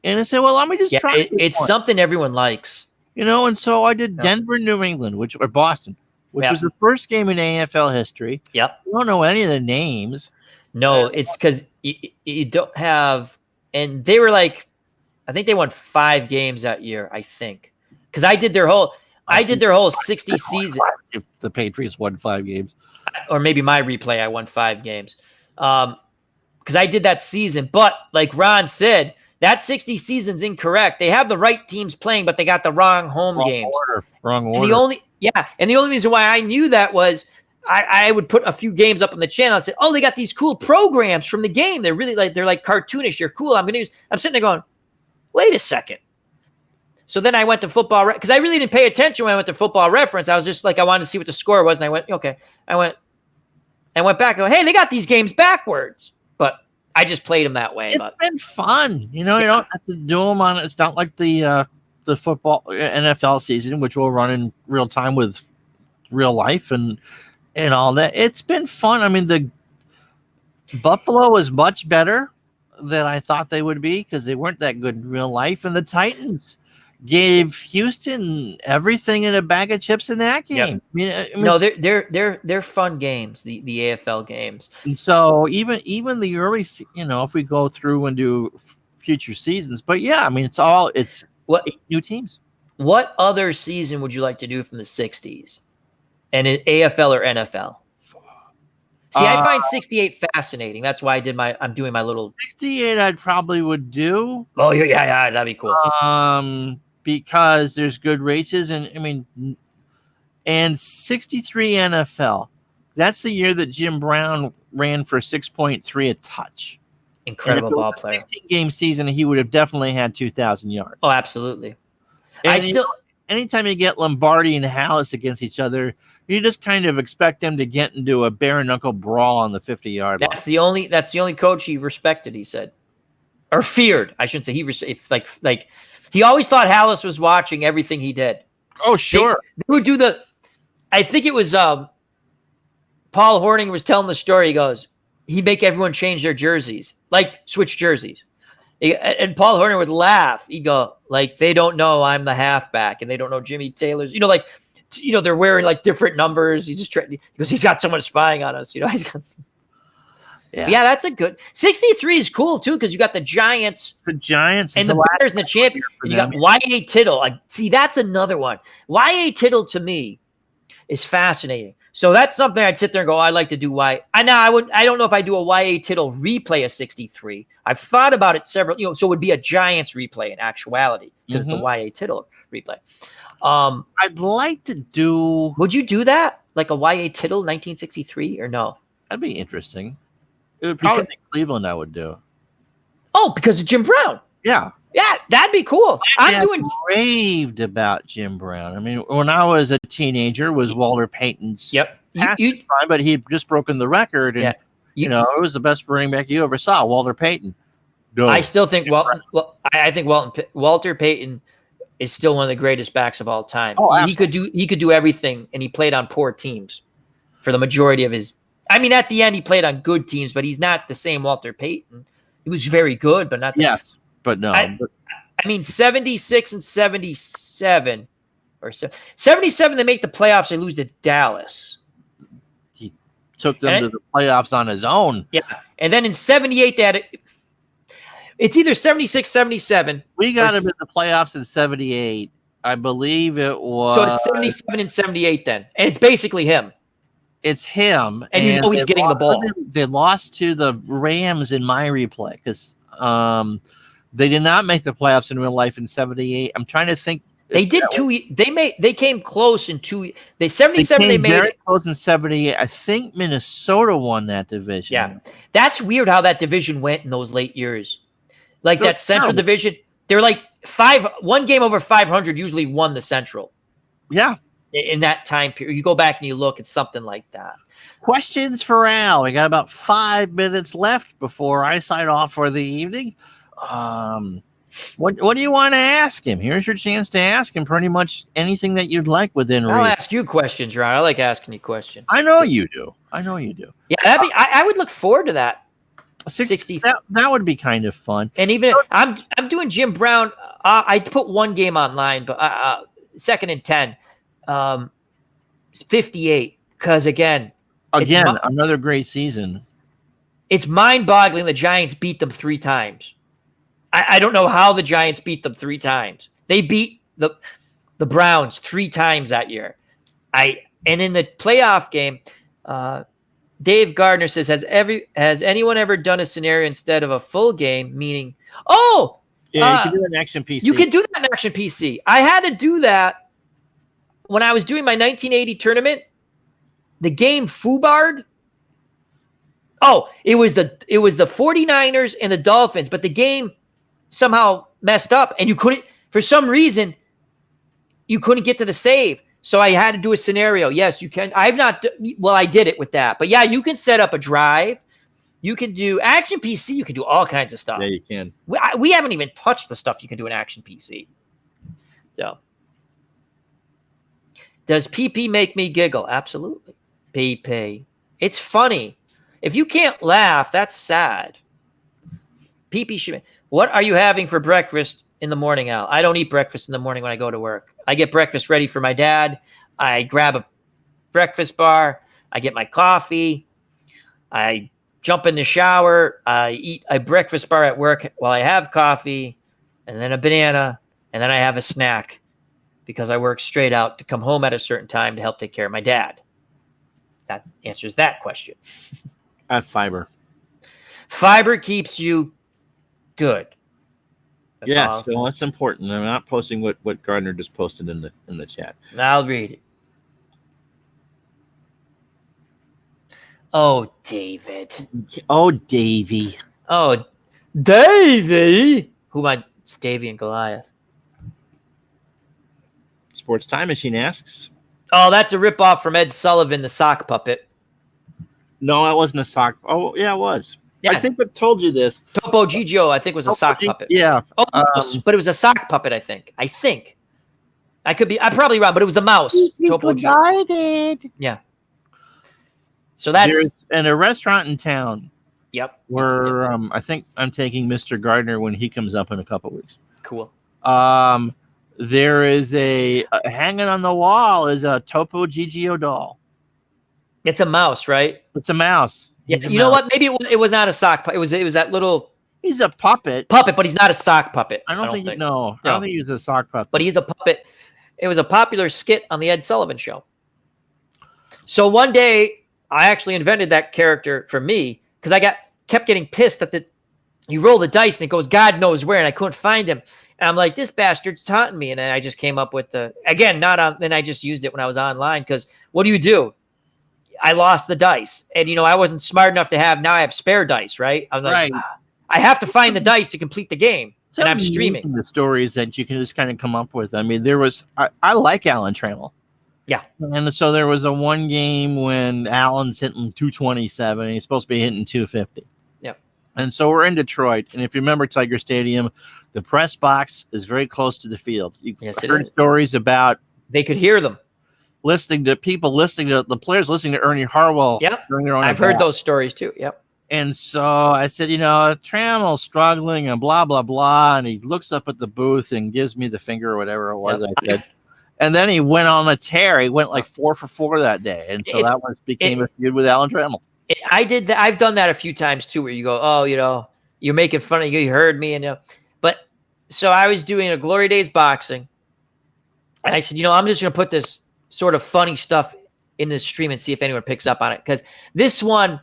And I said, well, let me just try. It's something everyone likes. And so I did Denver, New England, or Boston, which was the first game in AFL history. Yep. I don't know any of the names. No, it's because you don't have, and they were like, I think they won 5 games that year. I think because I did their whole 60 season. If the Patriots won 5 games, or maybe my replay, I won 5 games. Because I did that season, but like Ron said, that 60 season's incorrect. They have the right teams playing, but they got the wrong games. Wrong order. And the only reason why I knew that was I would put a few games up on the channel and say, oh, they got these cool programs from the game. They're really they're like cartoonish. You're cool. I'm sitting there going, wait a second. So then I went to football because I really didn't pay attention when I went to Football Reference. I was just like, I wanted to see what the score was, and I went, okay. I went back and go, hey, they got these games backwards. But I just played them that way. It's been fun. You don't have to do them on. It's not like the football NFL season, which will run in real time with real life and all that. It's been fun. I mean, the Buffalo was much better than I thought they would be because they weren't that good in real life, and the Titans gave Houston everything in a bag of chips in that game. Yep. No, they're fun games. The AFL games. And so even the early, if we go through and do future seasons, but yeah, I mean it's 8 new teams. What other season would you like to do from the 60s? And in AFL or NFL? See, I find 68 fascinating. That's why I'm doing my little 68. I probably would do. Oh yeah, that'd be cool. Because there's good races, and I mean, and 63 NFL. That's the year that Jim Brown ran for 6.3 a touch. Incredible ball player. 16-game season, he would have definitely had 2,000 yards. Oh, absolutely. And anytime you get Lombardi and Hallis against each other, you just kind of expect them to get into a bare knuckle brawl on the 50-yard line. That's the only coach he respected. He said, or feared. I shouldn't say like he always thought Hallis was watching everything he did. Oh, sure. They would do I think it was Paul Horning was telling the story. He goes, he'd make everyone change their jerseys, like switch jerseys. And Paul Horning would laugh. He'd go, like, they don't know I'm the halfback and they don't know Jimmy Taylor's, they're wearing like different numbers. He's just trying. He goes, he's got someone spying on us. He's got. Yeah, that's a good 63 is cool too because you got the Giants, and the Bears and the champion. And you got Y.A. Tittle. See, that's another one. Y.A. Tittle to me is fascinating. So that's something I'd sit there and go, I'd like to do I don't know if I do a Y.A. Tittle replay of 63. I've thought about it several. So it would be a Giants replay in actuality because it's a Y.A. Tittle replay. I'd like to do. Would you do that like a Y.A. Tittle 1963 or no? That'd be interesting. It would probably be Cleveland. I would do. Oh, because of Jim Brown. Yeah, that'd be cool. I'm raved about Jim Brown. I mean, when I was a teenager, was Walter Payton's. Yep, but he had just broken the record, and it was the best running back you ever saw, Walter Payton. No, I still think I think Walter Payton is still one of the greatest backs of all time. Oh, he could do everything, and he played on poor teams for the majority of his. I mean, at the end, he played on good teams, but he's not the same Walter Payton. He was very good, but not. Yes, but no. I mean, 76 and 77, or 77, they make the playoffs. They lose to Dallas. He took them to the playoffs on his own. Yeah, and then in 78, they had it's either 76, 77. We got him in the playoffs in 78. I believe it was. So it's 77 and 78 then. And it's basically him. It's him, And you know he's getting the ball. They lost to the Rams in my replay because they did not make the playoffs in real life in '78. I'm trying to think. They did they came close in 2. They 77 they made very it close in '78. I think Minnesota won that division. Yeah. That's weird how that division went in those late years. Like that Central Division, they're like 1 game over 500 usually won the Central. Yeah. In that time period. You go back and you look, it's something like that. Questions for Al. We got about 5 minutes left before I sign off for the evening. What do you want to ask him? Here's your chance to ask him pretty much anything that you'd like within reason. I'll ask you questions, Ron. I like asking you questions. I know you do. Yeah, I would look forward to that. 60. That would be kind of fun. And even I'm doing Jim Brown. I put 1 game online, but 2nd and 10. 58. Because again, another great season. It's mind-boggling the Giants beat them 3 times. I don't know how the Giants beat them 3 times. They beat the Browns 3 times that year. And in the playoff game, Dave Gardner says, has anyone ever done a scenario instead of a full game? Meaning, you can do an action PC. You can do that in action PC. I had to do that when I was doing my 1980 tournament. The game FUBARD. It was the 49ers and the Dolphins, but the game somehow messed up, and you couldn't, for some reason, you couldn't get to the save. So I had to do a scenario. Yes, you can. I did it with that. But yeah, you can set up a drive. You can do Action PC. You can do all kinds of stuff. Yeah, you can. We haven't even touched the stuff you can do in Action PC. So, does PP make me giggle? Absolutely. PP. It's funny. If you can't laugh, that's sad. PP should. What are you having for breakfast in the morning, Al? I don't eat breakfast in the morning when I go to work. I get breakfast ready for my dad. I grab a breakfast bar. I get my coffee. I jump in the shower. I eat a breakfast bar at work while I have coffee, and then a banana, and then I have a snack because I work straight out to come home at a certain time to help take care of my dad. That answers that question. I have fiber. Fiber keeps you good. Yes, so that's important. I'm not posting what Gardner just posted in the chat. I'll read it. Oh, David. Oh, Davey. Oh, Davey. Who am I? It's Davey and Goliath. Sports Time Machine asks. Oh, that's a ripoff from Ed Sullivan, the sock puppet. No, that wasn't a sock. Oh, yeah, it was. Yeah. I think I told you this. Topo Gigio, I think, was a sock puppet. Yeah. But it was a sock puppet, I think. I could be. I'm probably wrong, but it was a mouse. Topo Gigio. Yeah. So there's a restaurant in town. Yep. Where I think I'm taking Mr. Gardner when he comes up in a couple weeks. Cool. There is a hanging on the wall is a Topo Gigio doll. It's a mouse, right? It's a mouse. Yeah, you know what? Maybe it was not a sock puppet. It was that little. He's a puppet. But he's not a sock puppet. I don't think. I don't think he's a sock puppet. But he's a puppet. It was a popular skit on the Ed Sullivan Show. So one day, I actually invented that character for me because I kept getting pissed that you roll the dice and it goes God knows where, and I couldn't find him. And I'm like, this bastard's taunting me. And then I just came up with then I just used it when I was online because what do? I lost the dice. And, I wasn't smart enough to now I have spare dice, right? I'm like, I have to find the dice to complete the game. And I'm streaming. The stories that you can just kind of come up with. I mean, I like Alan Trammell. Yeah. And so there was a one game when Alan's hitting 227 and he's supposed to be hitting 250. Yeah. And so we're in Detroit. And if you remember Tiger Stadium, the press box is very close to the field. You heard stories about they could hear them. Listening to the players listening to Ernie Harwell. Yep. During their own I've heard those stories too. Yep. And so I said, Trammell's struggling and blah, blah, blah. And he looks up at the booth and gives me the finger or whatever it was. Yep. I said, and then he went on a tear. He went like 4 for 4 that day. And so that became a feud with Alan Trammell. I did that. I've done that a few times too, where you go, you're making fun of you heard me. But so I was doing a Glory Days boxing. And I said, I'm just going to put this sort of funny stuff in the stream and see if anyone picks up on it, because this one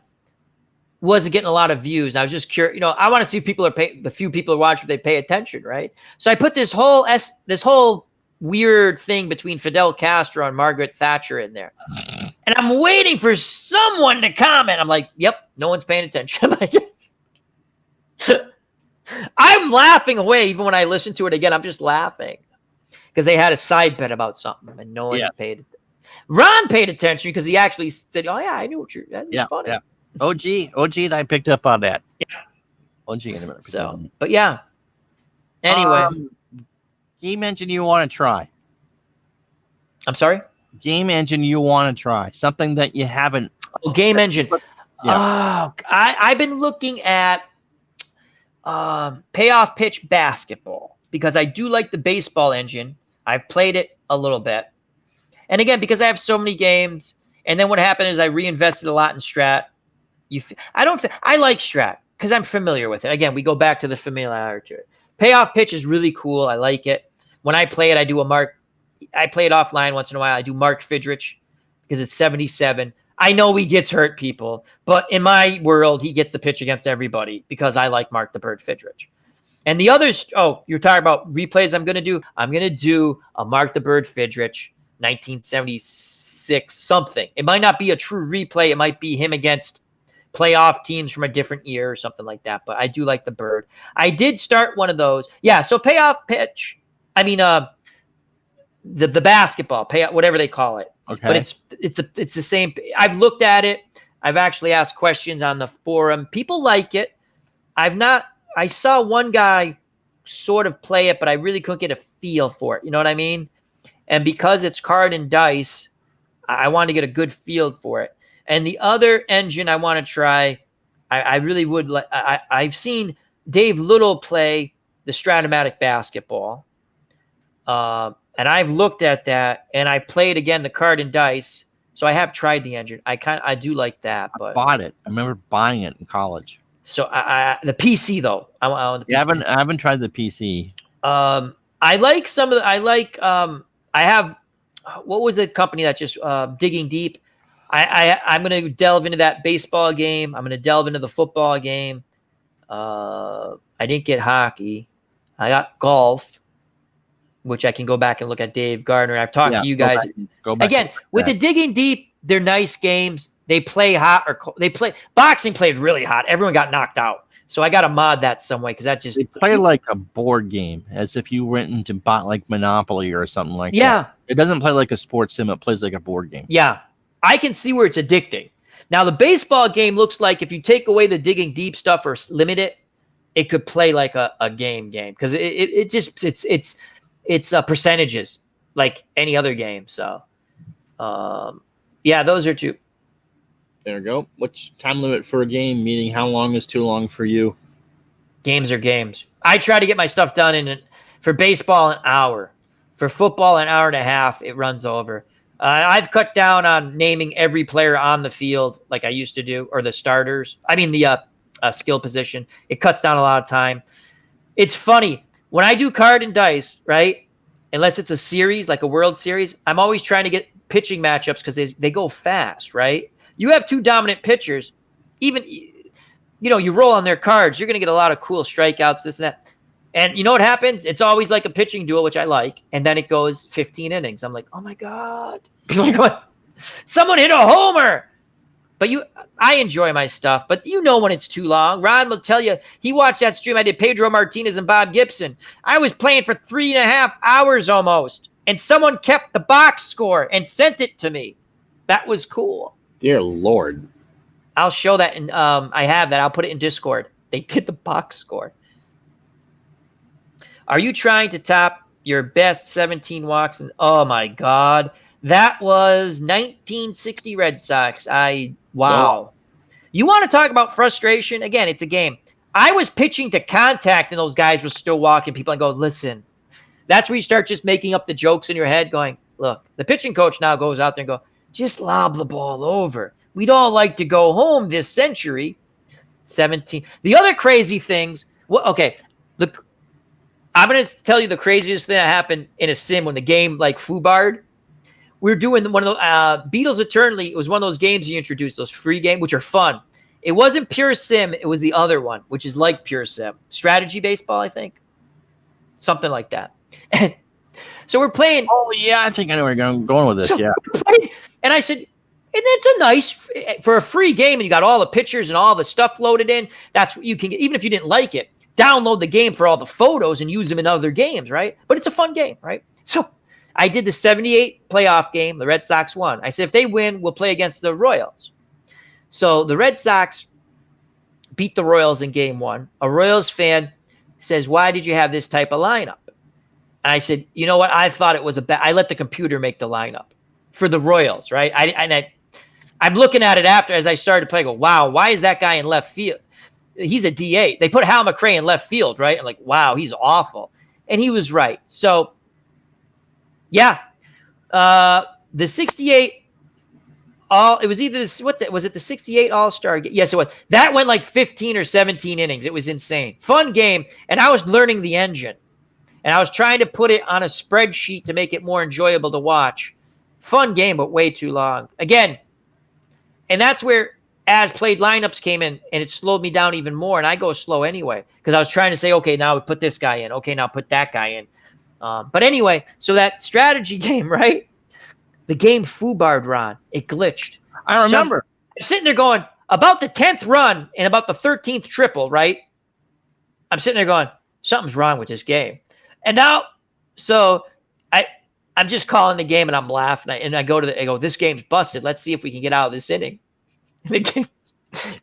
wasn't getting a lot of views. I was just curious. I want to see if people the few people who watch, if they pay attention, right? So I put this whole weird thing between Fidel Castro and Margaret Thatcher in there. And I'm waiting for someone to comment. I'm like, yep, no one's paying attention. I'm laughing away even when I listen to it again. I'm just laughing because they had a side bet about something and no one paid attention. Ron paid attention because he actually said, oh, yeah, I knew what that was funny. Yeah. OG, and I picked up on that. Yeah. OG in a minute. So, but yeah. Anyway. Game engine you want to try? I'm sorry? Game engine you want to try. Something that you haven't. Oh, game engine. Yeah. Oh, I've been looking at payoff pitch basketball because I do like the baseball engine. I've played it a little bit. And again, because I have so many games, and then what happened is I reinvested a lot in Strat. I like Strat because I'm familiar with it. Again, we go back to the familiarity to it. Payoff pitch is really cool. I like it. When I play it, I do a mark. I play it offline once in a while. I do Mark Fidrich because it's 77. I know he gets hurt, people, but in my world, he gets the pitch against everybody because I like Mark the Bird Fidrich. And the others, you're talking about replays I'm going to do? I'm going to do a Mark the Bird Fidrich 1976 something. It might not be a true replay. It might be him against playoff teams from a different year or something like that. But I do like the Bird. I did start one of those. Yeah, so payoff pitch. I mean, the basketball, payoff, whatever they call it. Okay. But it's the same. I've looked at it. I've actually asked questions on the forum. People like it. I saw one guy sort of play it, but I really couldn't get a feel for it. You know what I mean? And because it's card and dice, I wanted to get a good feel for it. And the other engine I want to try, I really would like. I've seen Dave Little play the Stratomatic basketball, and I've looked at that, and I played again the card and dice. So I have tried the engine. I do like that. But I bought it. I remember buying it in college. So the PC though, I want the PC. I haven't tried the PC. I like some of the. I have. What was the company that just Digging Deep? I'm going to delve into that baseball game. I'm going to delve into the football game. I didn't get hockey. I got golf, which I can go back and look at Dave Gardner. I've talked to you guys. Go back again with the Digging Deep. They're nice games. They play hot or cold. Boxing played really hot. Everyone got knocked out. So I got to mod that some way because that just they play like a board game, as if you went into like Monopoly or something like that. It doesn't play like a sports sim. It plays like a board game. Yeah, I can see where it's addicting. Now the baseball game looks like if you take away the Digging Deep stuff or limit it, it could play like a game because it's percentages like any other game. So yeah, those are two. There we go. What's time limit for a game? Meaning how long is too long for you? Games are games. I try to get my stuff done for baseball an hour. For football an hour and a half, it runs over. I've cut down on naming every player on the field like I used to do, or the starters. I mean the skill position. It cuts down a lot of time. It's funny. When I do card and dice, right, unless it's a series, like a World Series, I'm always trying to get pitching matchups because they go fast, right? You have two dominant pitchers, even, you roll on their cards, you're going to get a lot of cool strikeouts, this and that. And you know what happens? It's always like a pitching duel, which I like. And then it goes 15 innings. I'm like, oh my God. Someone hit a homer. But I enjoy my stuff, but when it's too long. Ron will tell you, he watched that stream I did, Pedro Martinez and Bob Gibson. I was playing for 3.5 hours almost. And someone kept the box score and sent it to me. That was cool. Dear Lord. I'll show that. And I have that. I'll put it in Discord. They did the box score. Are you trying to top your best 17 walks? And oh my God, that was 1960 Red Sox. Wow. You want to talk about frustration? Again, it's a game. I was pitching to contact and those guys were still walking people and go, listen, that's where you start just making up the jokes in your head going, look, the pitching coach now goes out there and go, just lob the ball over. We'd all like to go home this century. 17. The other crazy things. Okay. I'm going to tell you the craziest thing that happened in a sim when the game like foobarred. we're doing one of the Beatles Eternally. It was one of those games you introduced, those free games, which are fun. It wasn't Pure Sim. It was the other one, which is like Pure Sim. Strategy baseball, I think. Something like that. So we're playing. Oh, yeah, I think I know where you're going with this, So yeah. and I said, and it's a nice, for a free game, and you got all the pictures and all the stuff loaded in. That's what you can get, even if you didn't like it. Download the game for all the photos and use them in other games, right? But it's a fun game, right? So I did the 78 playoff game. The Red Sox won. I said, if they win, we'll play against the Royals. So the Red Sox beat the Royals in game 1. A Royals fan says, why did you have this type of lineup? And I said, you know what? I thought it was I let the computer make the lineup for the Royals, right? I'm looking at it after as I started to play. I go, wow, why is that guy in left field? He's a DA. They put Hal McRae in left field, right? I'm like, wow, he's awful. And he was right. So, yeah, the 68 it was either this, was it the 68 All-Star? Yes, it was. That went like 15 or 17 innings. It was insane. Fun game. And I was learning the engine. And I was trying to put it on a spreadsheet to make it more enjoyable to watch. Fun game, but way too long. Again, and that's where as played lineups came in, and it slowed me down even more. And I go slow anyway, because I was trying to say, okay, now we put this guy in. Okay, now put that guy in. But anyway, so that strategy game, right? The game foobarred, Ron. It glitched. I remember. So I'm sitting there going, about the 10th run and about the 13th triple, right? I'm sitting there going, something's wrong with this game. And now, so I'm just calling the game and I'm laughing. I go, this game's busted. Let's see if we can get out of this inning.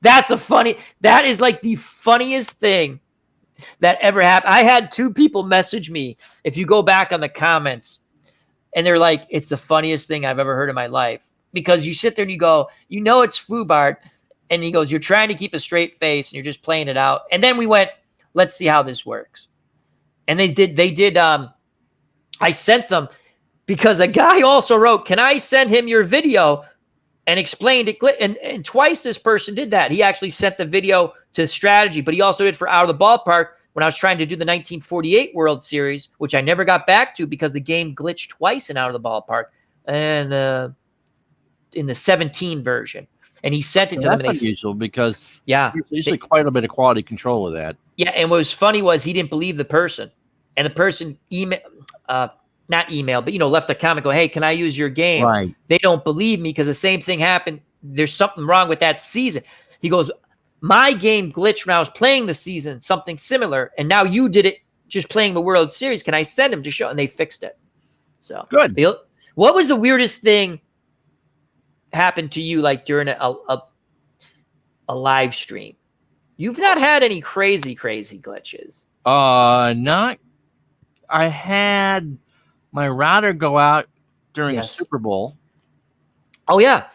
That is like the funniest thing that ever happened. I had 2 people message me, if you go back on the comments, and they're like, it's the funniest thing I've ever heard in my life. Because you sit there and you go, it's foobarred. And he goes, you're trying to keep a straight face and you're just playing it out. And then we went, let's see how this works. And they did. I sent them because a guy also wrote, can I send him your video? And explained it. And twice this person did that. He actually sent the video to Strategy, but he also did for Out of the Ballpark when I was trying to do the 1948 World Series, which I never got back to because the game glitched twice in Out of the Ballpark and in the 17 version. And he sent it to them. That's unusual because there's usually quite a bit of quality control of that. Yeah, and what was funny was he didn't believe the person. And the person not emailed, but left a comment, go, hey, can I use your game? Right. They don't believe me because the same thing happened. There's something wrong with that season. He goes, my game glitched when I was playing the season, something similar, and now you did it just playing the World Series. Can I send him to show? And they fixed it. So good. What was the weirdest thing happened to you, like during a live stream? You've not had any crazy glitches. Not. I had my router go out during a Super Bowl. Oh yeah,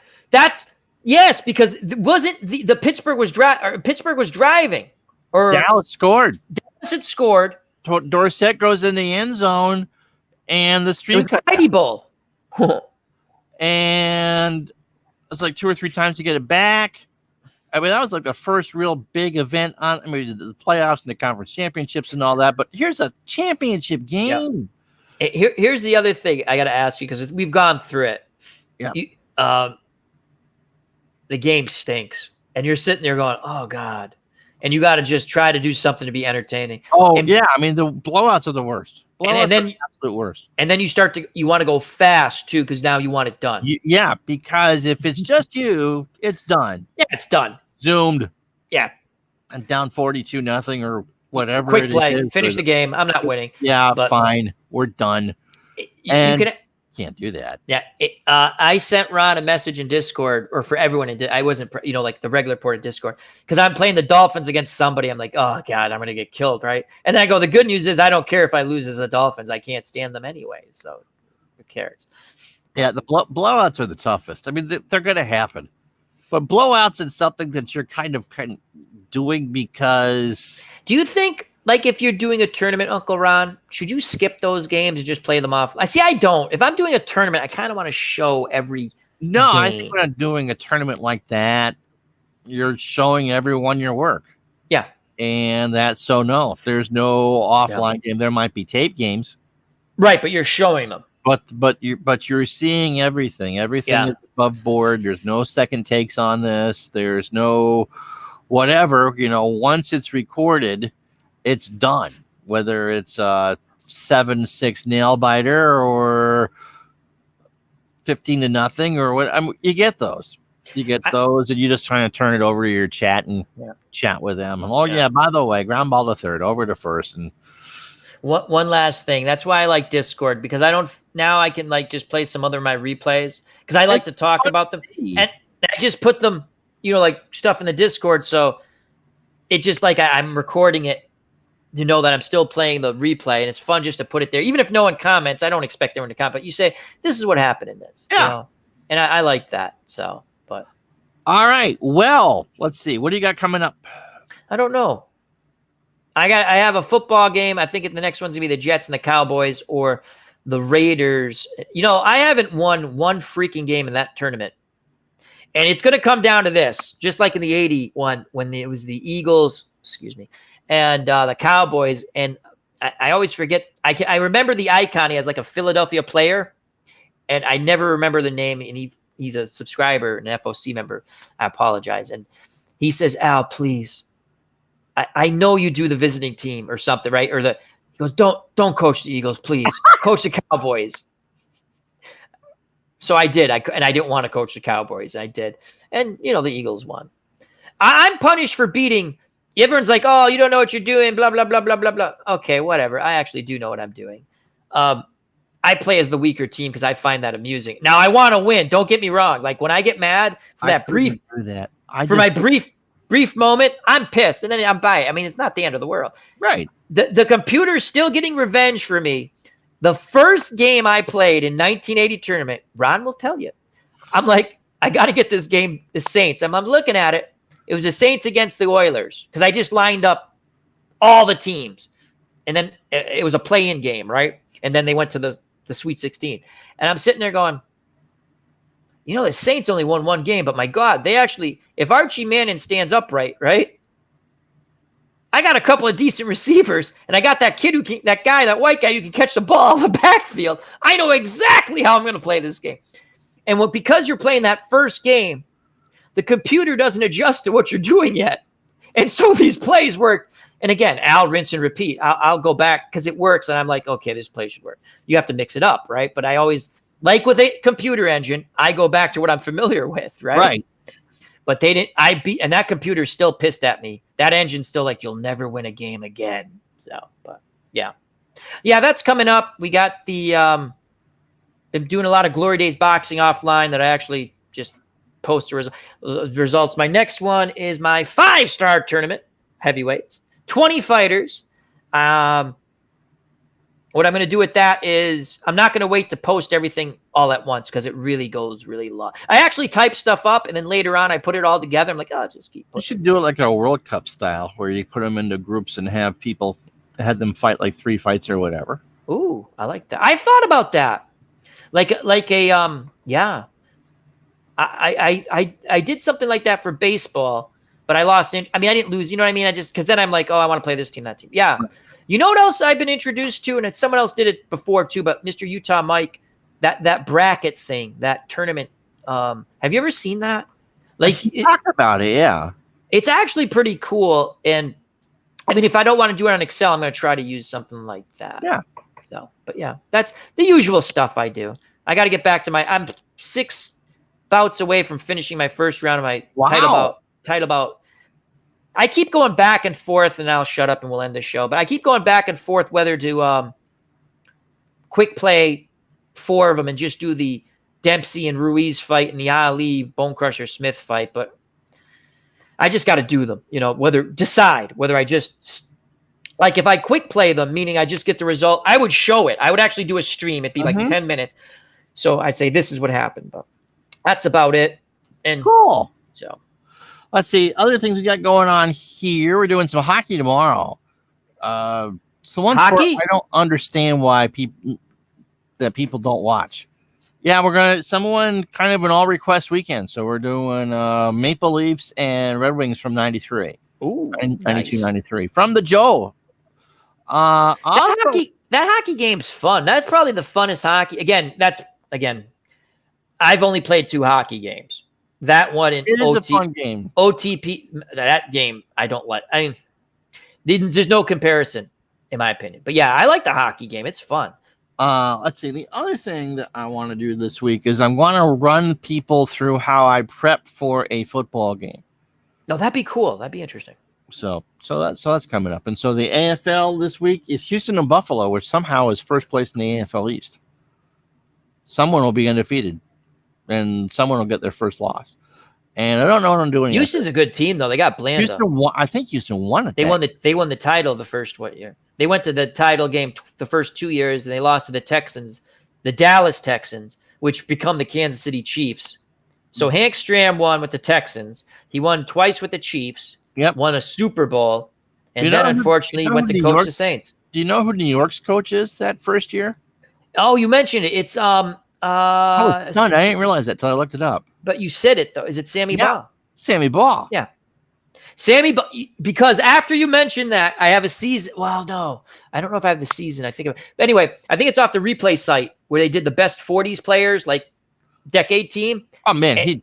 yes, because it wasn't the Pittsburgh was driving, or Dallas scored. Dallas had scored. Dorsett goes in the end zone, and the stream cut. Mighty Bowl. And it's like 2 or 3 times to get it back. I mean, that was like the first real big event on. I mean, the playoffs and the conference championships and all that. But here's a championship game. Yep. Here's the other thing I got to ask you, because we've gone through it. Yeah. The game stinks, and you're sitting there going, "Oh God," and you got to just try to do something to be entertaining. Oh yeah, I mean the blowouts are the worst. And then are the absolute worst. And then you want to go fast too, because now you want it done. Yeah, because if it's just you, it's done. Yeah, it's done. Zoomed. Yeah. And down 42-0 or whatever. Quick play. Finish the game. I'm not winning. Yeah, fine. We're done. You can't do that. Yeah. I sent Ron a message in Discord, or for everyone. I wasn't, like the regular port of Discord, because I'm playing the Dolphins against somebody. I'm like, oh God, I'm going to get killed. Right. And then I go, the good news is I don't care if I lose as the Dolphins. I can't stand them anyway. So who cares? Yeah. The blowouts are the toughest. I mean, they're going to happen. But blowouts is something that you're kind of doing because. Do you think, like, if you're doing a tournament, Uncle Ron, should you skip those games and just play them off? I don't. If I'm doing a tournament, I kind of want to show every. No, game. I think when I'm doing a tournament like that, you're showing everyone your work. Yeah. And no, there's no offline game. There might be tape games. Right, but you're showing them. but you're seeing everything. Everything is above board. There's no second takes on this. There's no whatever. Once it's recorded, it's done. Whether it's 7-6 nail biter or 15-0 or what. You get those. You get those, and you just trying to turn it over to your chat and chat with them. And by the way, ground ball to third, over to first, and one last thing. That's why I like Discord, because I can just play some other of my replays, because I like to talk about them, and I just put them, like stuff in the Discord, so it's just like I'm recording it to know that I'm still playing the replay, and it's fun just to put it there. Even if no one comments, I don't expect everyone to comment, but you say, this is what happened in this. And I like that. So, but. All right. Well, let's see. What do you got coming up? I don't know. I have a football game. I think the next one's going to be the Jets and the Cowboys or the Raiders. I haven't won one freaking game in that tournament. And it's going to come down to this, just like in the 81 when it was the Eagles, and the Cowboys. And I always forget. I remember the icon. He has like a Philadelphia player, and I never remember the name. And he's a subscriber, an FOC member. I apologize. And he says, Al, please. I know you do the visiting team or something, right? He goes, don't coach the Eagles, please. Coach the Cowboys. So I did. And I didn't want to coach the Cowboys. I did. And, the Eagles won. I'm punished for beating. Everyone's like, oh, you don't know what you're doing, blah, blah, blah, blah, blah, blah. Okay, whatever. I actually do know what I'm doing. I play as the weaker team because I find that amusing. Now, I want to win. Don't get me wrong. Like, when I get mad for my brief moment, I'm pissed, and then I'm by it. I mean, it's not the end of the world. Right. The computer's still getting revenge for me. The first game I played in 1980 tournament, Ron will tell you. I'm like, I got to get this game, the Saints. I'm looking at it. It was the Saints against the Oilers because I just lined up all the teams. And then it was a play-in game, right? And then they went to the Sweet 16. And I'm sitting there going, the Saints only won one game, but my God, they actually, if Archie Manning stands upright, right? I got a couple of decent receivers, and I got that that white guy who can catch the ball in the backfield. I know exactly how I'm going to play this game. And because you're playing that first game, the computer doesn't adjust to what you're doing yet. And so these plays work. And again, I'll rinse and repeat. I'll go back because it works, and I'm like, okay, this play should work. You have to mix it up, right? But I always, like with a computer engine, I go back to what I'm familiar with, right? Right. But they didn't. And that computer's still pissed at me. That engine's still like, you'll never win a game again. So, but yeah, that's coming up. We got the been doing a lot of Glory Days boxing offline that I actually just post the results. My next one is my 5-star tournament, heavyweights, 20 fighters. What I'm going to do with that is I'm not going to wait to post everything all at once because it really goes really long. I actually type stuff up, and then later on I put it all together. I'm like, oh, just keep pushing. You should do it like a World Cup style where you put them into groups and have them fight like 3 fights or whatever. Ooh, I like that. I thought about that. I did something like that for baseball, but I lost. I didn't lose. You know what I mean? Because then I'm like, oh, I want to play this team, that team. Yeah. Right. You know what else I've been introduced to, and someone else did it before too, but Mr. Utah Mike, that bracket thing, that tournament. Have you ever seen that? Talk about it, yeah. It's actually pretty cool, and if I don't want to do it on Excel, I'm going to try to use something like that. Yeah. So, but yeah, that's the usual stuff I do. I got to get back to I'm 6 bouts away from finishing my first round of my title bout. I keep going back and forth, and I'll shut up and we'll end the show. But I keep going back and forth whether to quick play 4 of them and just do the Dempsey and Ruiz fight and the Ali Bone Crusher Smith fight. But I just got to do them, decide whether I just, like if I quick play them, meaning I just get the result, I would show it. I would actually do a stream. It'd be like 10 minutes. So I'd say this is what happened. But that's about it. And cool. So. Let's see. Other things we got going on here. We're doing some hockey tomorrow. So one sport I don't understand why people don't watch. Yeah, we're gonna someone kind of an all request weekend. So we're doing Maple Leafs and Red Wings from '93. Ooh, 92, 93 from the Joe. That hockey game's fun. That's probably the funnest hockey. Again, I've only played 2 hockey games. That one in It is a fun game. OTP. That game I don't like. I mean, there's no comparison in my opinion. But yeah, I like the hockey game. It's fun. Let's see. The other thing that I want to do this week is I'm going to run people through how I prep for a football game. No, that'd be cool. That'd be interesting. So that's coming up. And so the AFL this week is Houston and Buffalo, which somehow is first place in the AFL East. Someone will be undefeated, and someone will get their first loss. And I don't know what I'm doing. Houston's a good team, though. They got Blanda. I think Houston won it. They won the title the first year? They went to the title game the first 2 years, and they lost to the Texans, the Dallas Texans, which become the Kansas City Chiefs. So Hank Stram won with the Texans. He won twice with the Chiefs. Yep. Won a Super Bowl, and then unfortunately went to coach the Saints. Do you know who New York's coach is that first year? Oh, you mentioned it. It's I was stunned. I didn't realize that until I looked it up. But you said it though. Is it Sammy Baugh? Sammy Baugh. Yeah. Sammy, because after you mentioned that, I have a season. Well, no, I don't know if I have the season. I think of it. But anyway, I think it's off the replay site where they did the best 40s players, like decade team. Oh man,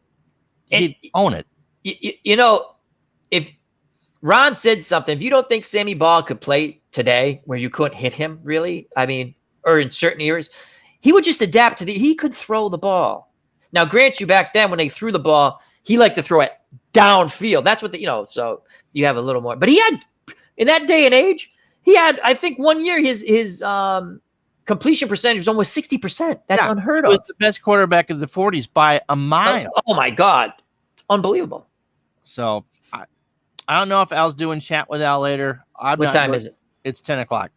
he'd own it. You know, if Ron said something, if you don't think Sammy Baugh could play today, where you couldn't hit him, really, I mean, or in certain areas, he would just adapt to he could throw the ball. Now, grant you, back then when they threw the ball, he liked to throw it downfield. That's what so you have a little more. But he had, in that day and age, he had, I think 1 year his completion percentage was almost 60%. That's unheard of. He was the best quarterback of the 40s by a mile. Oh my God. Unbelievable. So I don't know if Al's doing chat with Al later. What time is it? It's 10 o'clock.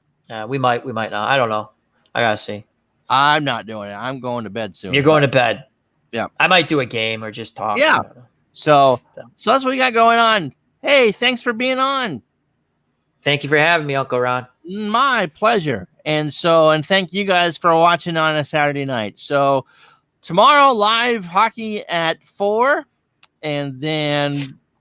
We might not. I don't know. I gotta see. I'm not doing it. I'm going to bed soon. You're going to bed. Yeah. I might do a game or just talk. Yeah. So that's what we got going on. Hey, thanks for being on. Thank you for having me, Uncle Ron. My pleasure. And thank you guys for watching on a Saturday night. So tomorrow, live hockey at 4. And then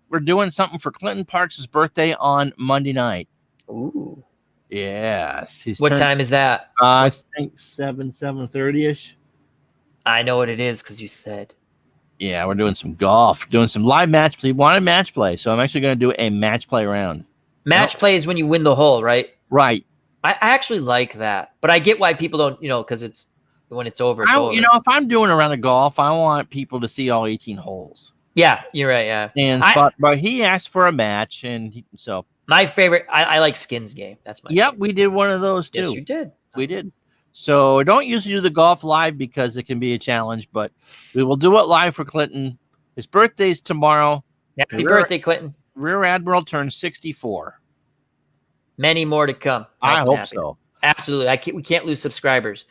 we're doing something for Clinton Parks' birthday on Monday night. Ooh. Yes. What time is that? I think 7:30ish. I know what it is because you said. Yeah, we're doing some golf, doing some live match play. Wanted match play, so I'm actually going to do a match play round. Match play is when you win the hole, right? Right. I actually like that, but I get why people don't, because it's when it's over. It's over. If I'm doing a round of golf, I want people to see all 18 holes. Yeah, you're right. Yeah, and but he asked for a match, and so my favorite. I like Skin's game. That's my. Yep, favorite. We did one of those too. Yes, you did. We did. So don't usually do the golf live because it can be a challenge, but we will do it live for Clinton. His birthday's tomorrow. Happy birthday, Clinton. Rear Admiral turns 64. Many more to come. I hope so. Absolutely. We can't lose subscribers.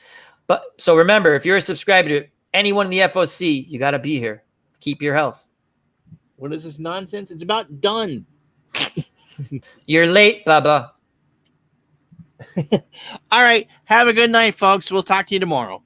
But so remember, if you're a subscriber to anyone in the FOC, you got to be here. Keep your health. What is this nonsense? It's about done. You're late, Bubba. All right. Have a good night, folks. We'll talk to you tomorrow.